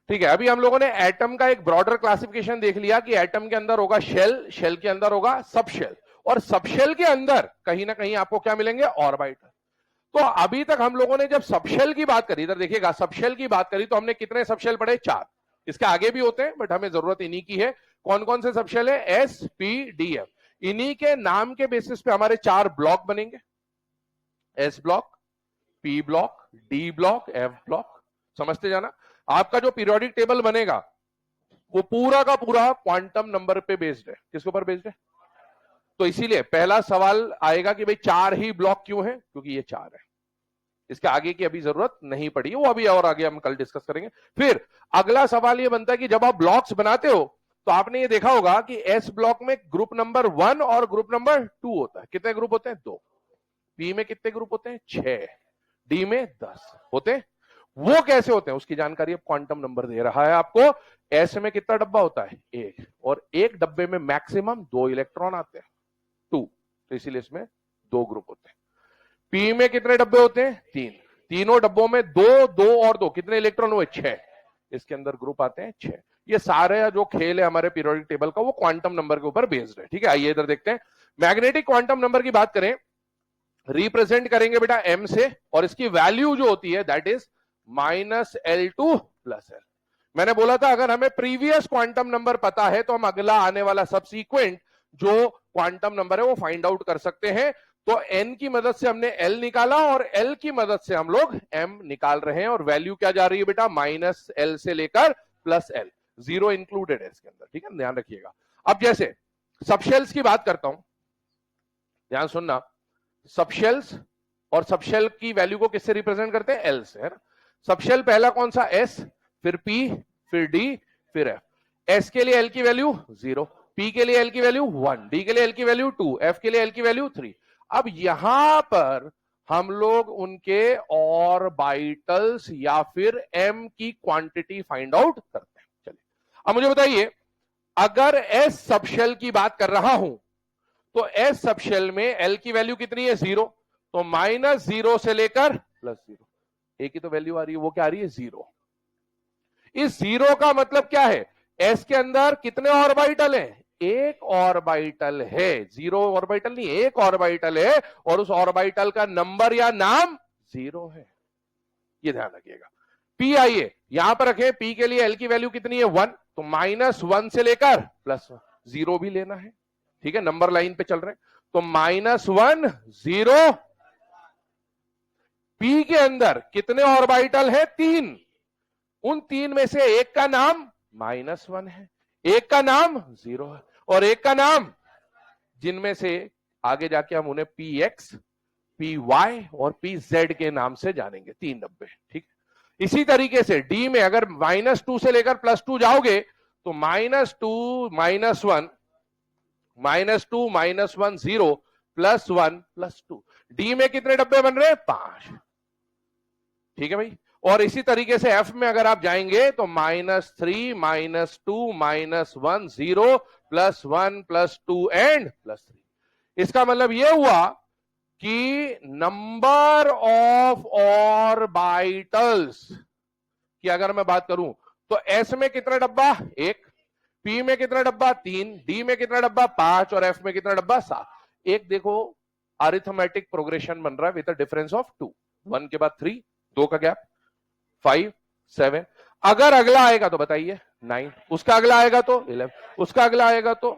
ठीक है। अभी हम लोगों ने एटम का एक ब्रॉडर क्लासिफिकेशन देख लिया कि एटम के अंदर होगा शेल, शेल के अंदर होगा सब शेल, और सब शेल के अंदर कहीं ना कहीं आपको क्या मिलेंगे, ऑर्बिटल। तो अभी तक हम लोगों ने जब सबशेल की बात करी, इधर देखिएगा, सबशेल की बात करी तो हमने कितने सबशेल पढ़े, 4। इसके आगे भी होते हैं बट हमें जरूरत इन्हीं की है। कौन कौन से सबशेल है, एस, पी, डी, एफ। इन्हीं के नाम के बेसिस पे हमारे 4 ब्लॉक बनेंगे, S block, P block, D block, F block. समझते जाना, आपका जो पीरियोडिक टेबल बनेगा वो पूरा का पूरा क्वांटम नंबर पे बेस्ड है। किसके ऊपर बेस्ड है, तो इसीलिए पहला सवाल आएगा कि भाई 4 ही ब्लॉक क्यों है, क्योंकि ये 4 है। इसके आगे की अभी जरूरत नहीं पड़ी है, वो अभी और आगे हम कल डिस्कस करेंगे। फिर अगला सवाल ये बनता है कि जब आप ब्लॉक्स बनाते हो तो आपने ये देखा होगा कि एस ब्लॉक में ग्रुप नंबर 1 और ग्रुप नंबर 2 होता है। कितने ग्रुप होते हैं, 2। पी में कितने ग्रुप होते हैं, 6। डी में 10 होते हैं। वो कैसे होते हैं उसकी जानकारी अब क्वांटम नंबर दे रहा है आपको। एस में कितना डब्बा होता है, 1, और एक डब्बे में मैक्सिमम 2 इलेक्ट्रॉन आते हैं, 2, तो इसीलिए इसमें 2 ग्रुप होते हैं। पी में कितने डब्बे होते हैं, 3, तीनों डब्बों में 2, 2 और 2, कितने इलेक्ट्रॉन हुए, 6। इसके अंदर ग्रुप आते हैं 6। ये सारे जो खेल है हमारे पीरियोडिक टेबल का वो क्वांटम नंबर के ऊपर बेस्ड है, ठीक है। आइए इधर देखते हैं, मैग्नेटिक क्वांटम नंबर की बात करें, रिप्रेजेंट करेंगे बेटा m से, और इसकी वैल्यू जो होती है दैट इज -L2 + L। मैंने बोला था अगर हमें प्रीवियस क्वांटम नंबर पता है तो हम अगला आने वाला सबसीक्वेंट जो क्वांटम नंबर है वो फाइंड आउट कर सकते हैं। तो n की मदद से हमने l निकाला और l की मदद से हम लोग m निकाल रहे हैं, और वैल्यू क्या जा रही है बेटा, -L से लेकर +L, 0 इंक्लूडेड है इसके अंदर, ठीक है, ध्यान रखिएगा। अब जैसे सबशेल्स की बात करता हूं, ध्यान सुनना, सबशेल्स और सबशेल की वैल्यू को किससे रिप्रेजेंट करते हैं, एल से, है ना। सबशेल पहला कौन सा, एस, फिर पी, फिर डी, फिर एफ। एस के लिए एल की वैल्यू 0, पी के लिए एल की वैल्यू 1, डी के लिए एल की वैल्यू 2, एफ के लिए एल की वैल्यू 3। अब यहां पर हम लोग उनके ऑर्बिटल्स या फिर एम की क्वांटिटी फाइंड आउट करते हैं। चलिए अब मुझे बताइए, अगर एस सबशेल की बात कर रहा हूं तो एस सबशेल में एल की वैल्यू कितनी है, 0, तो -0 से लेकर +0, ए की तो वैल्यू आ रही है, वो क्या आ रही है, 0। इस 0 का मतलब क्या है, एस के अंदर कितने ऑर्बिटल है, एक ऑर्बिटल है, 0 ऑर्बिटल नहीं, एक ऑर्बिटल है, और उस ऑर्बिटल का नंबर या नाम 0 है, ये ध्यान रखिएगा। पी आइए यहां पर रखें, पी के लिए एल की वैल्यू कितनी है, 1, तो -1 से लेकर +1, 0 भी लेना है, ठीक है, नंबर लाइन पे चल रहे हैं, तो -1, 0। पी के अंदर कितने ऑर्बिटल है, 3, उन 3 में से एक का नाम -1 है, एक का नाम 0 है, और एक का नाम, जिनमें से आगे जाके हम उन्हें px, py और pz के नाम से जानेंगे, 3 डब्बे, ठीक। इसी तरीके से डी में अगर -2 से लेकर +2 जाओगे तो -2, -1, -2, -1, 0, +1 +2। डी में कितने डब्बे बन रहे हैं? 5। ठीक है भाई। और इसी तरीके से एफ में अगर आप जाएंगे तो -3 -2 -1 0 +1 +2 एंड +3। इसका मतलब यह हुआ कि नंबर ऑफ ऑर्बिटल्स की अगर मैं बात करूं तो एस में कितना डब्बा? 1, पी में कितना डब्बा? 3, डी में कितना डब्बा? 5 और एफ में कितना डब्बा? 7। एक देखो अरिथमेटिक प्रोग्रेशन बन रहा है विद अ डिफरेंस ऑफ 2, 1 के बाद 3, 2 का गैप, 5 7। अगर अगला आएगा तो बताइए 9, उसका अगला आएगा तो 11, उसका अगला आएगा तो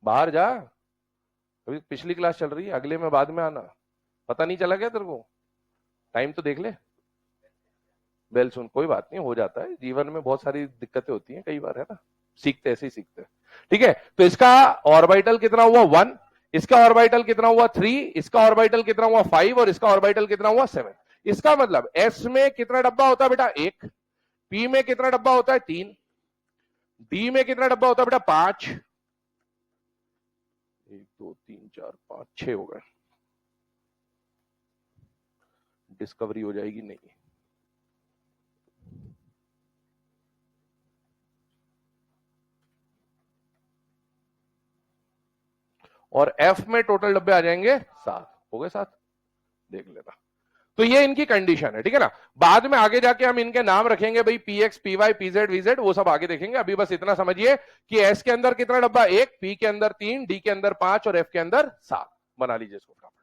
बाहर जा, अभी पिछली क्लास चल रही है, अगले में बाद में आना। पता नहीं चला क्या तेरे को? टाइम तो देख ले। बेल सुन, कोई बात नहीं, हो जाता है जीवन में, बहुत सारी दिक्कतें होती हैं कई बार, है ना, सीखते ऐसे ही सीखते हैं। ठीक है, तो इसका ऑर्बिटल कितना हुआ? 1, इसका ऑर्बिटल कितना हुआ? 3, इसका ऑर्बिटल कितना हुआ? 5 और इसका ऑर्बिटल कितना हुआ? 7। इसका मतलब एस में कितना डब्बा होता है बेटा? 1, पी में कितना डब्बा होता है? 3, डी में कितना डब्बा होता है बेटा? 5, 1 2 3 4 5 6 हो गए। डिस्कवरी हो जाएगी नहीं। और एफ में टोटल डब्बे आ जाएंगे 7, हो गए 7, देख लेना। तो ये इनकी कंडीशन है, ठीक है ना। बाद में आगे जाके हम इनके नाम रखेंगे भाई, पीएक्स, पीवाई, पीजेड, वीजेड, वो सब आगे देखेंगे। अभी बस इतना समझिए कि एस के अंदर कितना डब्बा? 1, पी के अंदर 3, डी के अंदर 5 और एफ के अंदर 7। बना लीजिए इसको फटाफट।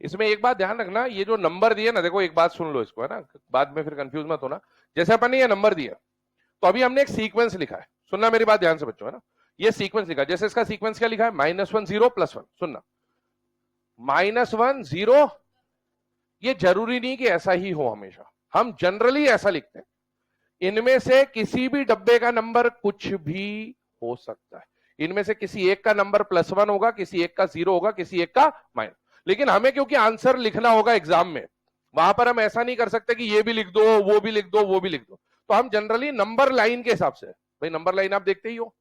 इसमें एक बात ध्यान रखना, ये जो नंबर दिए ना, देखो एक बात सुन लो इसको, है ना, बाद में फिर कंफ्यूज मत होना। जैसे अपन ने ये नंबर दिया तो अभी हमने एक सीक्वेंस लिखा है, सुनना मेरी बात ध्यान से बच्चों, है ना। ये सीक्वेंस लिखा है, जैसे इसका सीक्वेंस क्या लिखा है? -1 0 +1। सुनना, -1 0, ये जरूरी नहीं कि ऐसा ही हो हमेशा, हम जनरली ऐसा लिखते हैं। इनमें से किसी भी डब्बे का नंबर कुछ भी हो सकता है। इनमें से किसी एक का नंबर +1 होगा, किसी एक का 0 होगा, किसी एक का माइनस। लेकिन हमें क्योंकि आंसर लिखना होगा एग्जाम में, वहां पर हम ऐसा नहीं कर सकते कि ये भी लिख दो, वो भी लिख दो, वो भी लिख दो। तो हम जनरली नंबर लाइन के हिसाब से, भाई नंबर लाइन आप देखते ही हो,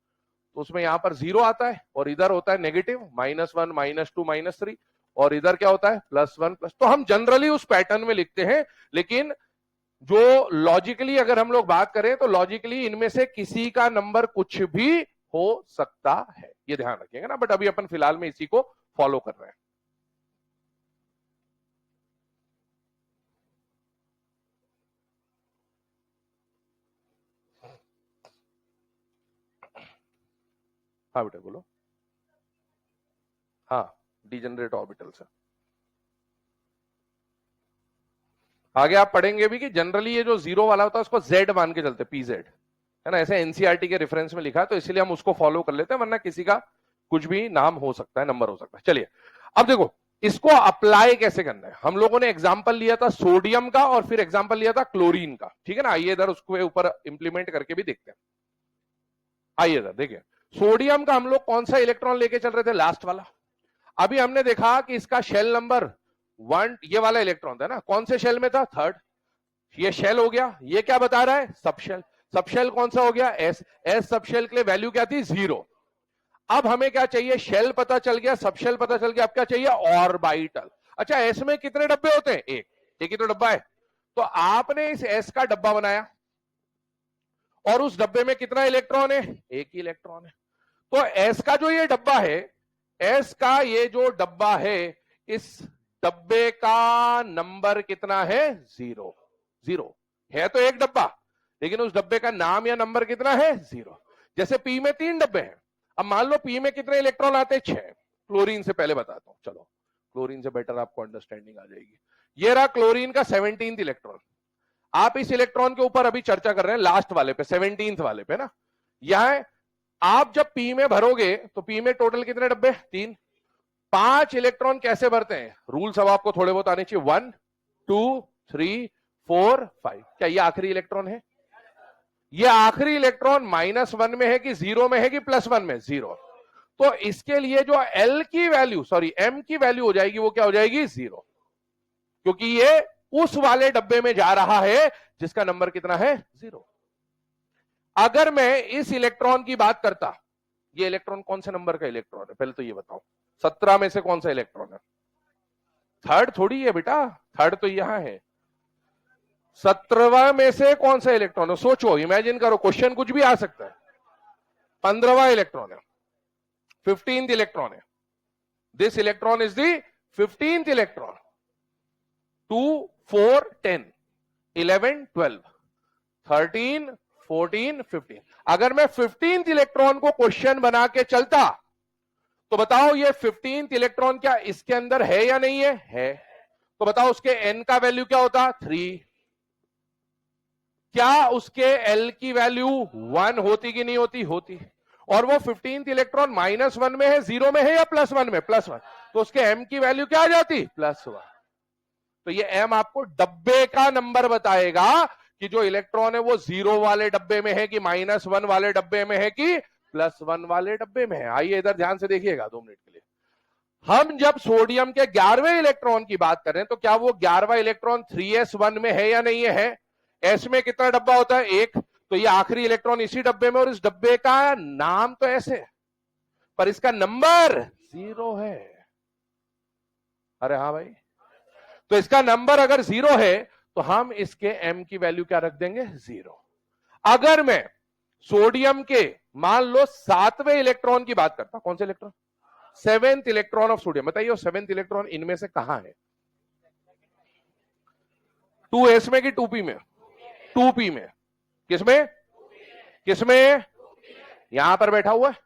तो उसमें यहां पर 0 आता है और इधर होता है नेगेटिव, -1 -2 -3, और इधर क्या होता है? +1 तो हम जनरली उस पैटर्न में लिखते हैं। लेकिन जो लॉजिकली अगर हम लोग बात करें तो लॉजिकली इनमें से किसी का नंबर कुछ भी हो सकता है, ये ध्यान रखिएगा ना। बट अभी अपन फिलहाल में इसी को फॉलो कर रहे हैं। हाँ बेटा बोलो। हाँ, डिजेनरेट ऑर्बिटल्स है। आगे आप पढ़ेंगे भी कि जनरली ये जो 0 वाला होता है उसको Z मान के चलते, पीजेड, है ना, ऐसे एनसीईआरटी के रेफरेंस में लिखा है, तो इसलिए हम उसको फॉलो कर लेते हैं, वरना किसी का कुछ भी नाम हो सकता है, नंबर हो सकता है। चलिए अब देखो इसको अप्लाई कैसे करना है। हम लोगों ने एग्जाम्पल लिया था सोडियम का और फिर एग्जाम्पल लिया था क्लोरीन का, ठीक है ना। आइए इधर उसको ऊपर इंप्लीमेंट करके भी देखते हैं। आइए इधर देखिए, सोडियम का हम लोग कौन सा इलेक्ट्रॉन लेके चल रहे थे? लास्ट वाला। अभी हमने देखा कि इसका शेल नंबर 1, ये वाला इलेक्ट्रॉन था ना, कौन से शेल में था? 3rd। ये शेल हो गया। ये क्या बता रहा है? सबशेल। सबशेल कौन सा हो गया? एस। एस सबशेल के लिए वैल्यू क्या थी? 0। अब हमें क्या चाहिए? शेल पता चल गया, सबशेल पता चल गया, अब क्या चाहिए? ऑर्बिटल। अच्छा, एस में कितने डब्बे होते हैं? एक ही तो डब्बा है। तो आपने इस एस का डब्बा बनाया और उस डब्बे में कितना इलेक्ट्रॉन है? एक ही इलेक्ट्रॉन है। तो एस का जो ये डब्बा है, एस का ये जो डब्बा है, इस डब्बे का नंबर कितना है? 0। 0 है तो एक डब्बा, लेकिन उस डब्बे का नाम या नंबर कितना है? 0। जैसे पी में 3 डब्बे हैं, अब मान लो पी में कितने इलेक्ट्रॉन आते हैं? 6। क्लोरीन से पहले बताता हूं, चलो क्लोरीन से बेटर आपको अंडरस्टैंडिंग आ जाएगी। ये रहा क्लोरीन का 17th इलेक्ट्रॉन। आप इस इलेक्ट्रॉन के ऊपर अभी चर्चा कर रहे हैं लास्ट वाले पे, 17th वाले पे ना। यहां आप जब पी में भरोगे तो पी में टोटल कितने डब्बे? 3। 5 इलेक्ट्रॉन कैसे भरते हैं? रूल सब आपको थोड़े बहुत आने चाहिए। 1 2 3 4 5। क्या ये आखिरी इलेक्ट्रॉन है? ये आखिरी इलेक्ट्रॉन -1 में है कि 0 में है कि +1 में? 0। तो इसके लिए जो एल की वैल्यू, सॉरी एम की वैल्यू हो जाएगी, वो क्या हो जाएगी? 0, क्योंकि ये उस वाले डब्बे में जा रहा है जिसका नंबर कितना है? 0। अगर मैं इस इलेक्ट्रॉन की बात करता, ये इलेक्ट्रॉन कौन से नंबर का इलेक्ट्रॉन है? पहले तो ये बताओ, 17 में से कौन सा इलेक्ट्रॉन है? थर्ड थोड़ी है बेटा, थर्ड तो यहां है। 17वां में से कौन सा इलेक्ट्रॉन है? सोचो, इमेजिन करो, क्वेश्चन कुछ भी आ सकता है। 15वां इलेक्ट्रॉन है, 15th इलेक्ट्रॉन है। This electron is the 15th electron. 2 4 10 11 12 13 14 15। अगर मैं 15th इलेक्ट्रॉन को क्वेश्चन बना के चलता तो बताओ ये 15th इलेक्ट्रॉन क्या इसके अंदर है या नहीं है? है। तो बताओ उसके n का वैल्यू क्या होता? 3। क्या उसके l की वैल्यू 1 होती कि नहीं होती? होती। और वो 15th इलेक्ट्रॉन -1 में है, 0 में है या +1 में? +1। तो उसके m की वैल्यू क्या आ जाती? +1। तो ये m आपको डब्बे का नंबर बताएगा कि जो इलेक्ट्रॉन है वो 0 वाले डब्बे में है कि -1 वाले डब्बे में है कि +1 वाले डब्बे में है। आइए इधर ध्यान से देखिएगा 2 मिनट के लिए। हम जब सोडियम के 11वें इलेक्ट्रॉन की बात करें तो क्या वो 11वां इलेक्ट्रॉन 3s1 में है या नहीं है? एस में कितना डब्बा होता है? 1। तो ये आखिरी इलेक्ट्रॉन इसी डब्बे में, और इस डब्बे का नाम तो ऐसे पर इसका नंबर 0 है। अरे हाँ भाई, तो इसका नंबर अगर 0 है तो हम इसके m की वैल्यू क्या रख देंगे? 0। अगर मैं सोडियम के मान लो 7वें इलेक्ट्रॉन की बात करता, कौन से electron? 7th electron of sodium. बताइए 7th इलेक्ट्रॉन इनमें से कहां है? 2s में कि 2p में? 2p में। किसमें? किसमें? यहां पर बैठा हुआ है,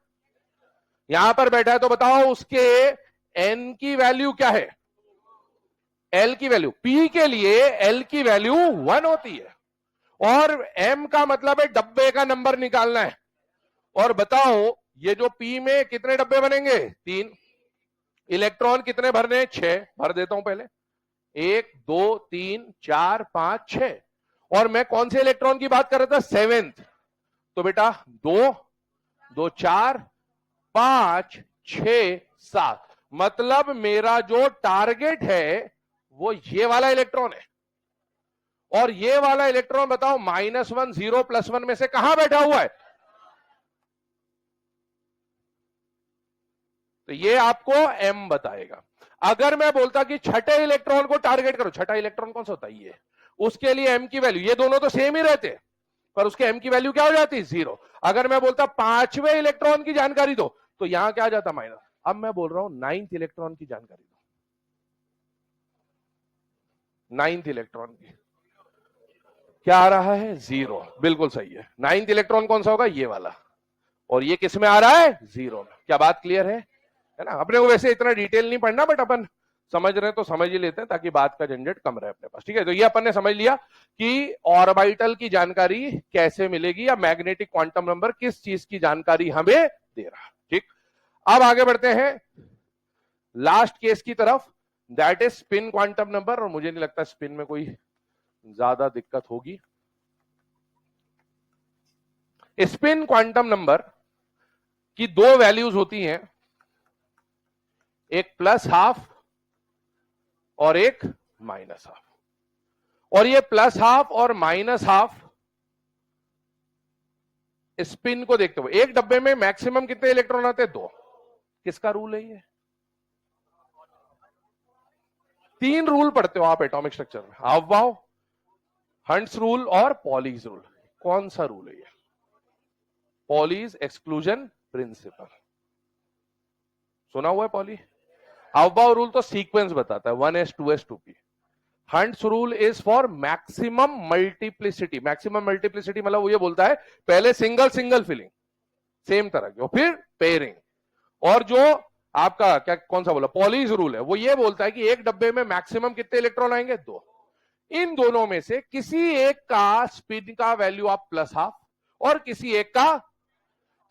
यहां पर बैठा है। तो बताओ उसके n की वैल्यू क्या है? l की वैल्यू, p के लिए l की वैल्यू 1 होती है, और m का मतलब है डब्बे का नंबर निकालना है। और बताओ ये जो p में कितने डब्बे बनेंगे? 3। इलेक्ट्रॉन कितने भरने? 6। भर देता हूं पहले, 1 2 3 4 5 6। और मैं कौन से इलेक्ट्रॉन की बात कर रहा था? 7th। तो बेटा 2 2 4 5 6 7, मतलब मेरा जो टारगेट है वो ये वाला इलेक्ट्रॉन है। और ये वाला इलेक्ट्रॉन बताओ -1 0 +1 में से कहां बैठा हुआ है? तो ये आपको m बताएगा। अगर मैं बोलता कि छठे इलेक्ट्रॉन को टारगेट करो, छठा इलेक्ट्रॉन कौन सा होता है? ये। उसके लिए m की वैल्यू, ये दोनों तो सेम ही रहते पर उसके m की वैल्यू क्या हो जाती? 0। अगर मैं बोलता 5वें इलेक्ट्रॉन की जानकारी दो तो यहां क्या आ जाता? माइनस। अब मैं बोल रहा हूं 9th इलेक्ट्रॉन की जानकारी दो, 9th इलेक्ट्रॉन की क्या आ रहा है? 0। बिल्कुल सही है। 9th इलेक्ट्रॉन कौन सा होगा? ये वाला। और ये किस में आ रहा है? 0 में। क्या बात क्लियर है ना? अपने को वैसे इतना डिटेल नहीं पढ़ना, बट अपन समझ रहे हैं तो समझ ही लेते हैं ताकि बात का झंझट कम रहे अपने पास। ठीक है, तो ये अपन ने समझ लिया कि ऑर्बिटल की जानकारी कैसे मिलेगी, या मैग्नेटिक क्वांटम नंबर किस चीज की जानकारी हमें दे रहा है। ठीक, अब आगे बढ़ते हैं लास्ट केस की तरफ, that is spin quantum number. और मुझे नहीं लगता स्पिन में कोई ज्यादा दिक्कत होगी। स्पिन क्वांटम नंबर की 2 वैल्यूज होती हैं, एक +12 और एक -12। और ये +12 और -12 स्पिन को देखते हुए, एक डब्बे में मैक्सिमम कितने इलेक्ट्रॉन आते हैं? 2। किसका रूल है ये? 3 रूल पढ़ते हो आप एटॉमिक स्ट्रक्चर में, हाव-भाव, हंट्स रूल और पॉलीज रूल। कौन सा रूल है ये? Pauli's exclusion principle. सुना हुआ है पॉली? हाव-भाव रूल तो सीक्वेंस बताता है, 1s 2s 2p। Hunts rule is for maximum multiplicity. Maximum multiplicity मतलब वो ये बोलता है पहले सिंगल सिंगल फिलिंग सेम तरह की, और फिर पेयरिंग। और जो आपका क्या कौन सा बोला? पॉलीज रूल है, वो ये बोलता है कि एक डब्बे में मैक्सिमम कितने इलेक्ट्रॉन आएंगे? 2। इन दोनों में से किसी एक का स्पिन का वैल्यू आप +12 और किसी एक का,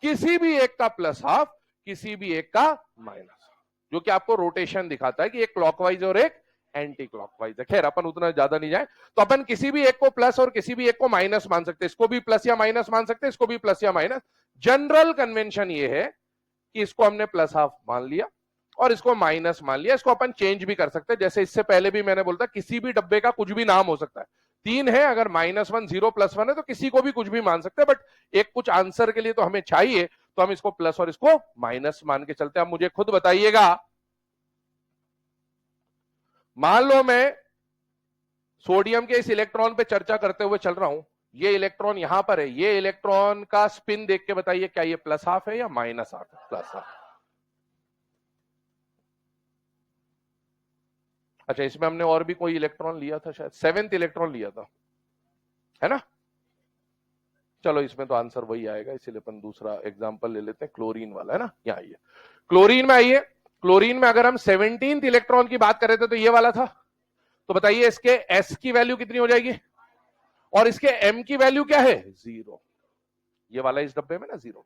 किसी भी एक का प्लस हाफ, किसी भी एक का माइनस हाफ, जो कि आपको रोटेशन दिखाता है कि एक क्लॉकवाइज और एक एंटी क्लॉकवाइज है। खैर अपन उतना ज्यादा नहीं जाए, तो अपन किसी भी एक को प्लस और किसी भी एक को माइनस मान सकते हैं, इसको भी प्लस या माइनस मान सकते हैं, इसको भी प्लस या माइनस। जनरल कन्वेंशन ये है कि इसको हमने प्लस हाफ मान लिया और इसको माइनस मान लिया। इसको अपन चेंज भी कर सकते हैं, जैसे इससे पहले भी मैंने बोलता किसी भी डब्बे का कुछ भी नाम हो सकता है। 3 है, अगर -1 0 +1 है तो किसी को भी कुछ भी मान सकते हैं, बट एक कुछ आंसर के लिए तो हमें चाहिए, तो हम इसको प्लस और इसको माइनस मान के चलते हैं। अब मुझे खुद बताइएगा, मान लो मैं सोडियम के इस इलेक्ट्रॉन पे चर्चा करते हुए चल रहा हूं, ये इलेक्ट्रॉन यहां पर है, ये इलेक्ट्रॉन का स्पिन देख के बताइए क्या ये प्लस हाफ है या माइनस हाफ है? Plus half. अच्छा, इसमें हमने और भी कोई इलेक्ट्रॉन लिया था, शायद 7th इलेक्ट्रॉन लिया था, है ना? चलो इसमें तो आंसर वही आएगा, इसीलिए अपन दूसरा एग्जांपल ले लेते हैं, क्लोरीन वाला, है ना? यहाँ आइए, क्लोरीन में आइए। क्लोरीन में अगर हम 17th इलेक्ट्रॉन की बात कर रहे थे तो ये वाला था, तो बताइए इसके S की वैल्यू कितनी हो जाएगी और इसके M की वैल्यू क्या है? 0। ये वाला इस डब्बे में ना 0।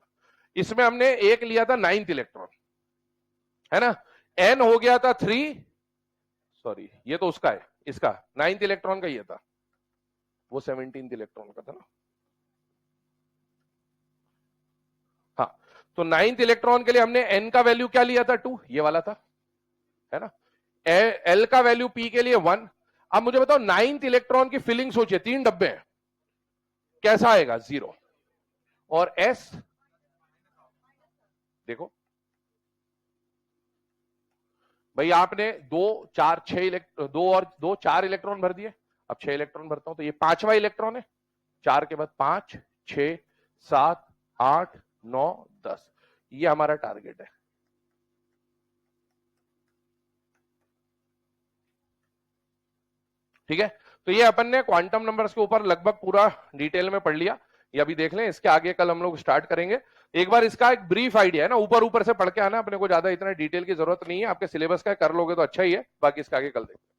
इसमें हमने एक लिया था 9th इलेक्ट्रॉन, है ना? N हो गया था 3, सॉरी ये तो उसका है, इसका 9th इलेक्ट्रॉन का ये था, वो 17th इलेक्ट्रॉन का था ना। हाँ, तो 9th इलेक्ट्रॉन के लिए हमने N का वैल्यू क्या लिया था? 2, ये वाला था, है ना? L का वैल्यू P के लिए 1। अब मुझे बताओ 9th इलेक्ट्रॉन की फिलिंग सोचिए, 3 डब्बे हैं, कैसा आएगा? 0। और S देखो भाई, आपने 2 4 6 2 और 2 4 इलेक्ट्रॉन भर दिए, अब 6 इलेक्ट्रॉन भरता हूं, तो ये 5वां इलेक्ट्रॉन है, 4 के बाद 5 6 7 8 9 10, ये हमारा टारगेट है। ठीक है, तो ये अपन ने क्वांटम नंबर्स के ऊपर लगभग पूरा डिटेल में पढ़ लिया, ये अभी देख लें, इसके आगे कल हम लोग स्टार्ट करेंगे। एक बार इसका एक ब्रीफ आइडिया है ना, ऊपर ऊपर से पढ़ के आना, अपने को ज्यादा इतना डिटेल की जरूरत नहीं है, आपके सिलेबस का कर लोगे तो अच्छा ही है, बाकी इसका आगे कल देखेंगे।